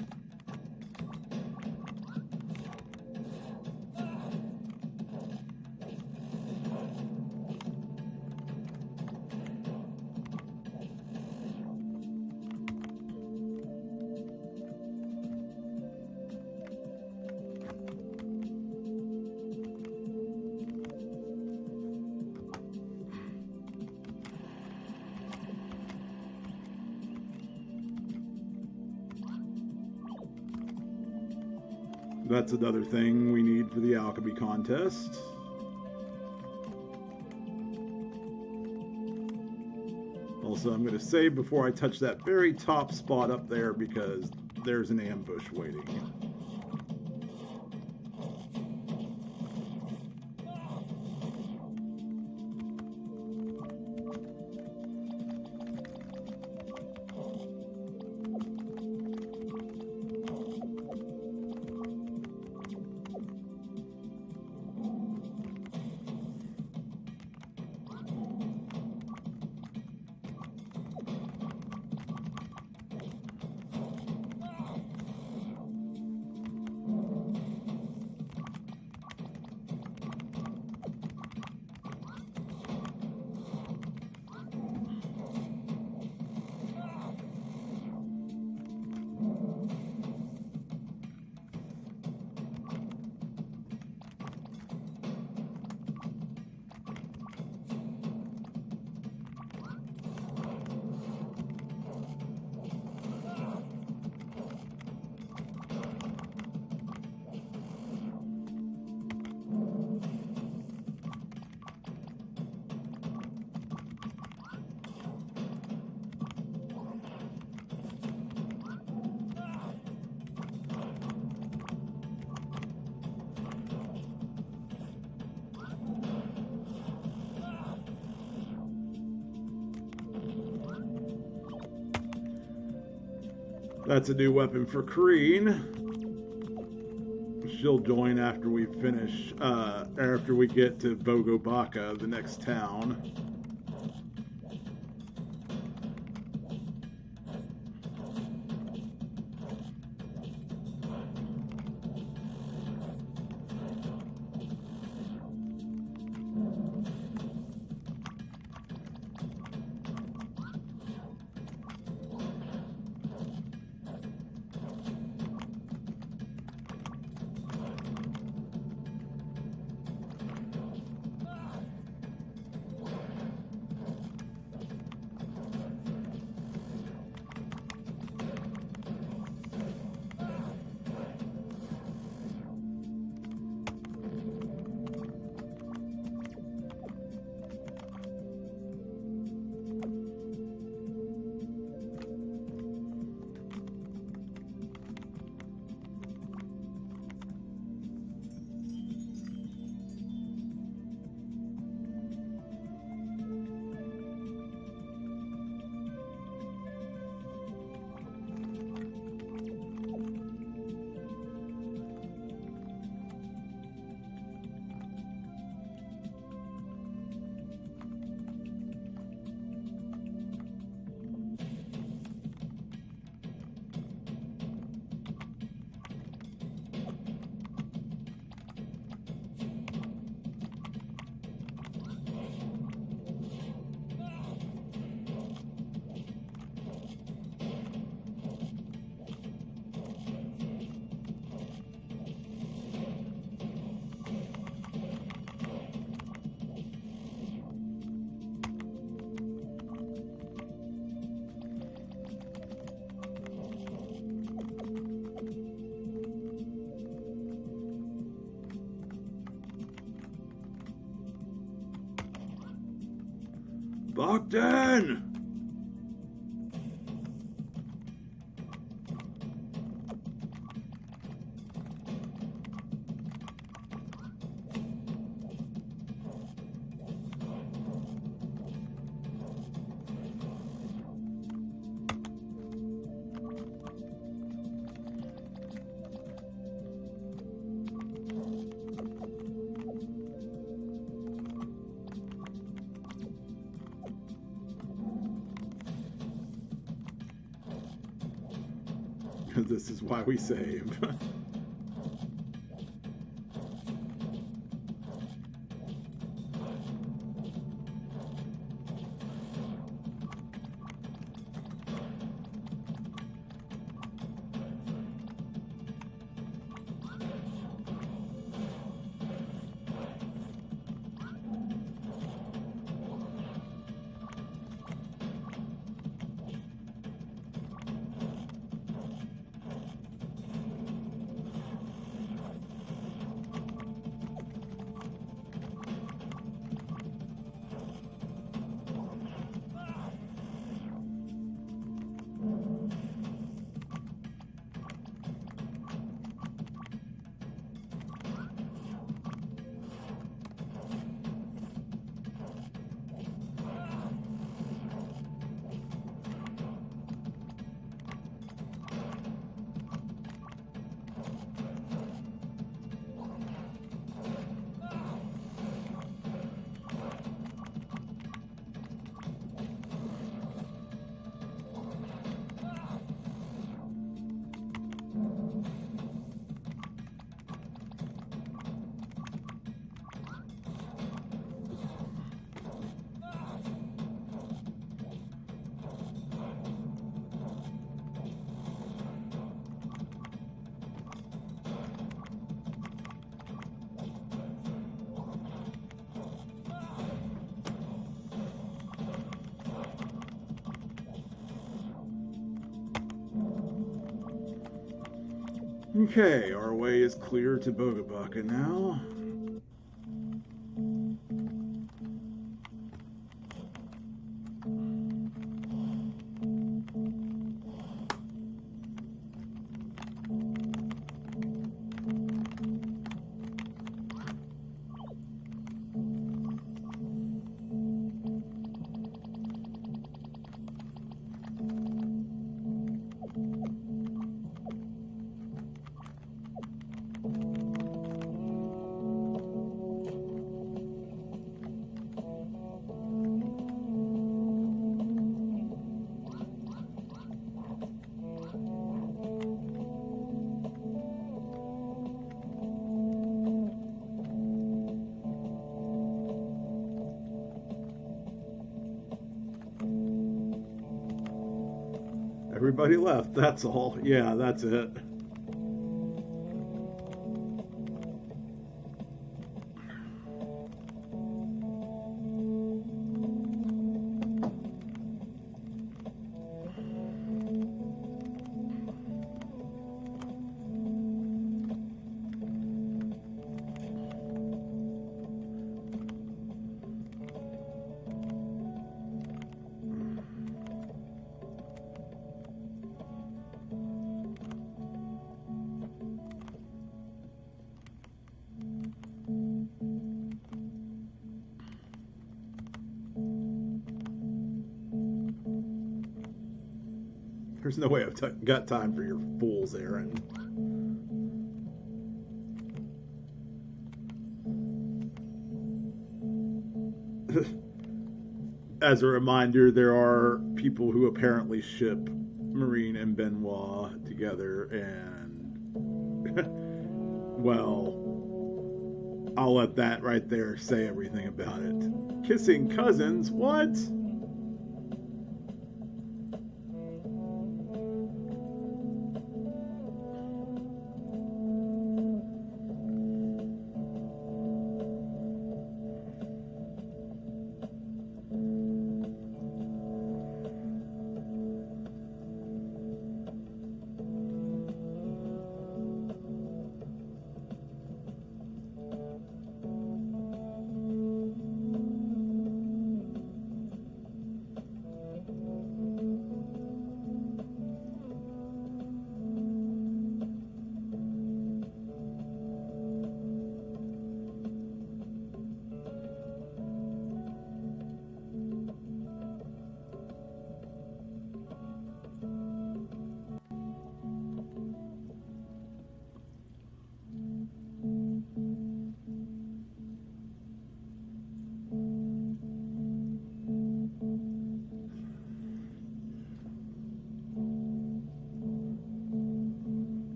That's another thing we need for the alchemy contest. Also, I'm going to save before I touch that very top spot up there because there's an ambush waiting. That's a new weapon for Kreen. She'll join after we finish, after we get to Bogobaka, the next town. Bogdan! This is why we save. Okay, our way is clear to Bogobaka now. Everybody left, that's all. Yeah, that's it. There's no way I've got time for your fool's errand. As a reminder, there are people who apparently ship Marine and Benoit together, and well, I'll let that right there say everything about it. Kissing cousins? What?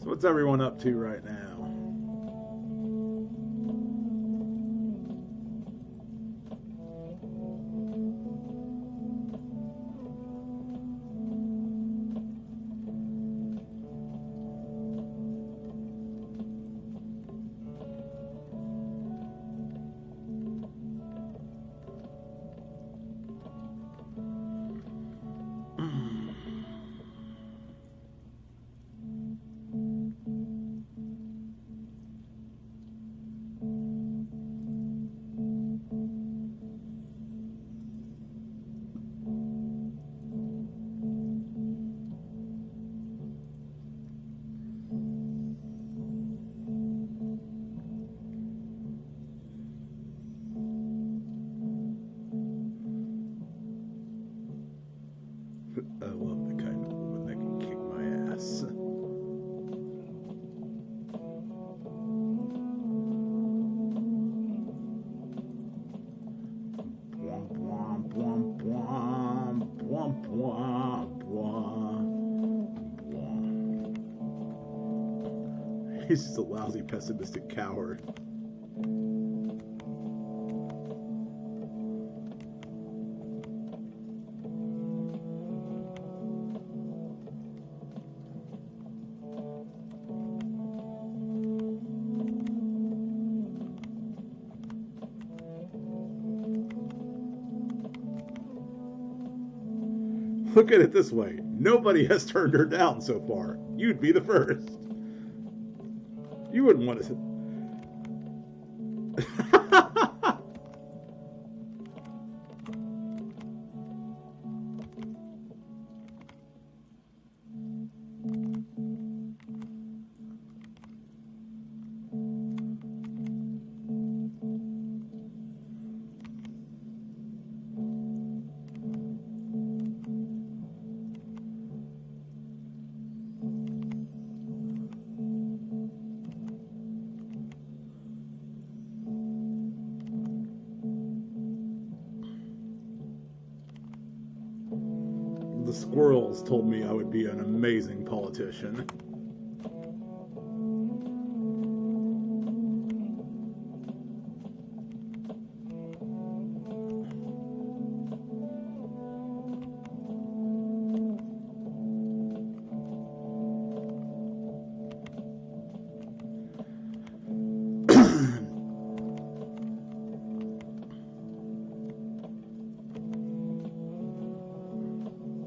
So what's everyone up to right now? I love the kind of woman that can kick my ass. Bwomp, bwomp, bwomp, bwomp, bwomp, bwomp, bwomp, bwomp. He's just a lousy, pessimistic coward. Look at it this way. Nobody has turned her down so far. You'd be the first. You wouldn't want to... the squirrels told me I would be an amazing politician.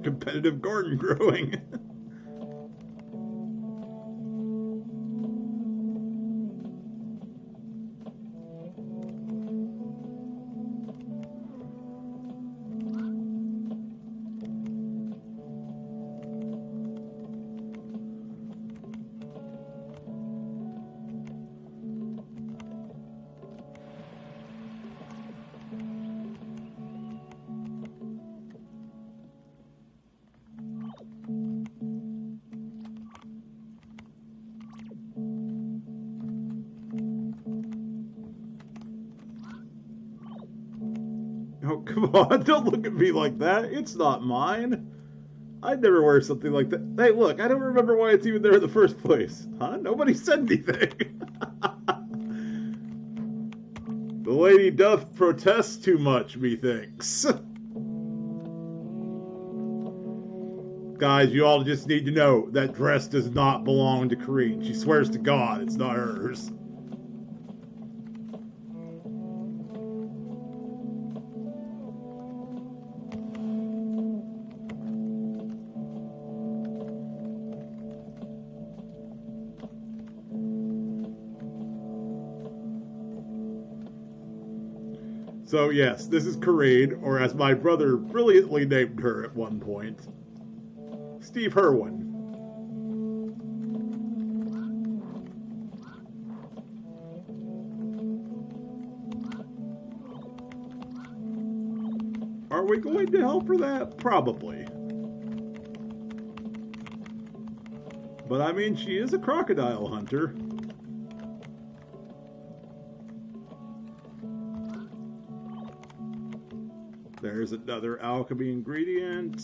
Competitive garden growing. Oh, come on, don't look at me like that. It's not mine. I'd never wear something like that. Hey, look, I don't remember why it's even there in the first place. Huh? Nobody said anything. The lady doth protest too much, methinks. Guys, you all just need to know that dress does not belong to Corrine. She swears to God it's not hers. So yes, this is Corrine, or as my brother brilliantly named her at one point, Steve Herwin. Are we going to help her that? Probably. But I mean, she is a crocodile hunter. There's another alchemy ingredient.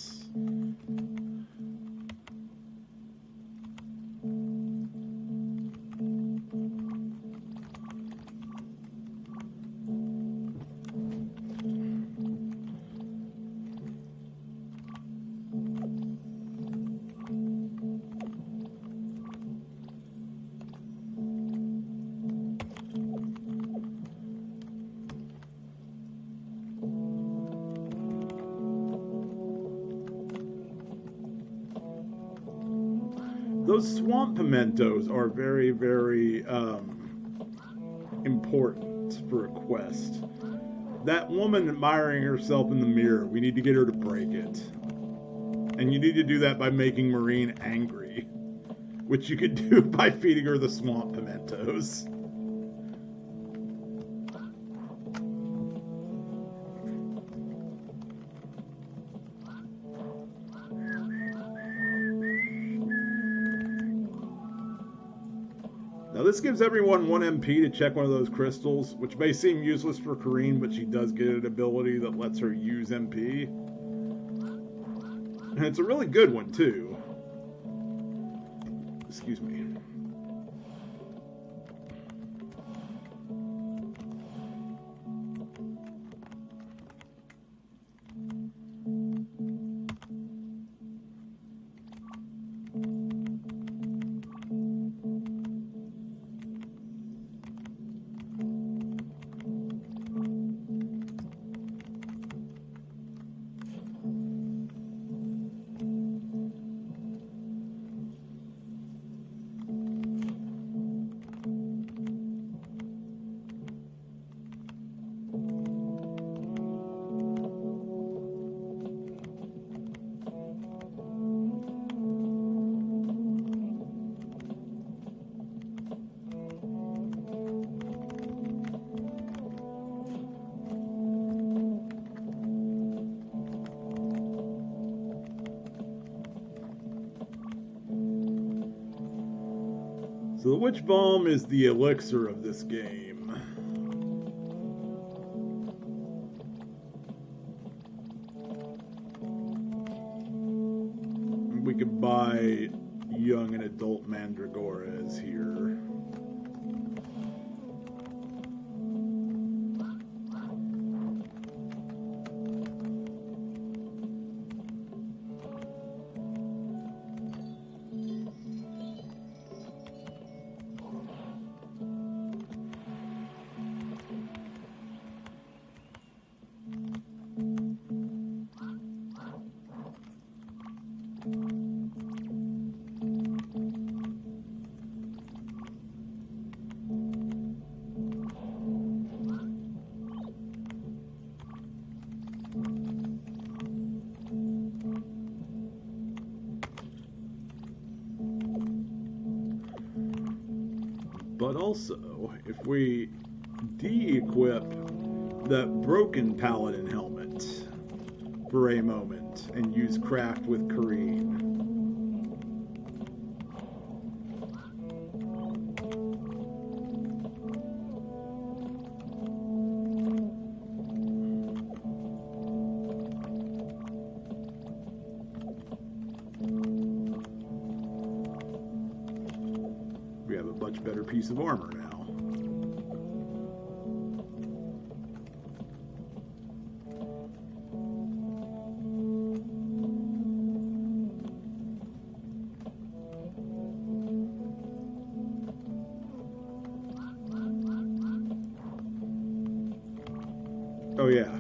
Those swamp pimentos are very, very important for a quest. That woman admiring herself in the mirror, we need to get her to break it. And you need to do that by making Marine angry, which you could do by feeding her the swamp pimentos. Now this gives everyone 1 MP to check one of those crystals, which may seem useless for Corrine, but she does get an ability that lets her use MP. And it's a really good one, too. Excuse me. So the Witch Balm is the elixir of this game. my young and adult Mandragoras here. But also, if we de-equip that broken paladin helmet for a moment and use craft with Kareen, we have a much better piece of armor now. Oh yeah.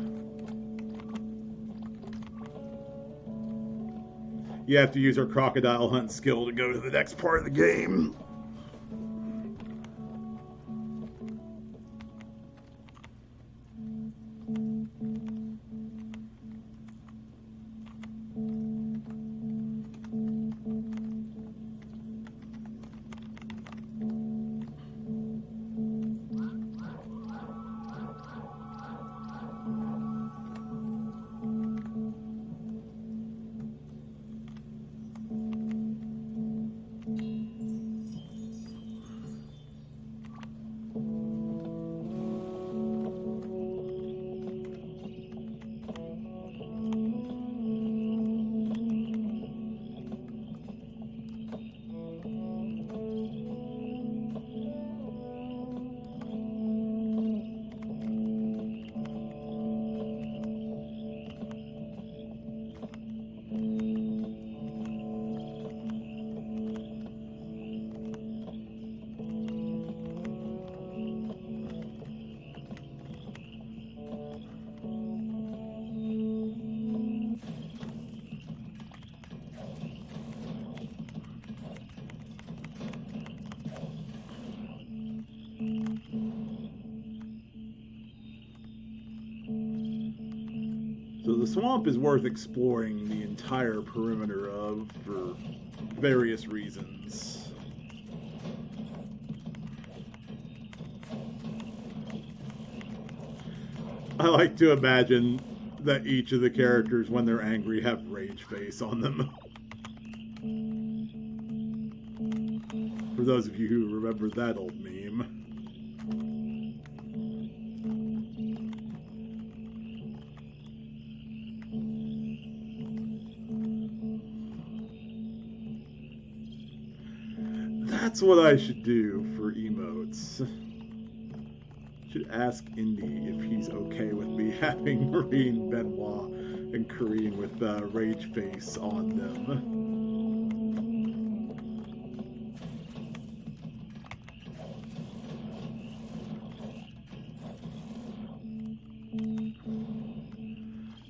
You have to use our crocodile hunt skill to go to the next part of the game. So the swamp is worth exploring the entire perimeter of for various reasons. I like to imagine that each of the characters, when they're angry, have rage face on them. For those of you who remember that old meme. That's what I should do for emotes. Should ask Indy if he's okay with me having Marine, Benoit, and Kareen with rage face on them.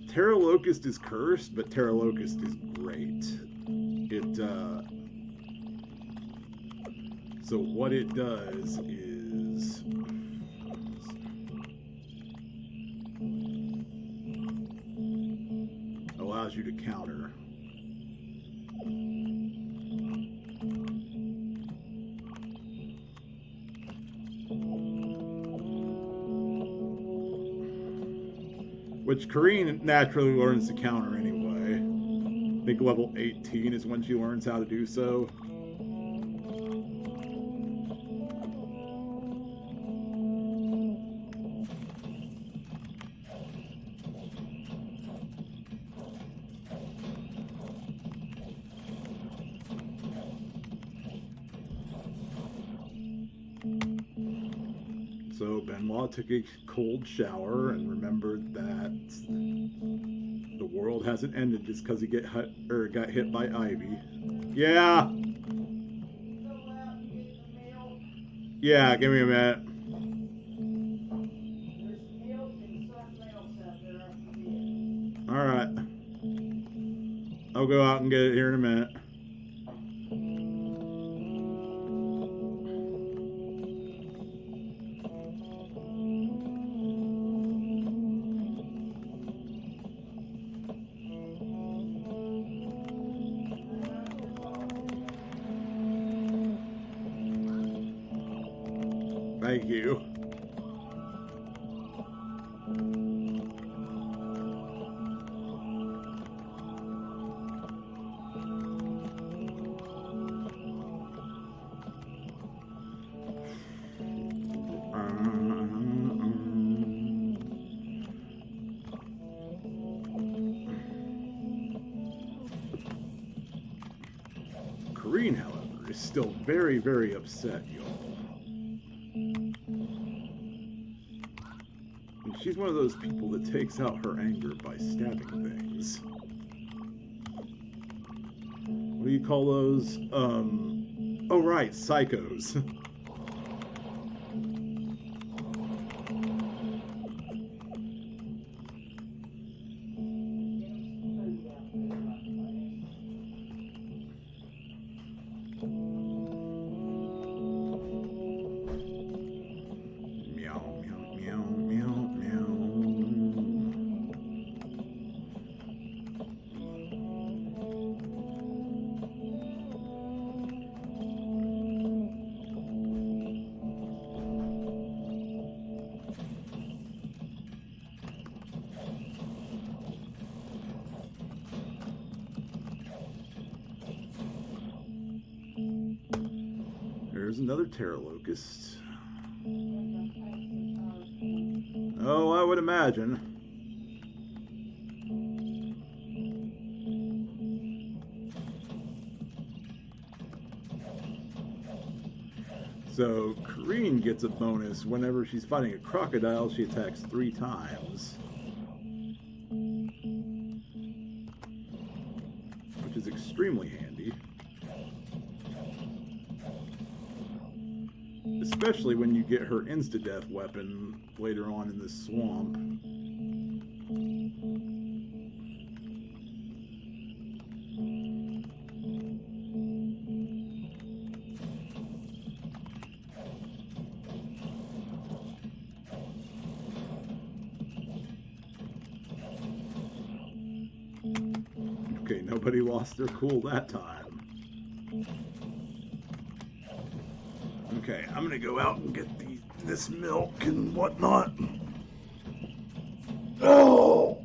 Terra Locust is cursed, but Terra Locust is great. So what it does is allows you to counter. Which Kareen naturally learns to counter anyway. I think level 18 is when she learns how to do so. So Benoit took a cold shower and remembered that the world hasn't ended just because he got hit by Ivy. Yeah. Yeah, give me a minute. Alright. I'll go out and get it here in a minute. Thank you. Corrine, however, is still very, very upset, y'all. And she's one of those people that takes out her anger by stabbing things. What do you call those? Oh right, psychos. There's another Terra Locust. Oh, I would imagine. So, Corrine gets a bonus whenever she's fighting a crocodile. She attacks 3 times. Which is extremely handy. Especially when you get her insta-death weapon later on in this swamp. Okay, nobody lost their cool that time. Okay, I'm gonna go out and get this milk and whatnot. Oh!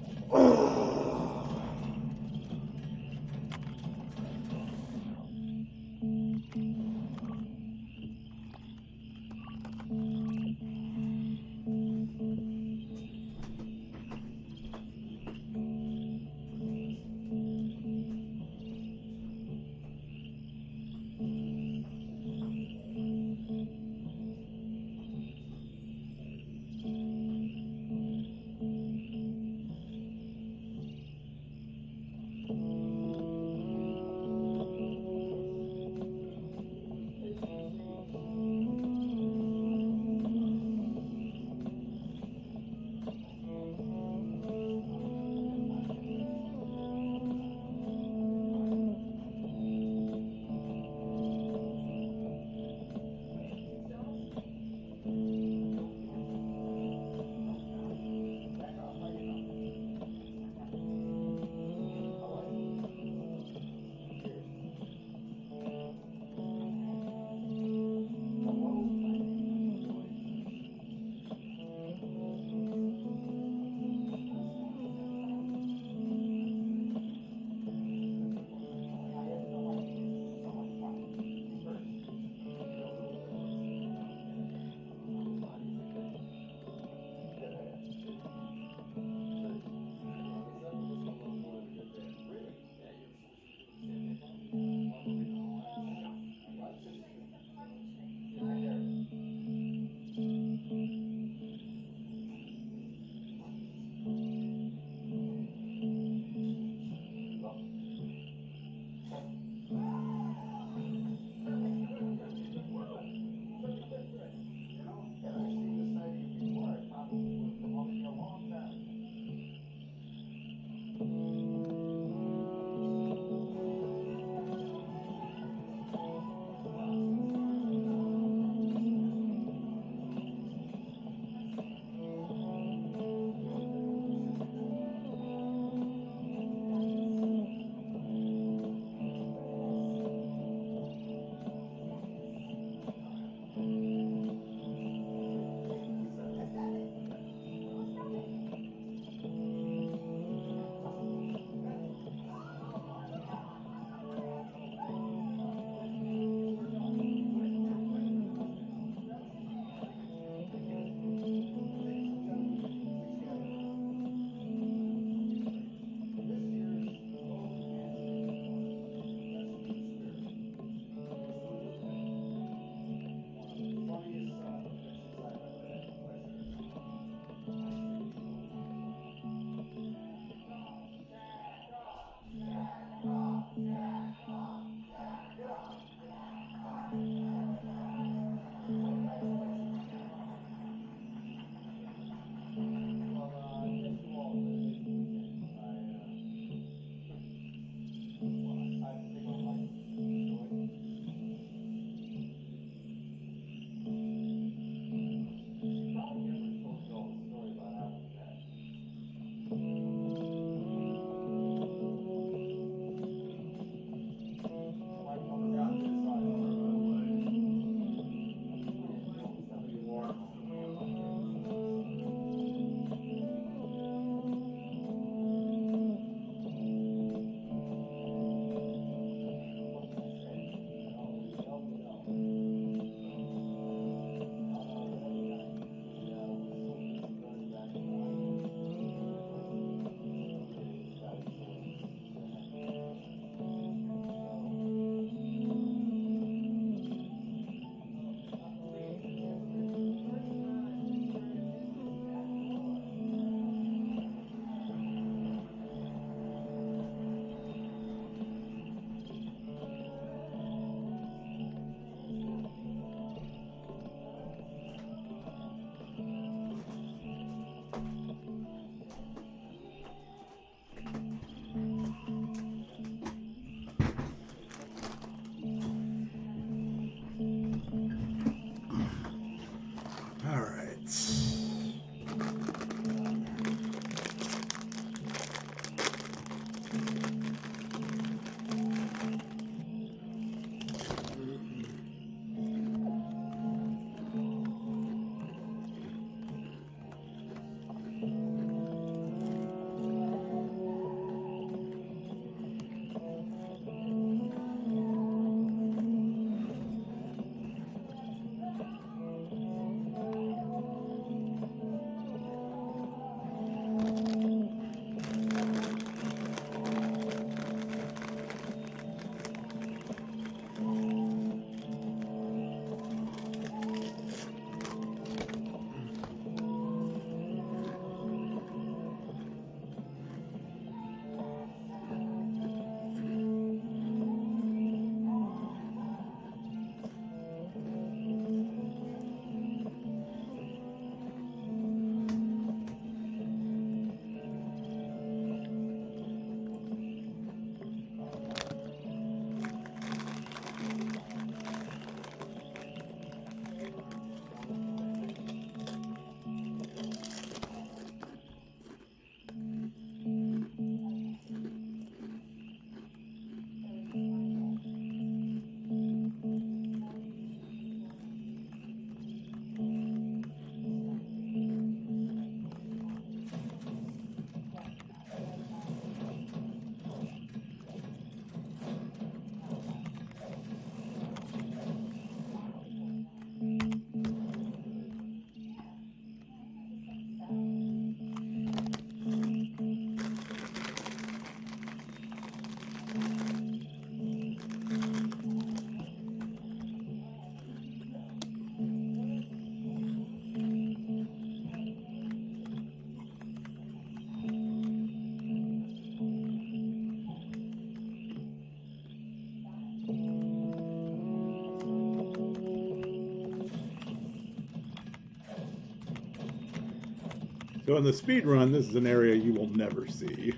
So in the speed run, this is an area you will never see.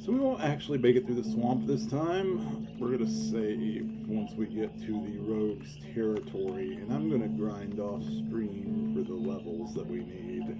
So we won't actually make it through the swamp this time. We're going to save once we get to the rogues territory, and I'm going to grind off stream for the levels that we need.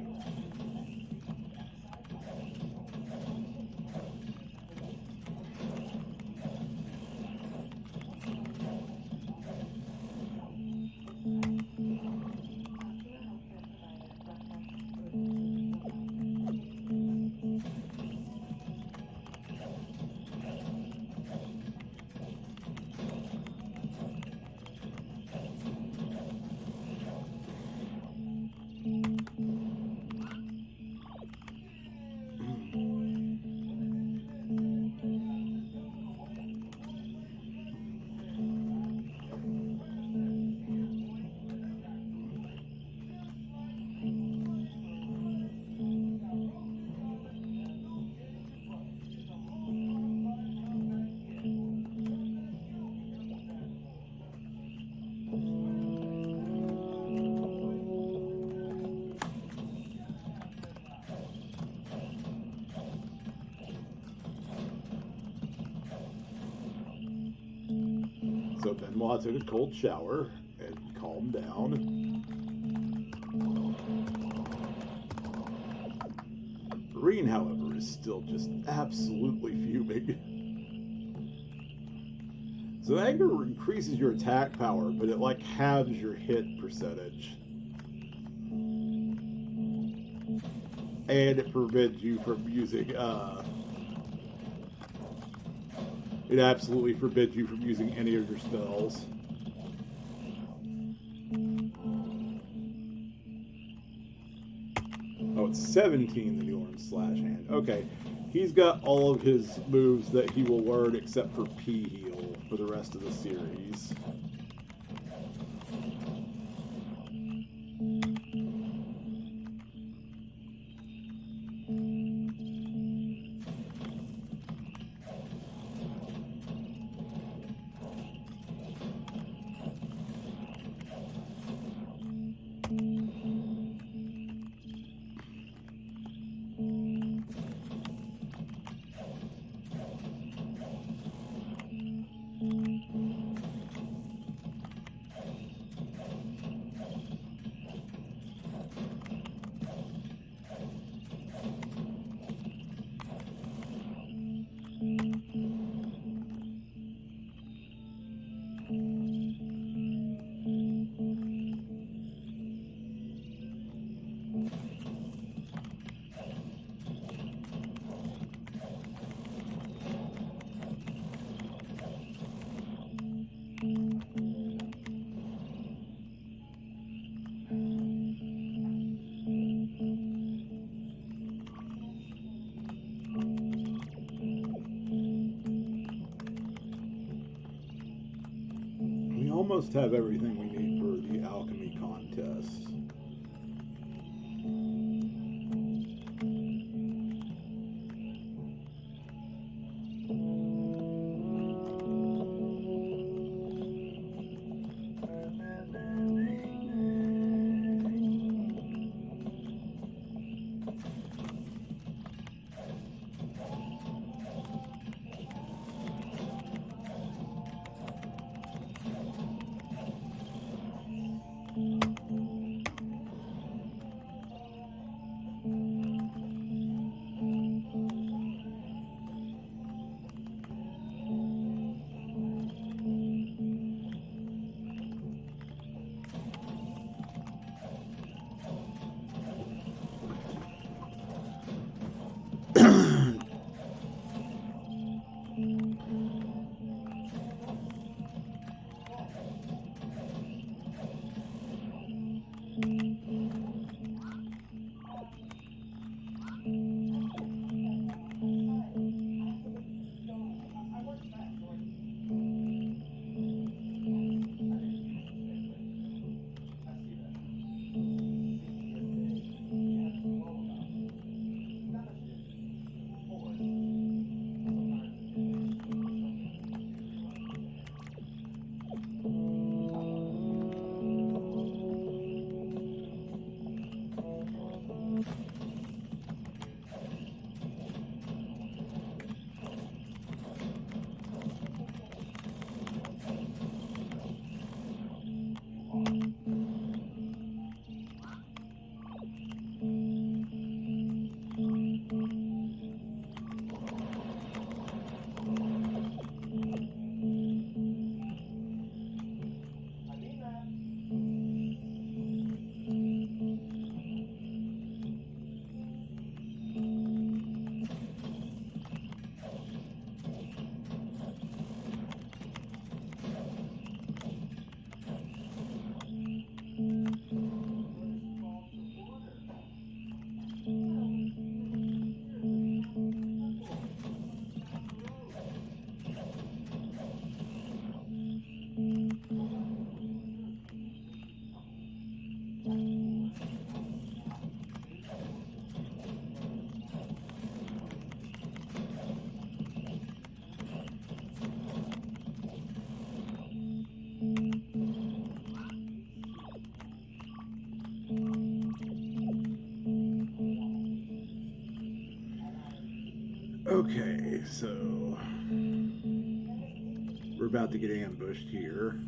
So then we'll have to take a cold shower and calm down. Green, however, is still just absolutely fuming. So anger increases your attack power, but it like halves your hit percentage. And it forbids you from using, it absolutely forbids you from using any of your spells. Oh, it's 17, the new one, Slash Hand. Okay, he's got all of his moves that he will learn except for P-Heal for the rest of the series. almost have everything we need for the alchemy contest. Okay, so we're about to get ambushed here.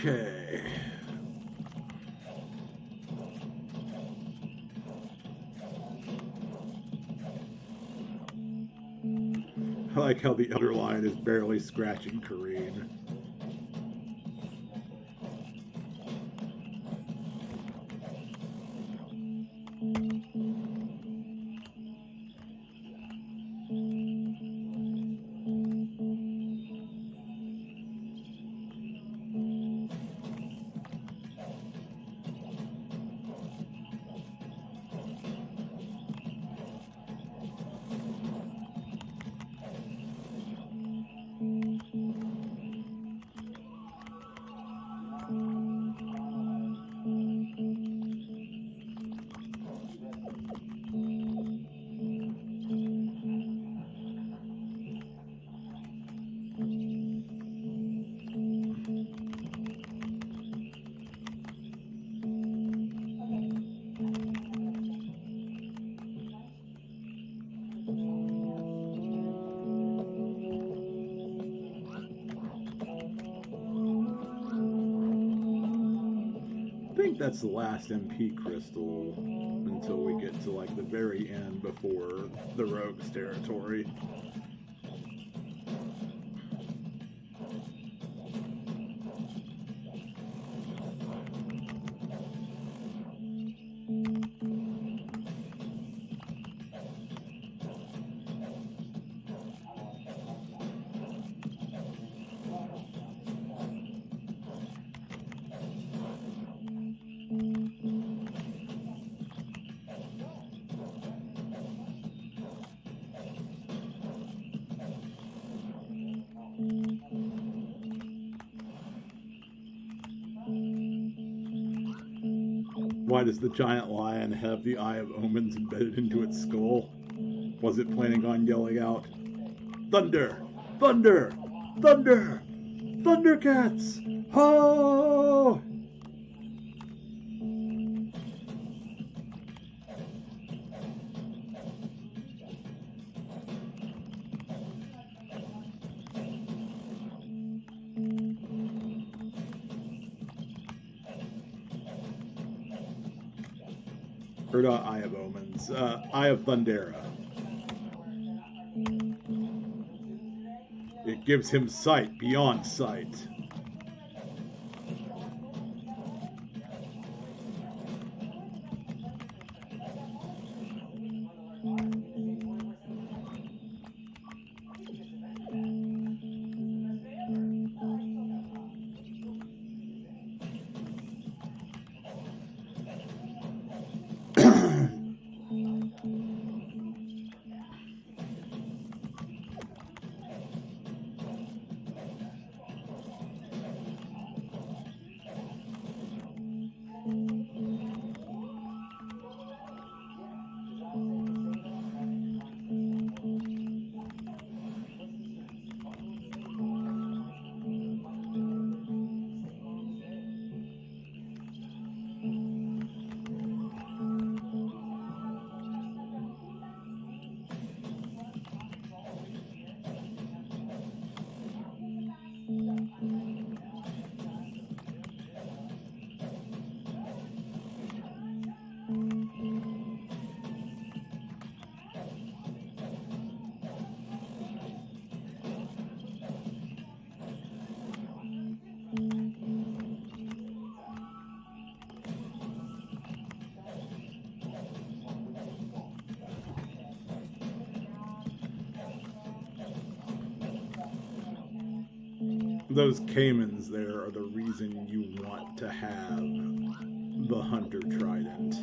Okay. I like how the Elder Lion is barely scratching Kareen. I think that's the last MP crystal until we get to like the very end before the rogues territory. Why does the giant lion have the Eye of Omens embedded into its skull? Was it planning on yelling out, "Thunder! Thunder! Thunder! Thundercats! Ho!" Or not Eye of Omens, Eye of Thundera. It gives him sight beyond sight. Those caimans there are the reason you want to have the Hunter Trident.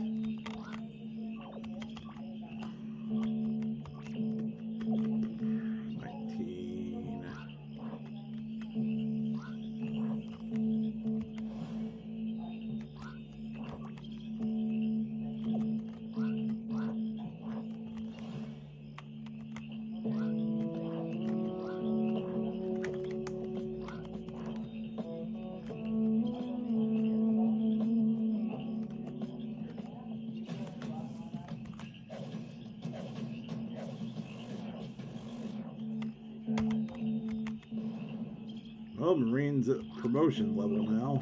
Well, Marine's at promotion level now.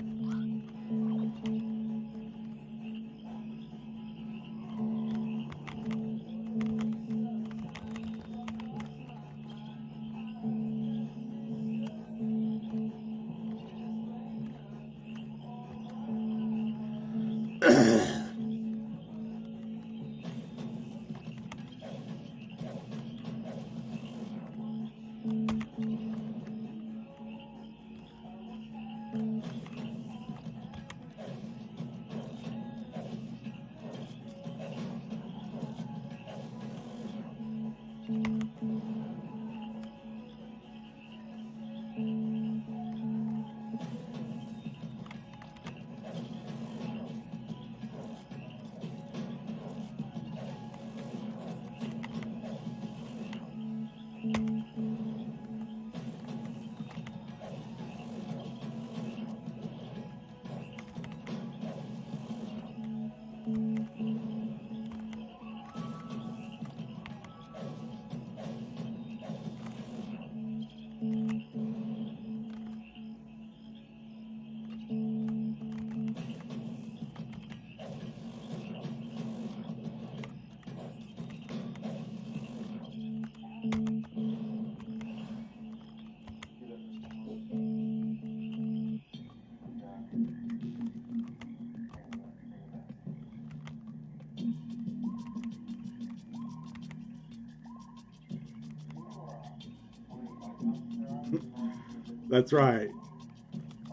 That's right.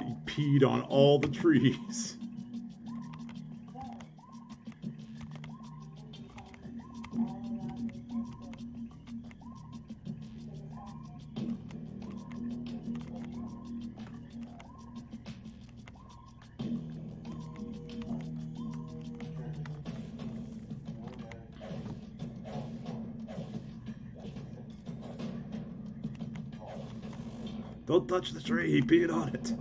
He peed on all the trees. Don't touch the tree, he peed on it.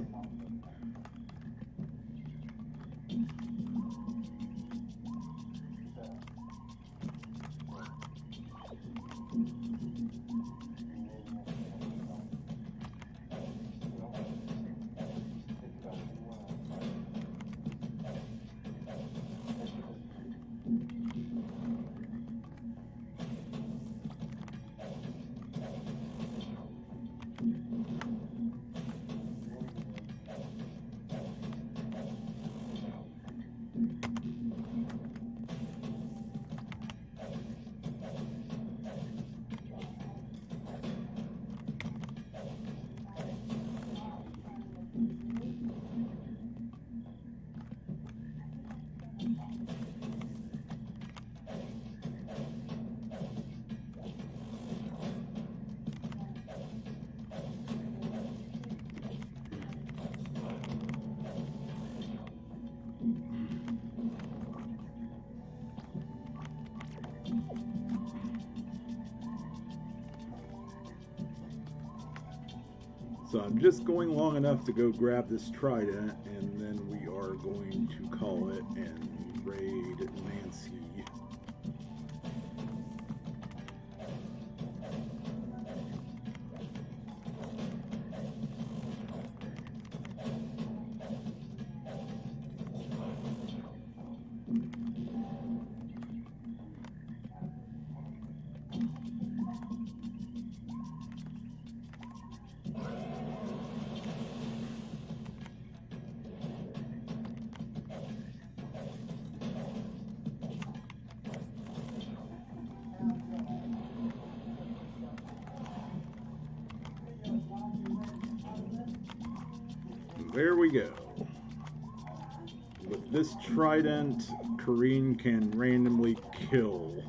So I'm just going long enough to go grab this trident, and then we are going to call it and raid Nancy. There we go. With this trident, Karine can randomly kill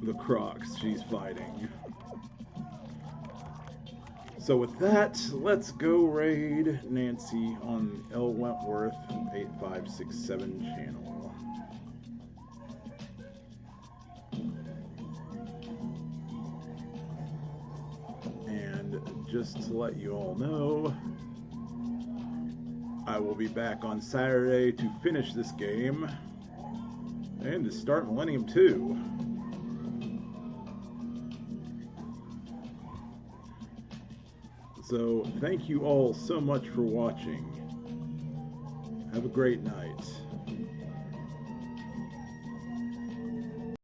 the crocs she's fighting. So with that, let's go raid Nancy on L. Wentworth 8567 channel. And just to let you all know, I will be back on Saturday to finish this game and to start Millennium 2. So thank you all so much for watching. Have a great night.